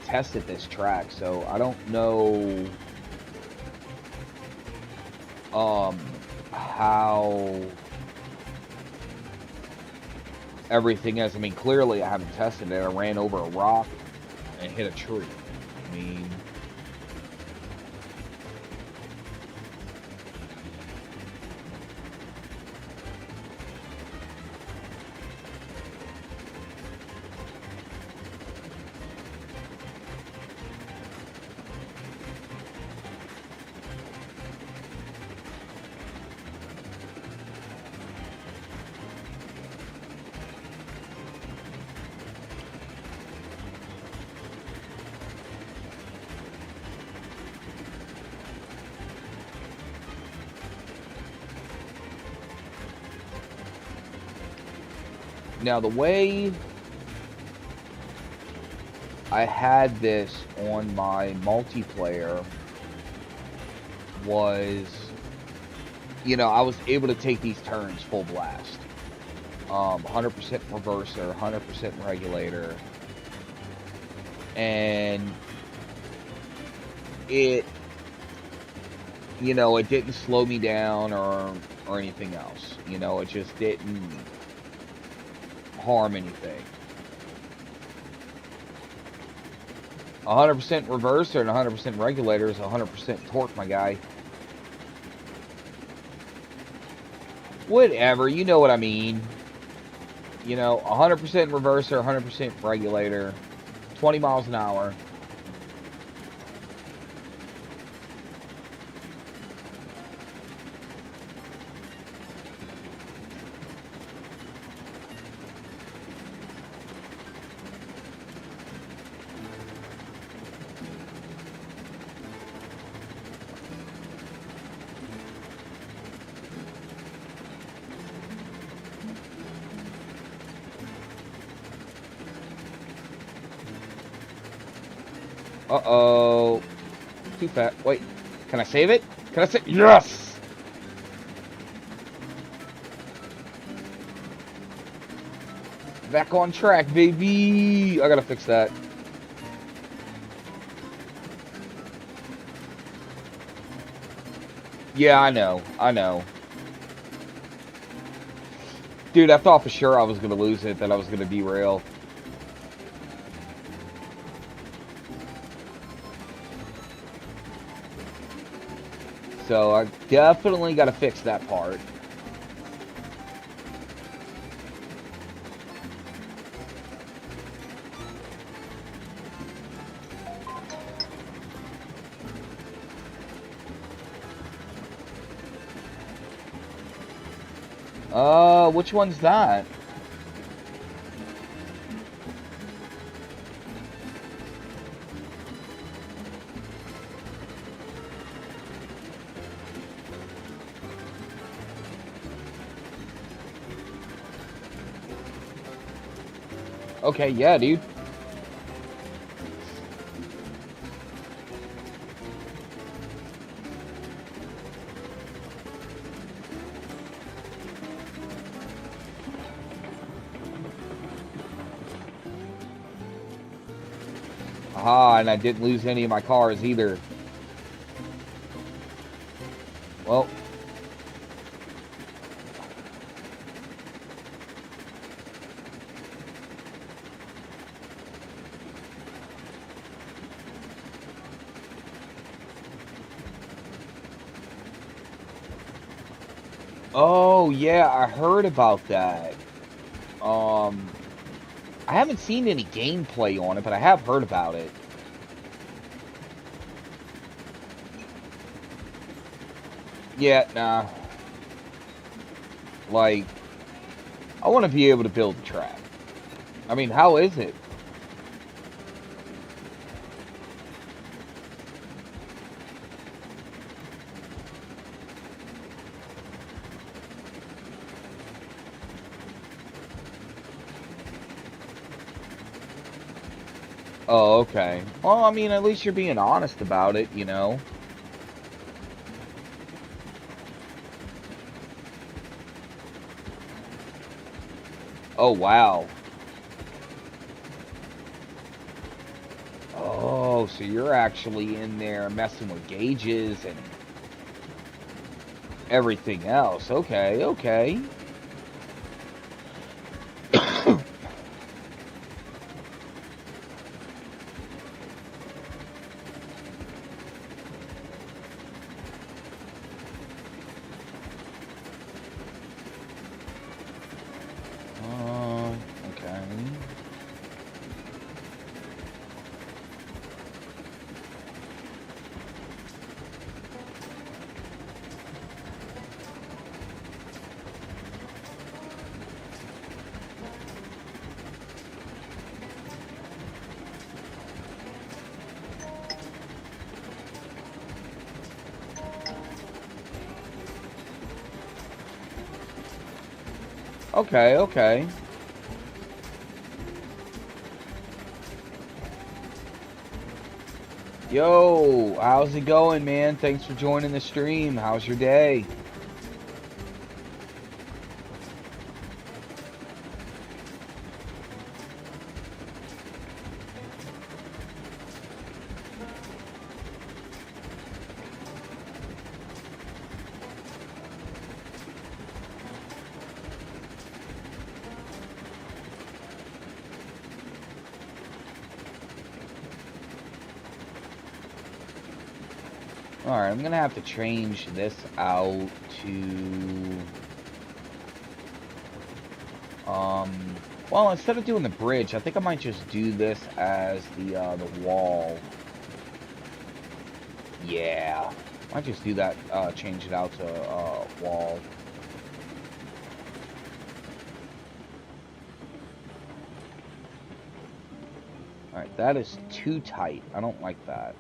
tested this track, so I don't know how everything is. I mean, clearly I haven't tested it. I ran over a rock and hit a tree. I mean, now the way I had this on my multiplayer was, you know, I was able to take these turns full blast. 100% reverser, 100% regulator, and it, you know, it didn't slow me down or anything else. You know, it just didn't harm anything. 100% reverser and 100% regulator is 100% torque, my guy. Whatever, you know what I mean. You know, 100% reverser, 100% regulator, 20 miles an hour. Uh-oh. Too fat. Wait. Can I save it? Can I save? Yes! Back on track, baby! I gotta fix that. Yeah, I know. I know. Dude, I thought for sure I was gonna lose it, that I was gonna derail. So I definitely got to fix that part. Which one's that? Okay, yeah, dude. Aha, and I didn't lose any of my cars either. Well. Oh, yeah, I heard about that. I haven't seen any gameplay on it, but I have heard about it. Yeah, nah. Like, I want to be able to build a track. I mean, how is it? Oh, okay. Well, I mean, at least you're being honest about it, you know? Oh, wow. Oh, so you're actually in there messing with gauges and everything else. Okay, okay. Okay. Okay, okay. Yo, how's it going, man? Thanks for joining the stream. How's your day? Alright, I'm gonna have to change this out to... well, instead of doing the bridge, I think I might just do this as the wall. Yeah. Might just do that, change it out to, wall. Alright, that is too tight. I don't like that.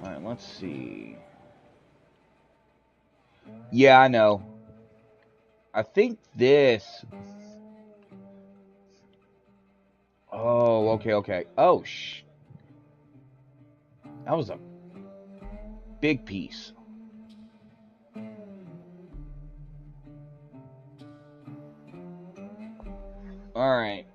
Alright, let's see. Yeah, I know. I think this... Oh, okay, okay. Oh, that was a big piece. Alright.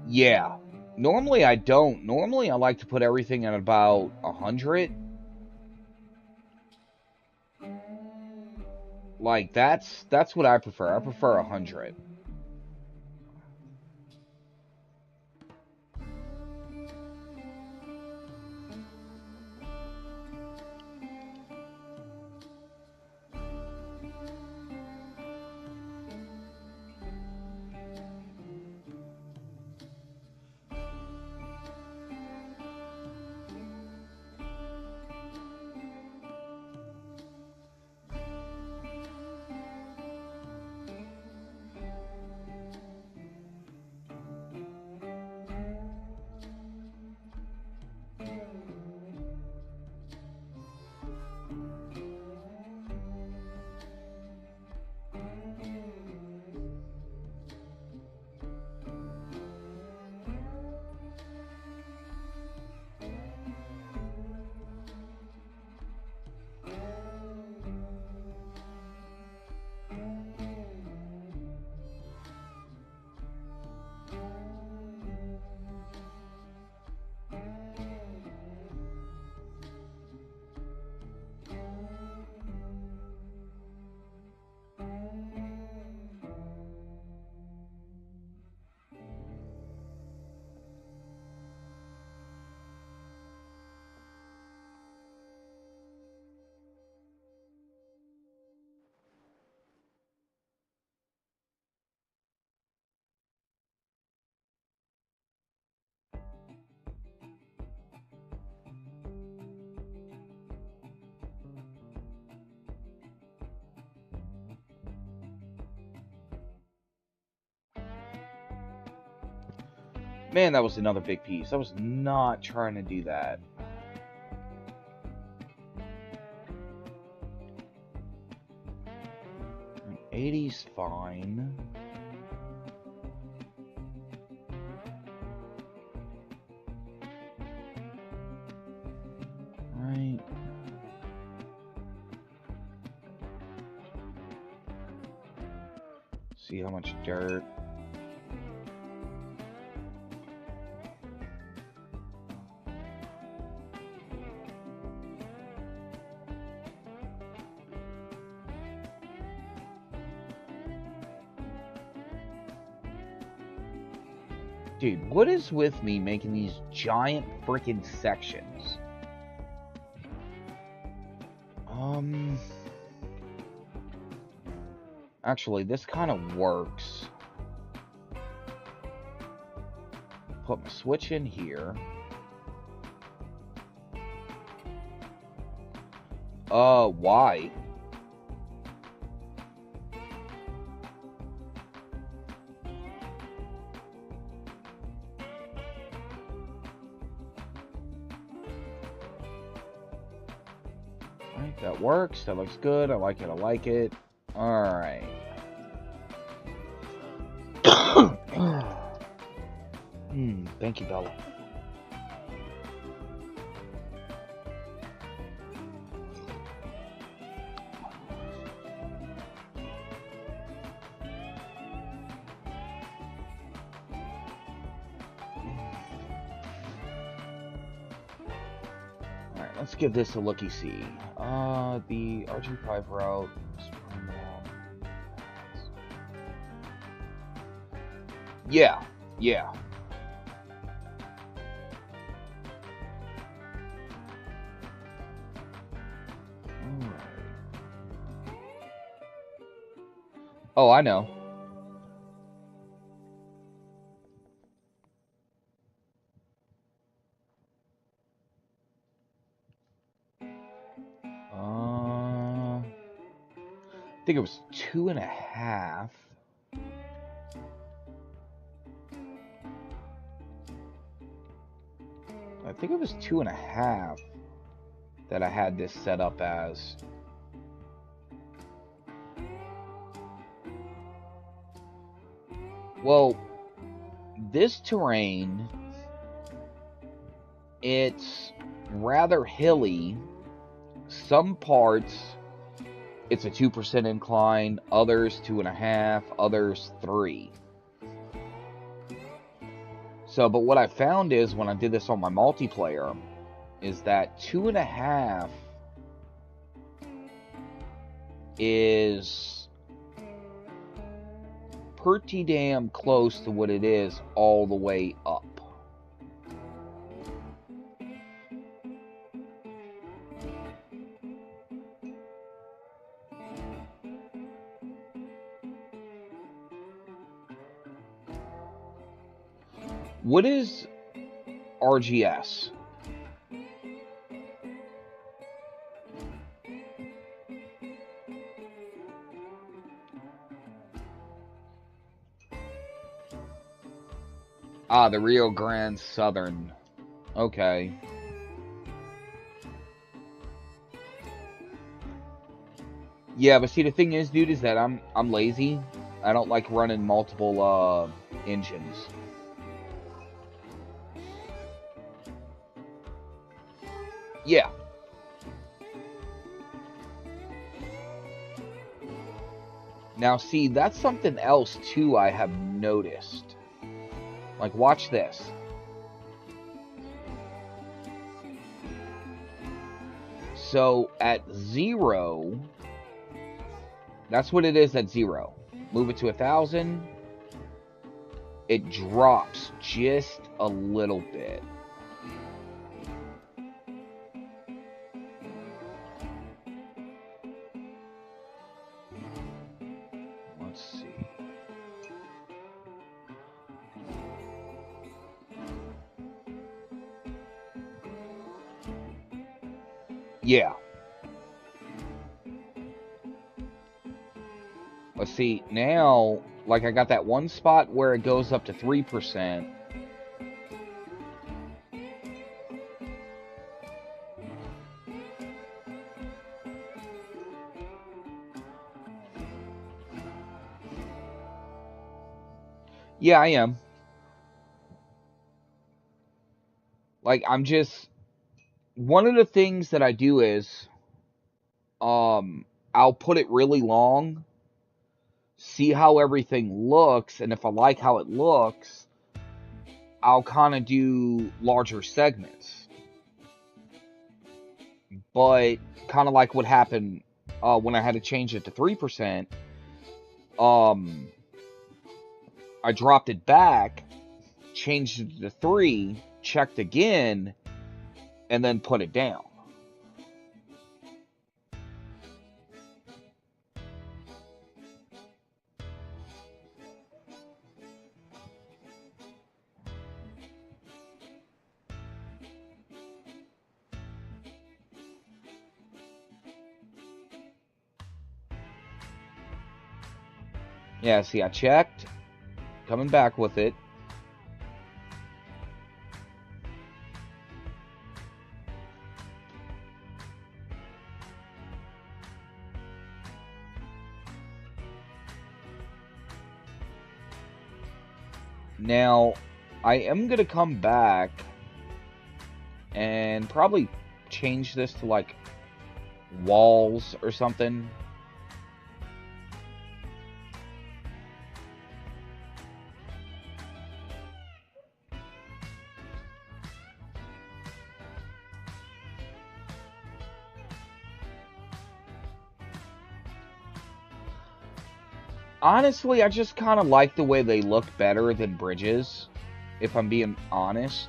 Yeah. Normally I don't. Normally I like to put everything at about 100. Like, that's what I prefer. I prefer 100. Man, that was another big piece. I was not trying to do that. 80's fine. See how much dirt. Dude, what is with me making these giant freaking sections? Actually, this kind of works. Put my switch in here. Why? Alright, that works. That looks good. I like it. I like it. Alright. Thank you, Bella. Alright, let's give this a looky-see. The RG5 route. Yeah, yeah. Oh, I know. I think it was 2.5. I think it was 2.5 that I had this set up as. Well, this terrain, it's rather hilly. Some parts, it's a 2% incline, others 2.5, others 3. So, but what I found is when I did this on my multiplayer, is that 2.5 is pretty damn close to what it is all the way up. What is RGS? Ah, the Rio Grande Southern. Okay. Yeah, but see, the thing is, dude, is that I'm lazy. I don't like running multiple engines. Yeah. Now, see, that's something else too I have noticed. Like, watch this. So, at 0, that's what it is at 0. Move it to 1,000. It drops just a little bit. Let's see. Yeah. Let's see, now, like I got that one spot where it goes up to 3%. Yeah, I am. Like, I'm just... One of the things that I do is... I'll put it really long. see how everything looks, and if I like how it looks, I'll kind of do larger segments. But kind of like what happened when I had to change it to 3%, I dropped it back, changed it to 3, checked again, and then put it down. Yeah, see, I checked, coming back with it. Now, I am going to come back and probably change this to, like, walls or something. Honestly, I just kind of like the way they look better than bridges, if I'm being honest.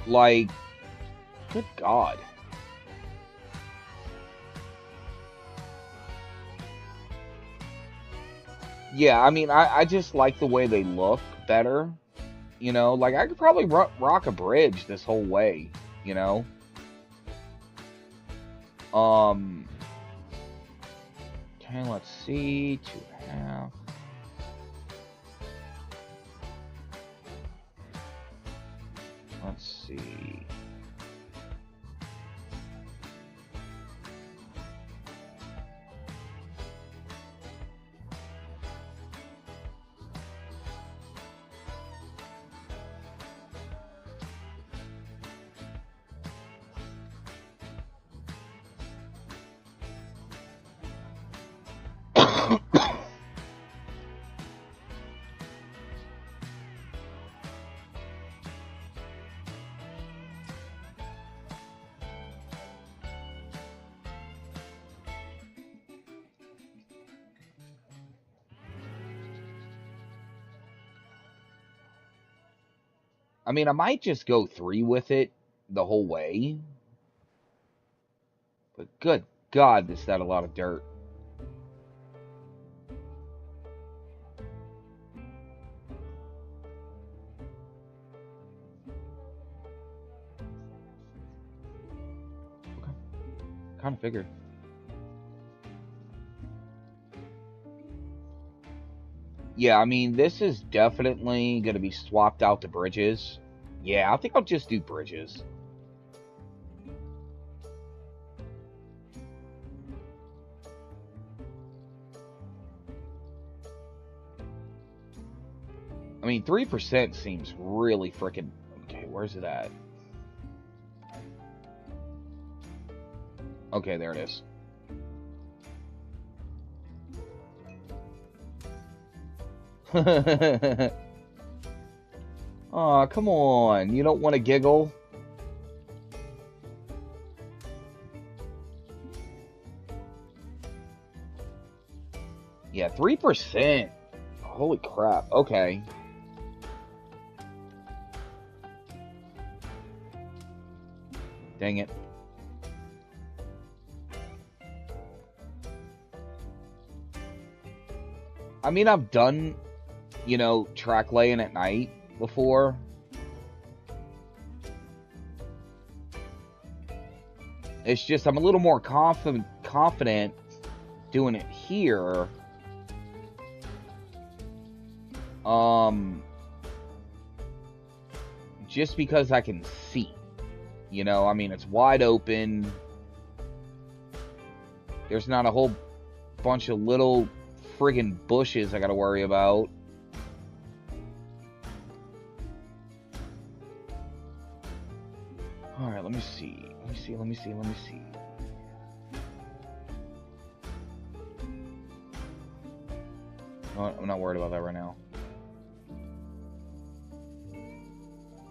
Like, good God. Yeah, I mean, I just like the way they look better. You know, like, I could probably rock a bridge this whole way, you know? Okay, let's see. 2.5. Let's see. I mean, I might just go 3 with it the whole way. But good God, is that a lot of dirt. Okay. Kind of figured. Yeah, I mean, this is definitely going to be swapped out to bridges. Yeah, I think I'll just do bridges. I mean, 3% seems really freaking... Okay, where's it at? Okay, there it is. Aw, come on. You don't want to giggle? Yeah, 3%. Holy crap. Okay. Dang it. I mean, I've done, you know, track laying at night before. It's just I'm a little more confident doing it here. Just because I can see. You know, I mean, it's wide open. There's not a whole bunch of little friggin' bushes I gotta worry about. Alright, let me see. Let me see. No, I'm not worried about that right now.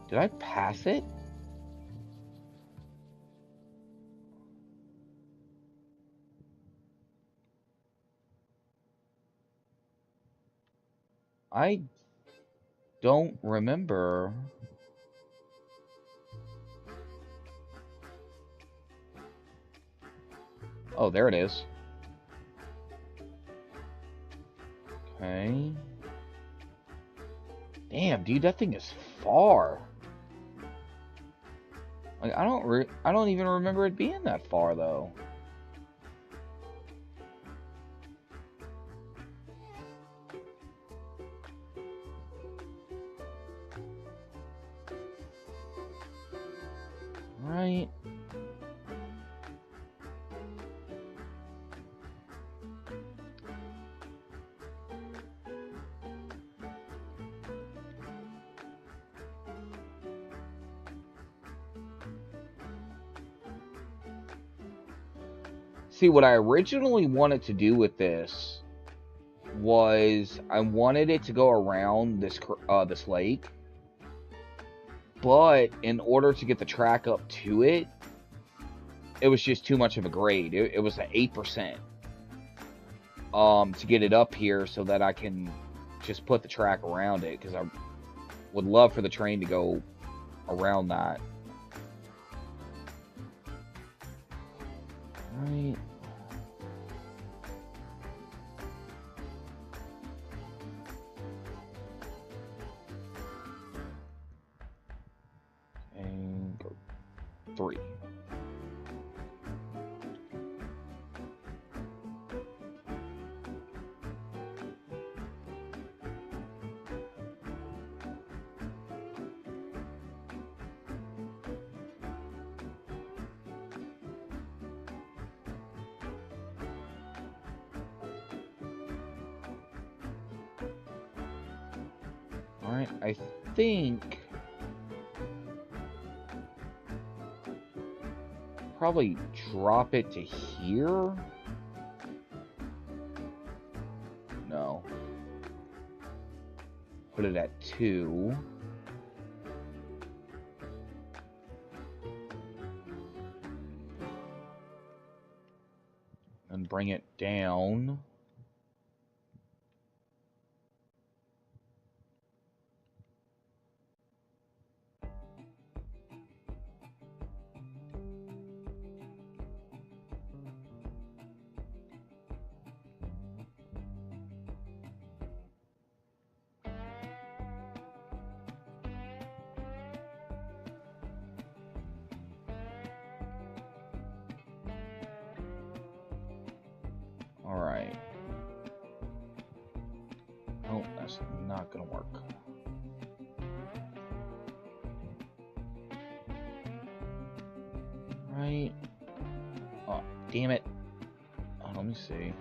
Did I pass it? I don't remember. Oh, there it is. Okay. Damn, dude, that thing is far. Like, I don't even remember it being that far though. Right. See, what I originally wanted to do with this was I wanted it to go around this lake, but in order to get the track up to it, it was just too much of a grade. It was at 8%. To get it up here so that I can just put the track around it, because I would love for the train to go around that. Right. And go 3. Alright, I think probably drop it to here. No. Put it at 2. And bring it down. Alright. Oh, that's not gonna work. Right. Oh, damn it. Oh, let me see.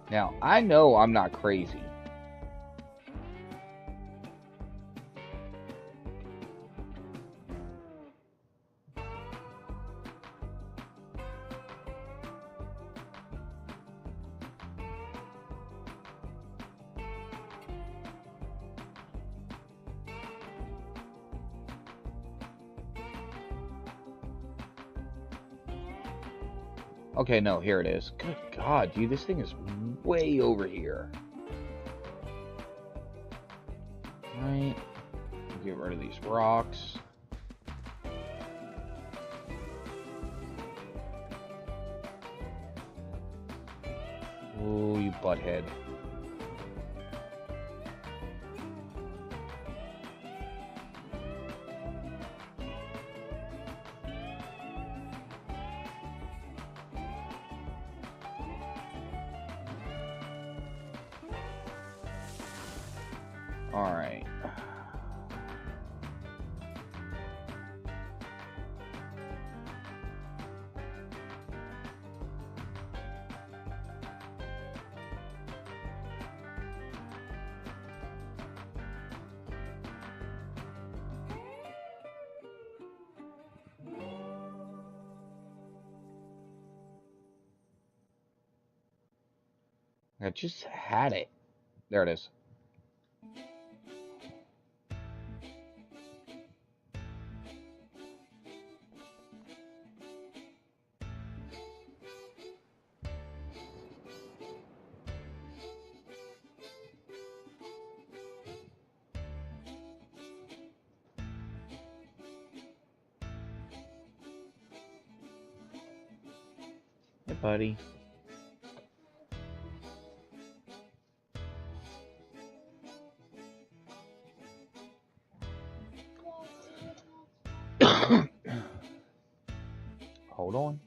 Now, I know I'm not crazy. Okay, no, here it is. Good God, dude, this thing is way over here. Right. Get rid of these rocks. Ooh, you butthead. Alright. I just had it. There it is. Hey, buddy. Hold on.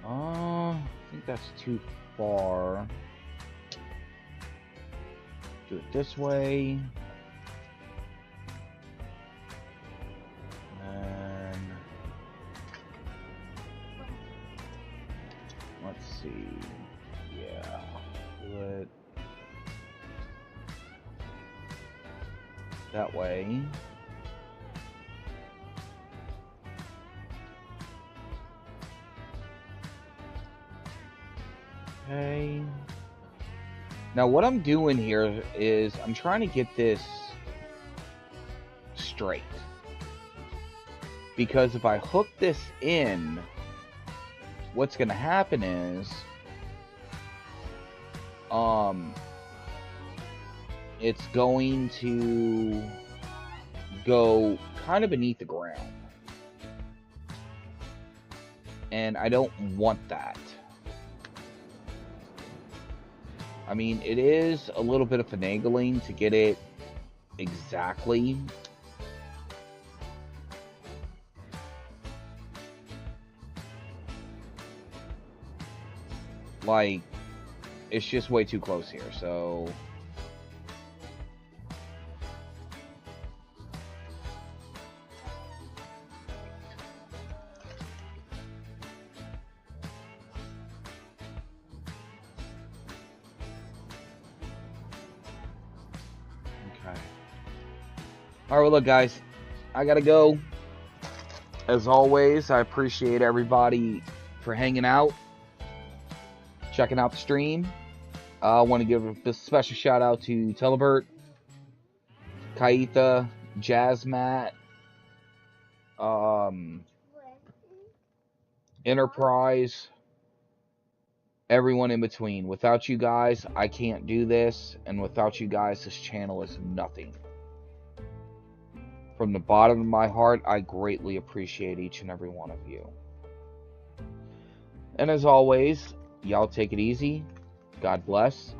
I think that's too far. Do it this way. And let's see. Yeah. Do it that way. Okay. Now what I'm doing here is I'm trying to get this straight. Because if I hook this in, what's going to happen is it's going to go kind of beneath the ground. And I don't want that. I mean, it is a little bit of finagling to get it exactly. Like, it's just way too close here, so... Alright, well, look, guys, I gotta go. As always, I appreciate everybody for hanging out, checking out the stream. I want to give a special shout out to Telebert, Kaitha, Jazzmat, Enterprise, everyone in between. Without you guys, I can't do this, and without you guys, this channel is nothing. From the bottom of my heart, I greatly appreciate each and every one of you. And as always, y'all take it easy. God bless.